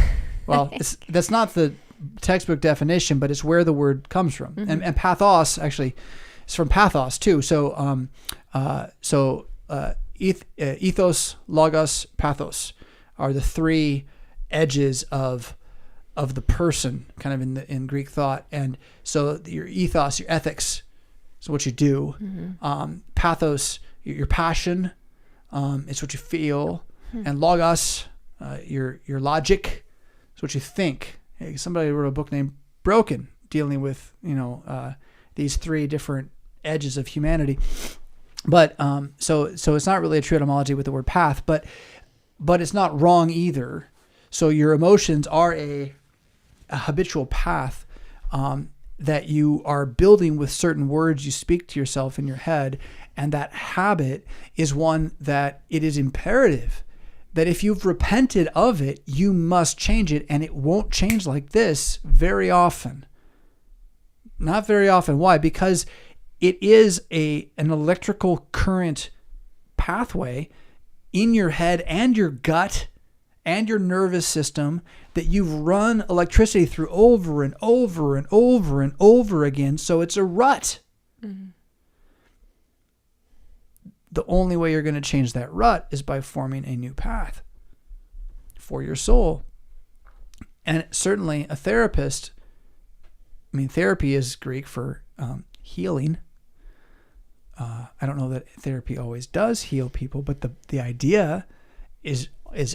Well, that's not the textbook definition, but it's where the word comes from. Mm-hmm. And pathos actually is from pathos too. So, ethos, logos, pathos are the three edges of the person, kind of in Greek thought. And so your ethos, your ethics, is what you do. Mm-hmm. Pathos, your passion, it's what you feel. Mm-hmm. And logos, your logic, is what you think. Somebody wrote a book named Broken, dealing with these three different edges of humanity. But so it's not really a true etymology with the word path, but it's not wrong either. So your emotions are a habitual path that you are building with certain words you speak to yourself in your head. And that habit is one that it is imperative that if you've repented of it, you must change it. And it won't change like this very often. Not very often. Why? Because it is an electrical current pathway in your head and your gut and your nervous system that you've run electricity through over and over and over and over again. So it's a rut. Mm-hmm. The only way you're going to change that rut is by forming a new path for your soul. And certainly a therapist, therapy is Greek for healing. I don't know that therapy always does heal people, but the idea is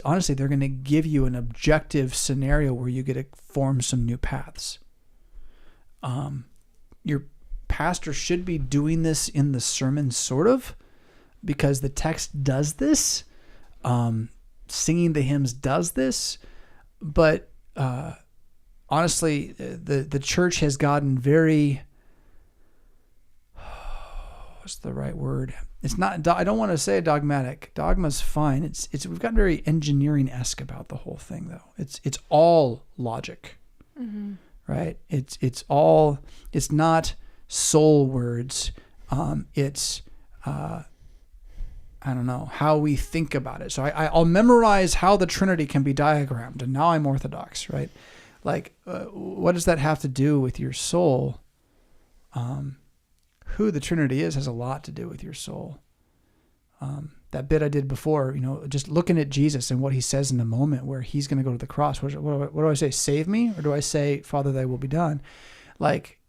honestly, they're going to give you an objective scenario where you get to form some new paths. Your pastor should be doing this in the sermon, sort of, because the text does this. Singing the hymns does this. But honestly, the church has gotten very... what's the right word? It's not. I don't want to say dogmatic. Dogma's fine. It's. We've gotten very engineering-esque about the whole thing, though. It's all logic, mm-hmm. right? It's all. It's not soul words. It's I don't know, how we think about it. So I'll memorize how the Trinity can be diagrammed, and now I'm Orthodox, right? Like, what does that have to do with your soul? Who the Trinity is has a lot to do with your soul. That bit I did before, just looking at Jesus and what he says in the moment where he's going to go to the cross. What do I say? Save me? Or do I say, Father, thy will be done? Like,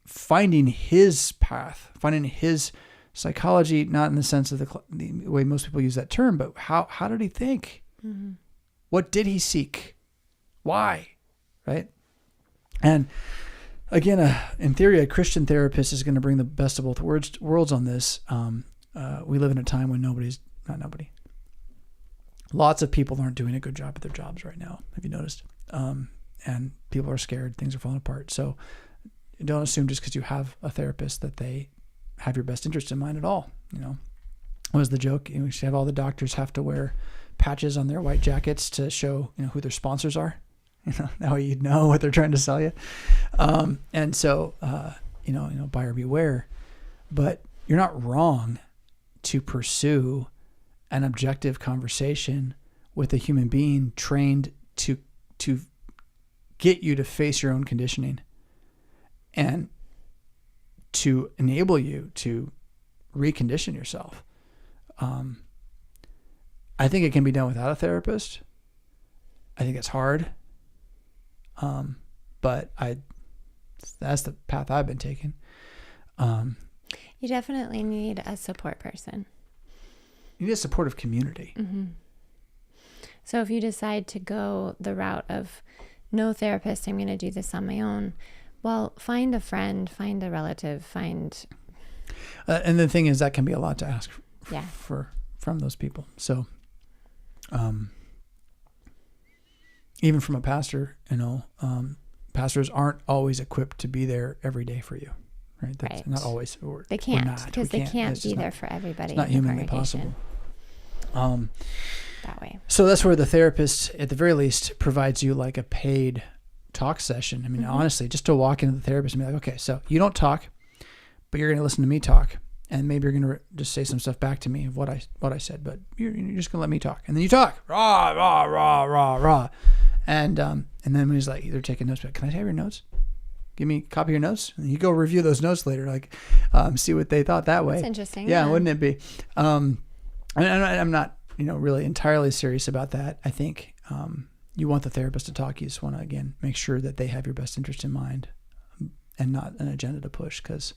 finding his path, finding his psychology, not in the sense of the way most people use that term, but how did he think? Mm-hmm. What did he seek? Why? Right? And again, in theory, a Christian therapist is going to bring the best of both worlds on this. We live in a time when lots of people aren't doing a good job at their jobs right now. Have you noticed? And people are scared. Things are falling apart. So don't assume just because you have a therapist that they have your best interest in mind at all. What was the joke? We should have all the doctors have to wear patches on their white jackets to show, who their sponsors are. That way you'd know what they're trying to sell you. And so, buyer beware. But you're not wrong to pursue an objective conversation with a human being trained to get you to face your own conditioning and to enable you to recondition yourself. I think it can be done without a therapist. I think it's hard. But that's the path I've been taking. You definitely need a support person. You need a supportive community. Mm-hmm. So if you decide to go the route of no therapist, I'm going to do this on my own. Well, find a friend, find a relative, find. And the thing is, that can be a lot to ask Yeah. from those people. So, even from a pastor, pastors aren't always equipped to be there every day for you, right? That's right. Not always. They can't, because they can't be there for everybody. It's not humanly possible. That way. So that's where the therapist, at the very least, provides you like a paid talk session. I mean, honestly, just to walk into the therapist and be like, okay, so you don't talk, but you're going to listen to me talk. And maybe you're going to just say some stuff back to me of what I said, but you're just going to let me talk. And then you talk, rah, rah, rah, rah, rah. And then when he's like, they're taking notes, but can I have your notes? Give me a copy of your notes. And you go review those notes later, like see what they thought that way. That's interesting. Yeah, wouldn't it be? I'm not, really entirely serious about that. I think you want the therapist to talk. You just want to, again, make sure that they have your best interest in mind and not an agenda to push, because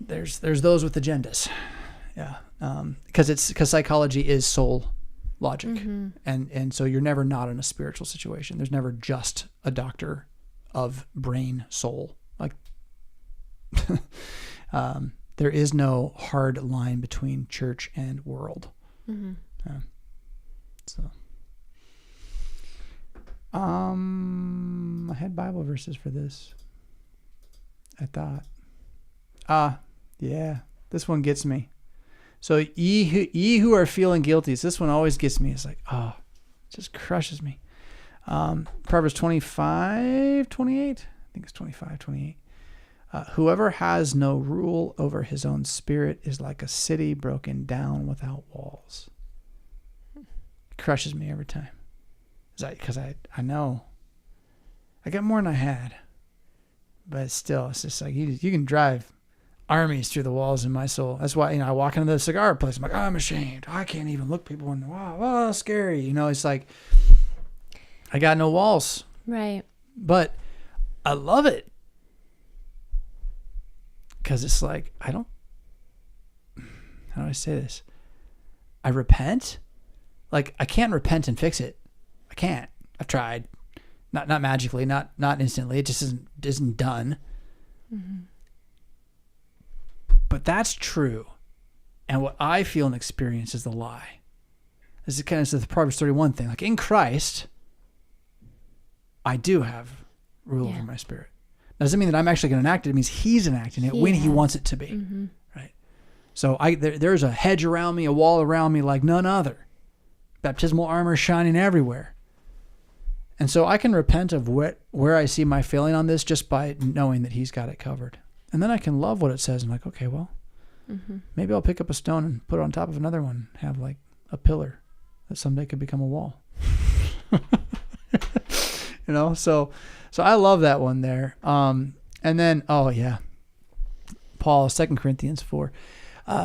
there's those with agendas. Yeah. Because psychology is soul logic. Mm-hmm. And so you're never not in a spiritual situation. There's never just a doctor of brain soul. Like, there is no hard line between church and world. Mm-hmm. I had Bible verses for this. I thought. Yeah, this one gets me. So ye who are feeling guilty, so this one always gets me. It's like, it just crushes me. Proverbs 25:28. I think it's 25:28. Whoever has no rule over his own spirit is like a city broken down without walls. It crushes me every time. Because I know I got more than I had, but still, it's just like you can drive armies through the walls in my soul. That's why, I walk into the cigar place. I'm like, I'm ashamed. I can't even look people in the wow, scary. It's like I got no walls. Right. But I love it. Because it's like, how do I say this? I repent. Like, I can't repent and fix it. I can't. I've tried. Not magically, not instantly. It just isn't done. Mm-hmm. But that's true. And what I feel and experience is the lie. This is kind of the Proverbs 31 thing. Like, in Christ, I do have rule over my spirit. Doesn't mean that I'm actually going to enact it. It means he's enacting it when he wants it to be. Mm-hmm. Right? So there's a hedge around me, a wall around me like none other. Baptismal armor shining everywhere. And so I can repent of where I see my failing on this just by knowing that he's got it covered. And then I can love what it says. I'm like, okay, well, Maybe I'll pick up a stone and put it on top of another one, have like a pillar that someday could become a wall. So I love that one there. And then, Paul, 2 Corinthians 4.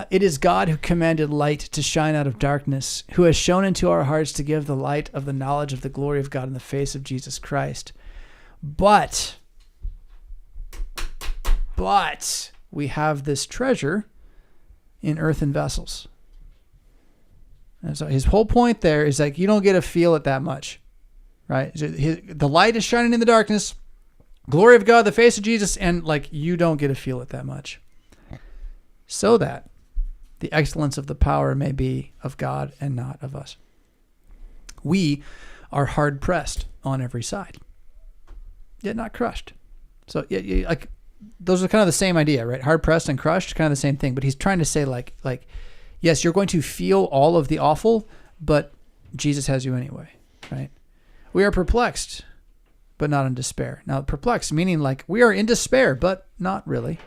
It is God who commanded light to shine out of darkness, who has shone into our hearts to give the light of the knowledge of the glory of God in the face of Jesus Christ. But we have this treasure in earthen vessels. And so his whole point there is like, you don't get to feel it that much, right? The light is shining in the darkness, glory of God, the face of Jesus, and like, you don't get to feel it that much. So that the excellence of the power may be of God and not of us. We are hard pressed on every side, yet not crushed. So like, those are kind of the same idea, right? Hard pressed and crushed, kind of the same thing. But he's trying to say like, yes, you're going to feel all of the awful, but Jesus has you anyway, right? We are perplexed, but not in despair. Now, perplexed meaning like we are in despair, but not really,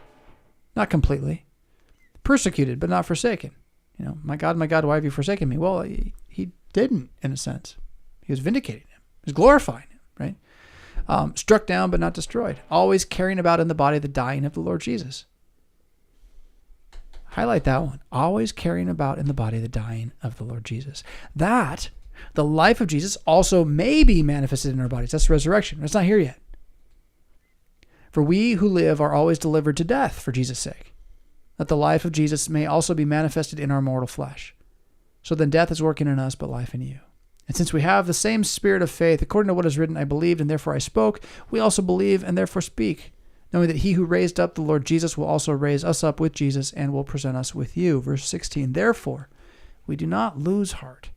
not completely. Persecuted, but not forsaken. My God, why have you forsaken me? Well, he didn't, in a sense. He was vindicating him. He was glorifying him, right? Struck down, but not destroyed. Always carrying about in the body the dying of the Lord Jesus. Highlight that one. Always carrying about in the body the dying of the Lord Jesus. That, the life of Jesus, also may be manifested in our bodies. That's the resurrection. It's not here yet. For we who live are always delivered to death for Jesus' sake, that the life of Jesus may also be manifested in our mortal flesh. So then death is working in us, but life in you. And since we have the same spirit of faith, according to what is written, I believed and therefore I spoke, we also believe and therefore speak, knowing that he who raised up the Lord Jesus will also raise us up with Jesus and will present us with you. Verse 16, therefore we do not lose heart,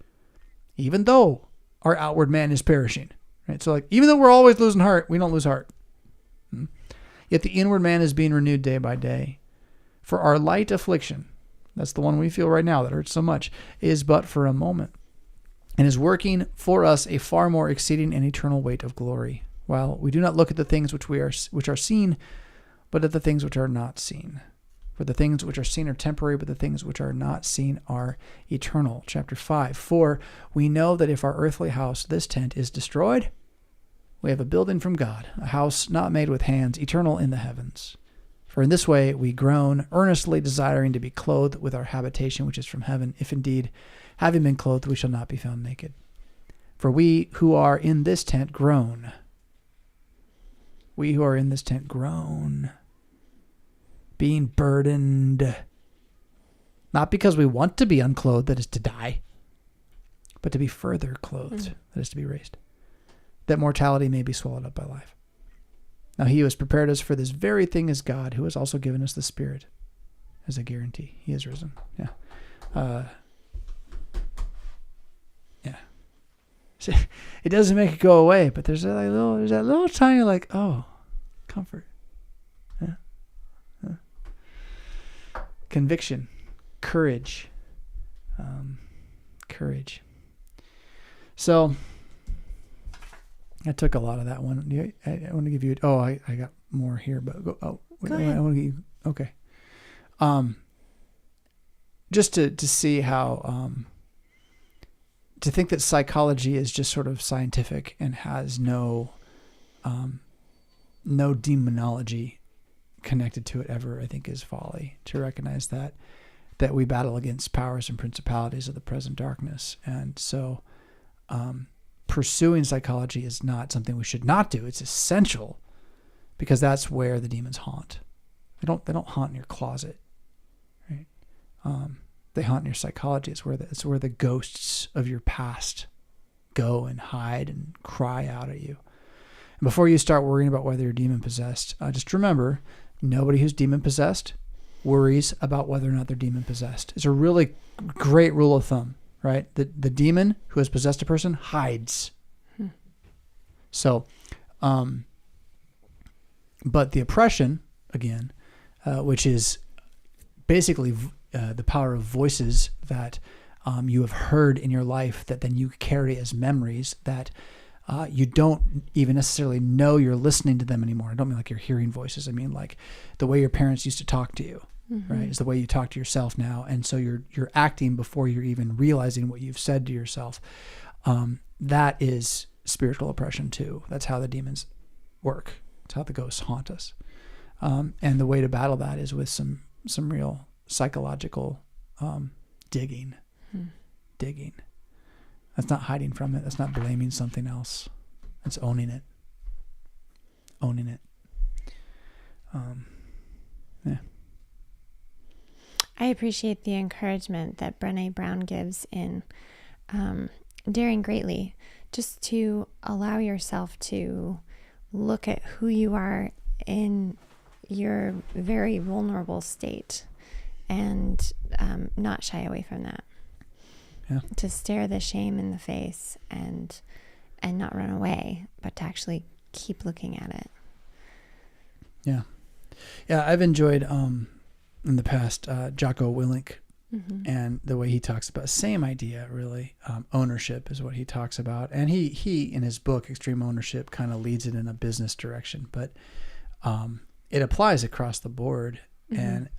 even though our outward man is perishing. Right? So like, even though we're always losing heart, we don't lose heart. Yet the inward man is being renewed day by day. For our light affliction, that's the one we feel right now that hurts so much, is but for a moment, and is working for us a far more exceeding and eternal weight of glory. While we do not look at the things which are seen, but at the things which are not seen. For the things which are seen are temporary, but the things which are not seen are eternal. Chapter 5. For we know that if our earthly house, this tent, is destroyed, we have a building from God, a house not made with hands, eternal in the heavens. For in this way we groan, earnestly desiring to be clothed with our habitation which is from heaven, if indeed, having been clothed, we shall not be found naked. For we who are in this tent groan. We who are in this tent groan, being burdened, not because we want to be unclothed, that is to die, but to be further clothed, that is to be raised, that mortality may be swallowed up by life. Now he who has prepared us for this very thing is God, who has also given us the Spirit as a guarantee. He is risen. Yeah. See, it doesn't make it go away, but there's that little tiny comfort. Yeah. Conviction, courage, courage. So I took a lot of that one. I want to give you. I got more here, but go ahead. I want to give you. Okay. Just to see how. To think that psychology is just sort of scientific and has no demonology connected to it ever, I think is folly. To recognize that we battle against powers and principalities of the present darkness. And so pursuing psychology is not something we should not do. It's essential because that's where the demons haunt. They don't haunt in your closet, right? They haunt in your psychology. It's where the ghosts of your past go and hide and cry out at you. And before you start worrying about whether you're demon possessed, just remember, nobody who's demon possessed worries about whether or not they're demon possessed. It's a really great rule of thumb, right? The demon who has possessed a person hides. So, but the oppression, again, which is basically the power of voices that you have heard in your life that then you carry as memories that you don't even necessarily know you're listening to them anymore. I don't mean like you're hearing voices. I mean like the way your parents used to talk to you, right? It's the way you talk to yourself now. And so you're acting before you're even realizing what you've said to yourself. That is spiritual oppression too. That's how the demons work. It's how the ghosts haunt us. And the way to battle that is with some real psychological digging. Digging. That's not hiding from it. That's not blaming something else. That's owning it. Owning it. Yeah. I appreciate the encouragement that Brené Brown gives in Daring Greatly, just to allow yourself to look at who you are in your very vulnerable state and not shy away from that. Yeah. To stare the shame in the face and not run away, but to actually keep looking at it. Yeah. Yeah, I've enjoyed in the past Jocko Willink and the way he talks about same idea, really. Ownership is what he talks about. And he in his book, Extreme Ownership, kind of leads it in a business direction, but it applies across the board. And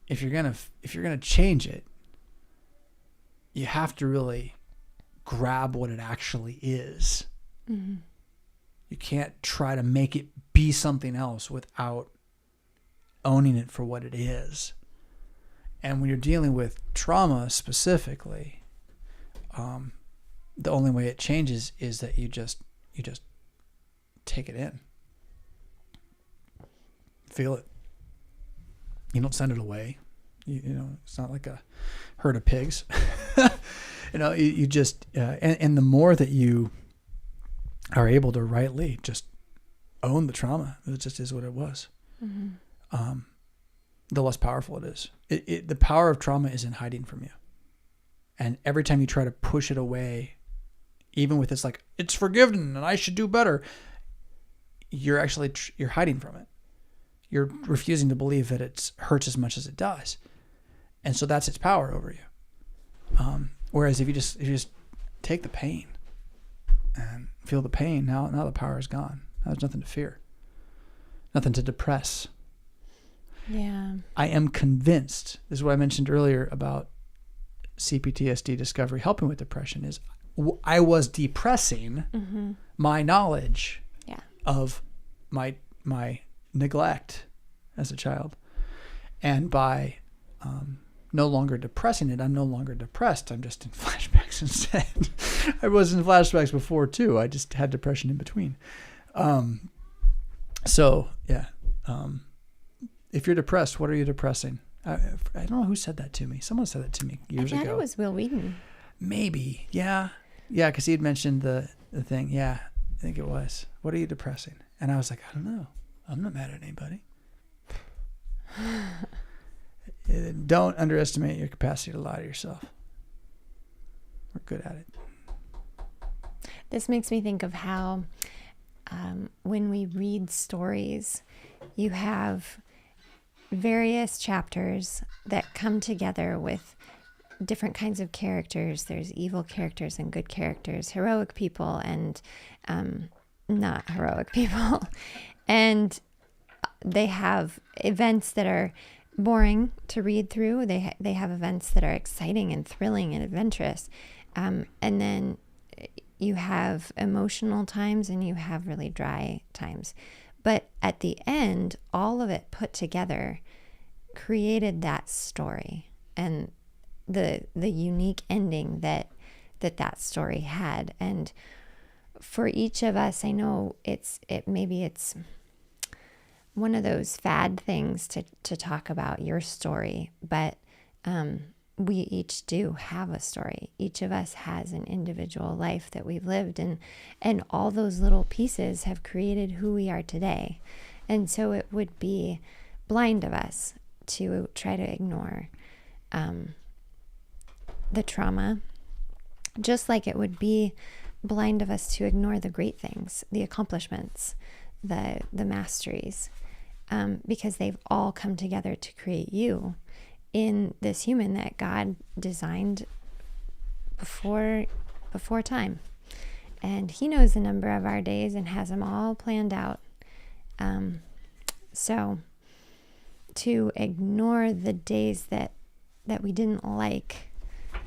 if you're gonna change it, you have to really grab what it actually is. You can't try to make it be something else without owning it for what it is. And when you're dealing with trauma specifically, the only way it changes is that you just take it in. Feel it. You don't send it away. You know, it's not like a herd of pigs. You just, and the more that you are able to rightly just own the trauma, it just is what it was, the less powerful it is. The power of trauma is in hiding from you. And every time you try to push it away, even with this like, it's forgiven and I should do better, you're actually, you're hiding from it. You're refusing to believe that it hurts as much as it does. And so that's its power over you. Whereas if you just take the pain and feel the pain, now the power is gone. Now there's nothing to fear. Nothing to depress. Yeah. I am convinced, this is what I mentioned earlier about CPTSD discovery helping with depression, is I was depressing my knowledge of my neglect as a child. And by no longer depressing it, I'm no longer depressed. I'm just in flashbacks instead. I was in flashbacks before too. I just had depression in between. If you're depressed, what are you depressing? I don't know who said that to me. Someone said that to me years ago. I thought it was Will Wheaton. Maybe. Yeah. Yeah, because he had mentioned the thing. Yeah, I think it was. What are you depressing? And I was like, I don't know. I'm not mad at anybody. Don't underestimate your capacity to lie to yourself. We're good at it. This makes me think of how when we read stories, you have various chapters that come together with different kinds of characters. There's evil characters and good characters, heroic people and not heroic people. And they have events that are boring to read through. They have events that are exciting and thrilling and adventurous. And then you have emotional times and you have really dry times. But at the end, all of it put together created that story and the unique ending that story had. And for each of us, I know maybe it's one of those fad things to talk about your story, but we each do have a story. Each of us has an individual life that we've lived, and all those little pieces have created who we are today. And so it would be blind of us to try to ignore the trauma, just like it would be blind of us to ignore the great things, the accomplishments, the masteries, because they've all come together to create you in this human that God designed before time. And he knows the number of our days and has them all planned out. So to ignore the days that we didn't like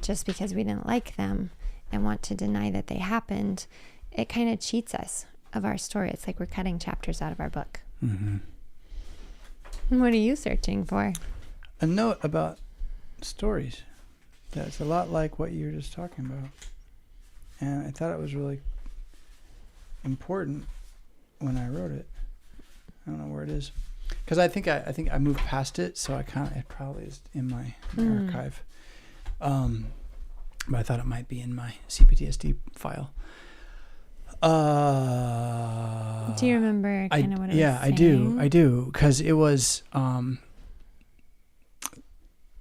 just because we didn't like them and want to deny that they happened, it kind of cheats us of our story. It's like we're cutting chapters out of our book. Mm-hmm. What are you searching for? A note about stories that's a lot like what you were just talking about. And I thought it was really important when I wrote it. I don't know where it is. Because I think I moved past it, so it probably is in my archive. But I thought it might be in my CPTSD file. Do you remember kind of what it was saying? Yeah, I do. Because it was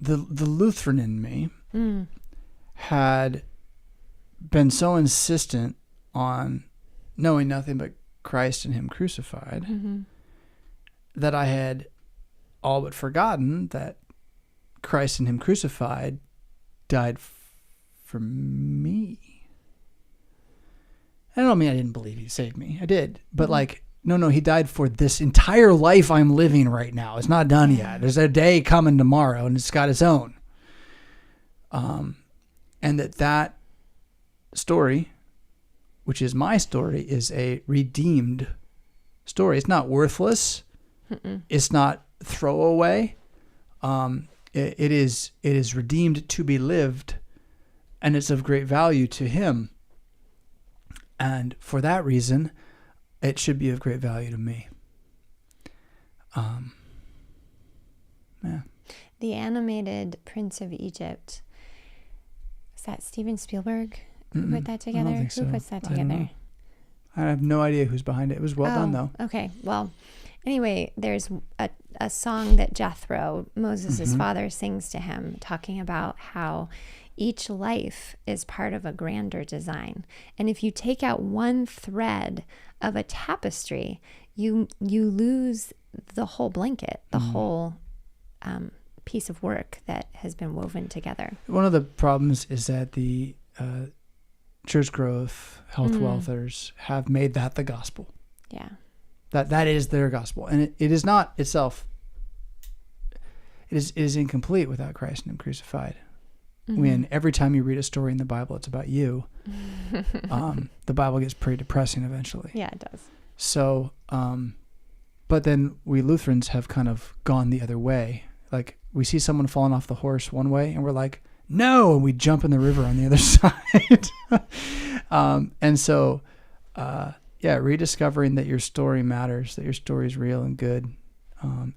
the Lutheran in me had been so insistent on knowing nothing but Christ and Him crucified that I had all but forgotten that Christ and Him crucified died for me. I don't mean I didn't believe He saved me. I did. But no, He died for this entire life I'm living right now. It's not done yet. There's a day coming tomorrow, and it's got its own. And that story, which is my story, is a redeemed story. It's not worthless. It's not throwaway. It is redeemed to be lived, and it's of great value to Him. And for that reason, it should be of great value to me. Yeah. The animated Prince of Egypt. Is that Steven Spielberg who put that together? I don't think so. Who puts that together? I have no idea who's behind it. It was well done, though. Okay. Well, anyway, there's a song that Jethro, Moses' father, sings to him, talking about how each life is part of a grander design. And if you take out one thread of a tapestry, you lose the whole blanket, the whole piece of work that has been woven together. One of the problems is that the church growth, health welfares have made that the gospel. Yeah. That is their gospel. And it is not itself, it is incomplete without Christ and Him crucified. When every time you read a story in the Bible, it's about you, the Bible gets pretty depressing eventually. Yeah, it does. So, but then we Lutherans have kind of gone the other way. Like, we see someone falling off the horse one way, and we're like, no, and we jump in the river on the other side. And so, rediscovering that your story matters, that your story is real and good.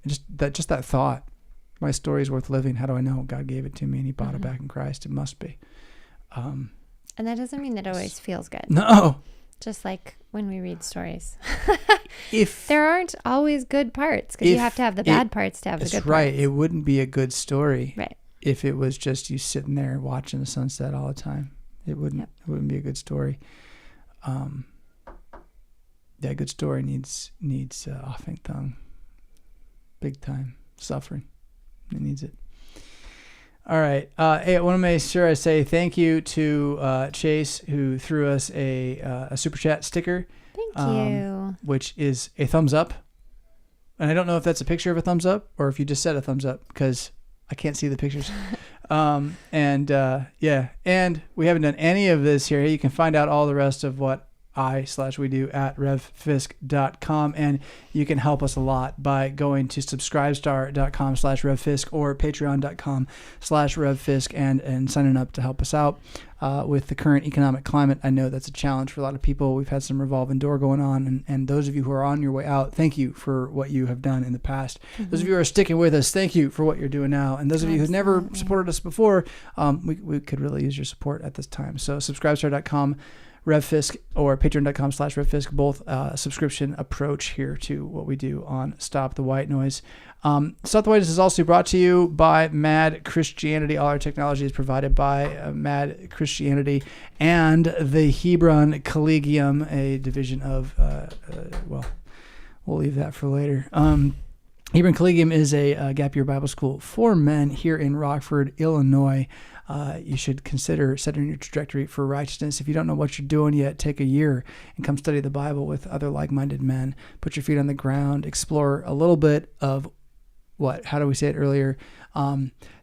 Just that thought. My story is worth living. How do I know? God gave it to me and He bought it back in Christ. It must be. And that doesn't mean that it always feels good. No. Just like when we read stories. If there aren't always good parts, because you have to have the bad parts to have the good parts. That's right. It wouldn't be a good story. Right. If it was just you sitting there watching the sunset all the time. It wouldn't. Yep. It wouldn't be a good story. That good story needs Aufhängthang. Big time suffering. It needs it. All right. Hey, I want to make sure I say thank you to Chase, who threw us a Super Chat sticker. Thank you. Which is a thumbs up. And I don't know if that's a picture of a thumbs up or if you just said a thumbs up because I can't see the pictures. And we haven't done any of this here. You can find out all the rest of what we do at revfisk.com, and you can help us a lot by going to subscribestar.com/revfisk or patreon.com/revfisk and signing up to help us out with the current economic climate. I know that's a challenge for a lot of people. We've had some revolving door going on, and those of you who are on your way out, thank you for what you have done in the past. Those of you who are sticking with us, thank you for what you're doing now. And those of you who've never supported us before, we could really use your support at this time. So subscribestar.com, Rev Fisk, or patreon.com/RevFisk, both subscription approach here to what we do on Stop the White Noise. Stop the White Noise is also brought to you by Mad Christianity. All our technology is provided by Mad Christianity and the Hebron Collegium, a division of, we'll leave that for later. Hebron Collegium is a gap year Bible school for men here in Rockford, Illinois. You should consider setting your trajectory for righteousness. If you don't know what you're doing yet, take a year and come study the Bible with other like-minded men. Put your feet on the ground. Explore a little bit of how do we say it earlier?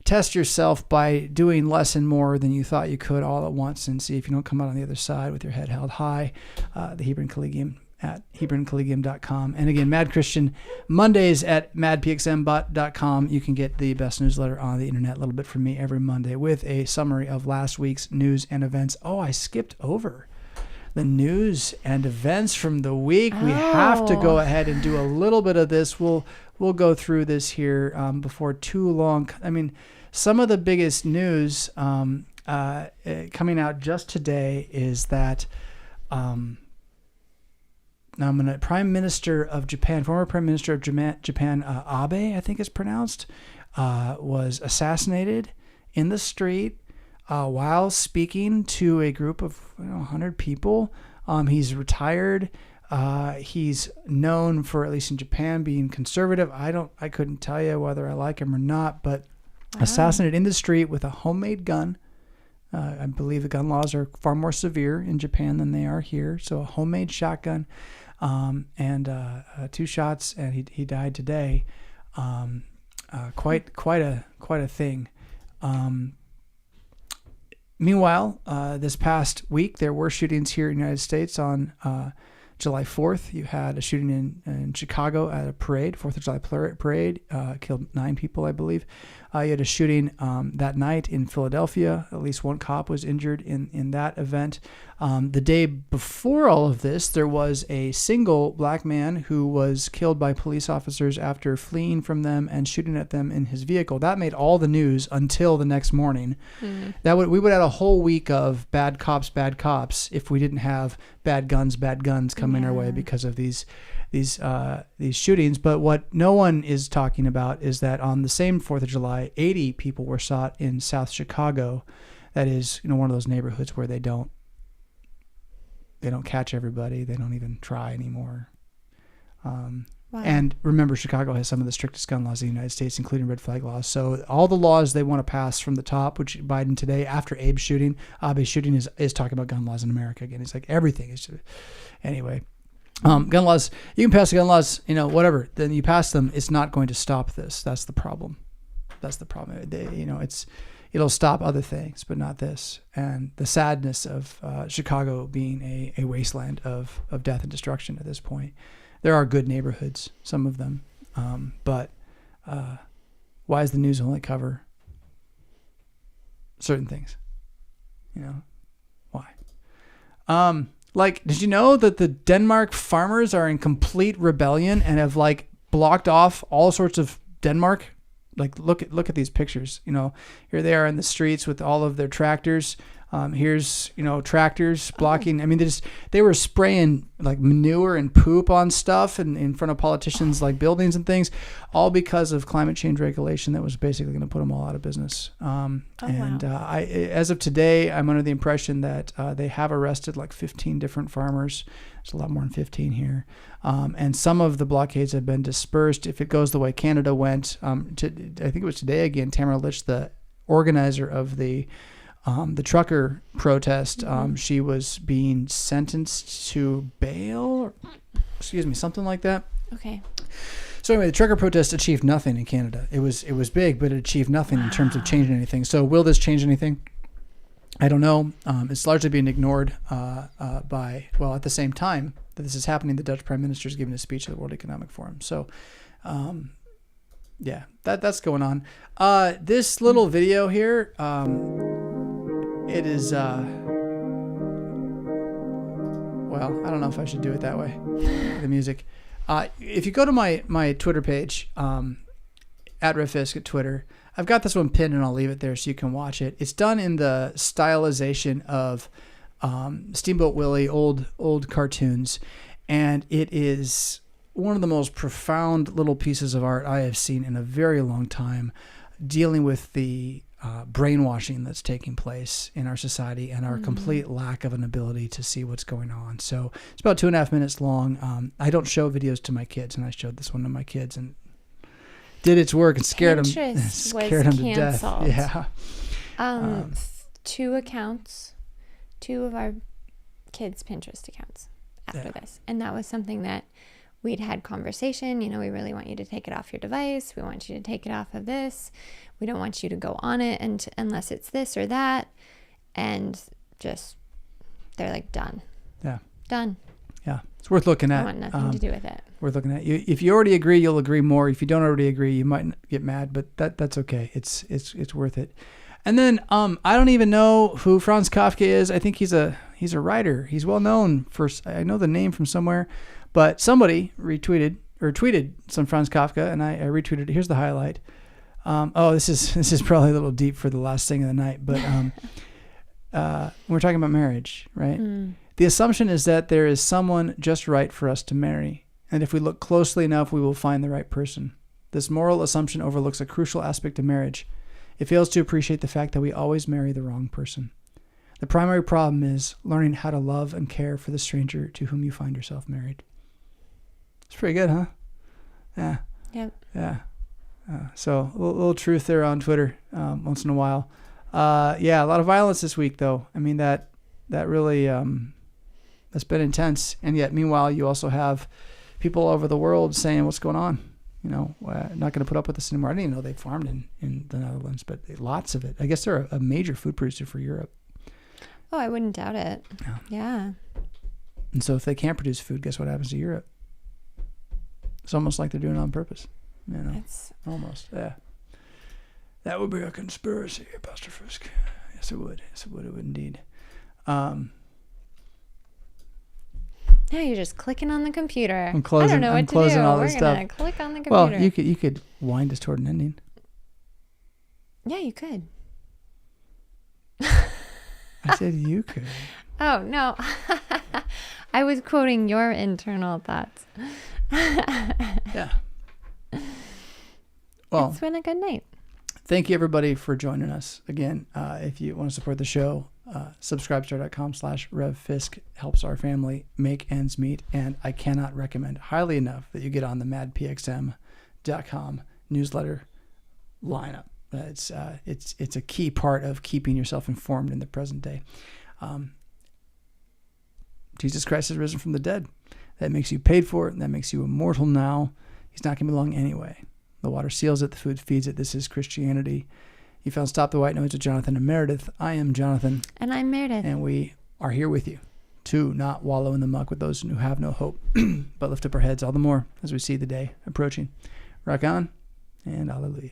Test yourself by doing less and more than you thought you could all at once, and see if you don't come out on the other side with your head held high. The Hebron Collegium at HebronCollegium.com. And again, Mad Christian, Mondays at madpxmbot.com. You can get the best newsletter on the internet, a little bit from me every Monday with a summary of last week's news and events. Oh, I skipped over the news and events from the week. We have to go ahead and do a little bit of this. We'll go through this here before too long. I mean, some of the biggest news coming out just today is that Prime Minister of Japan, former Prime Minister of Japan, Abe, I think it's pronounced, was assassinated in the street while speaking to a group of 100 people. He's retired. He's known for, at least in Japan, being conservative. I couldn't tell you whether I like him or not, but assassinated in the street with a homemade gun. I believe the gun laws are far more severe in Japan than they are here. So a homemade shotgun, and 2 shots, and he died today. Quite a thing. Meanwhile, this past week there were shootings here in the United States. On July 4th, you had a shooting in Chicago at a parade, 4th of July parade, killed 9 people, I believe. You had a shooting that night in Philadelphia. At least 1 cop was injured in that event. The day before all of this, there was a single black man who was killed by police officers after fleeing from them and shooting at them in his vehicle. That made all the news until the next morning. We would have a whole week of bad cops if we didn't have bad guns coming our way because of these shootings. But what no one is talking about is that on the same 4th of July, 80 people were shot in South Chicago. That is, one of those neighborhoods where they don't catch everybody. They don't even try anymore. Wow. And remember, Chicago has some of the strictest gun laws in the United States, including red flag laws. So all the laws they want to pass from the top, which Biden today, after Abe's shooting is talking about gun laws in America again. It's like everything is. Anyway, gun laws, you can pass the gun laws, whatever. Then you pass them, it's not going to stop this. That's the problem. It'll stop other things, but not this. And the sadness of Chicago being a wasteland of death and destruction at this point. There are good neighborhoods, some of them, but why does the news only cover certain things? Why? Did you know that the Denmark farmers are in complete rebellion and have blocked off all sorts of Denmark? Look at these pictures. Here they are in the streets with all of their tractors. Here's tractors blocking. I mean, they were spraying manure and poop on stuff in front of politicians, buildings and things, all because of climate change regulation that was basically going to put them all out of business. Wow. As of today, I'm under the impression that they have arrested 15 different farmers. There's a lot more than 15 here. And some of the blockades have been dispersed. If it goes the way Canada went, I think it was today again, Tamara Lich, the organizer of the trucker protest, she was being sentenced to bail, something like that. Okay. So anyway, the trucker protest achieved nothing in Canada. It was big, but it achieved nothing in terms of changing anything. So will this change anything? I don't know. It's largely being ignored at the same time that this is happening, the Dutch Prime Minister is giving a speech at the World Economic Forum. So, that's going on. This little video here, it is, I don't know if I should do it that way, the music. If you go to my Twitter page, at Rev Fisk at Twitter, I've got this one pinned and I'll leave it there so you can watch it. It's done in the stylization of Steamboat Willie, old cartoons, and it is one of the most profound little pieces of art I have seen in a very long time, dealing with the brainwashing that's taking place in our society and our complete lack of an ability to see what's going on. So it's about 2.5 minutes long. I don't show videos to my kids, and I showed this one to my kids, and did its work and scared him. Pinterest Scared was him to death. canceled. Yeah. Two accounts, two of our kids' Pinterest accounts after this. And that was something that we'd had conversation. You know, we really want you to take it off your device. We want you to take it off of this. We don't want you to go on it unless it's this or that. And just, they're like, done. Yeah. Done. Yeah. It's worth looking at. I want nothing to do with it. Worth looking at. If you already agree, you'll agree more. If you don't already agree, you might get mad, but that's okay. It's worth it. And then I don't even know who Franz Kafka is. I think he's a writer. He's well known for, I know the name from somewhere, but somebody retweeted or tweeted some Franz Kafka, and I retweeted it. Here's the highlight. This is probably a little deep for the last thing of the night, but we're talking about marriage, right? The assumption is that there is someone just right for us to marry, and if we look closely enough, we will find the right person. This moral assumption overlooks a crucial aspect of marriage. It fails to appreciate the fact that we always marry the wrong person. The primary problem is learning how to love and care for the stranger to whom you find yourself married. It's pretty good, huh? Yeah. Yep. Yeah. So a little truth there on Twitter once in a while. A lot of violence this week, though. I mean, that really, that's been intense. And yet, meanwhile, you also have people all over the world saying, what's going on? You know, not going to put up with this anymore. I didn't even know they farmed in the Netherlands, but lots of it. I guess they're a major food producer for Europe. Oh, I wouldn't doubt it. Yeah. And so if they can't produce food, guess what happens to Europe? It's almost like they're doing it on purpose. You know, It's almost. Yeah. That would be a conspiracy, Pastor Fisk. Yes, it would. Yes, it would. It would indeed. Now you're just clicking on the computer. I'm closing. I don't know I'm what to closing do. all We're this gonna stuff. click on the computer. Well, you could wind us toward an ending. Yeah, you could. I said you could. Oh no, I was quoting your internal thoughts. Yeah. Well, It's been a good night. thank you everybody for joining us again. If you want to support the show, subscribestar.com/Rev Fisk helps our family make ends meet. And I cannot recommend highly enough that you get on the madpxm.com newsletter lineup. It's a key part of keeping yourself informed in the present day. Jesus Christ has risen from the dead. That makes you paid for it, and that makes you immortal now. He's not going to be long anyway. The water seals it, the food feeds it. This is Christianity. You found Stop the White Noise with Jonathan and Meridith. I am Jonathan. And I'm Meredith. And we are here with you to not wallow in the muck with those who have no hope, but lift up our heads all the more as we see the day approaching. Rock on, and hallelujah.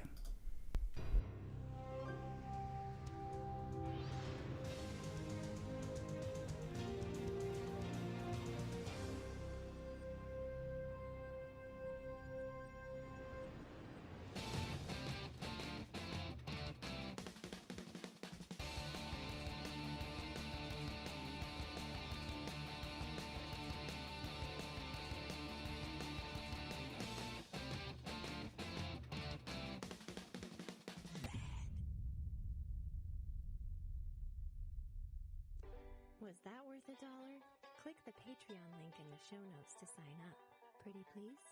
Was that worth $1? Click the Patreon link in the show notes to sign up. Pretty please?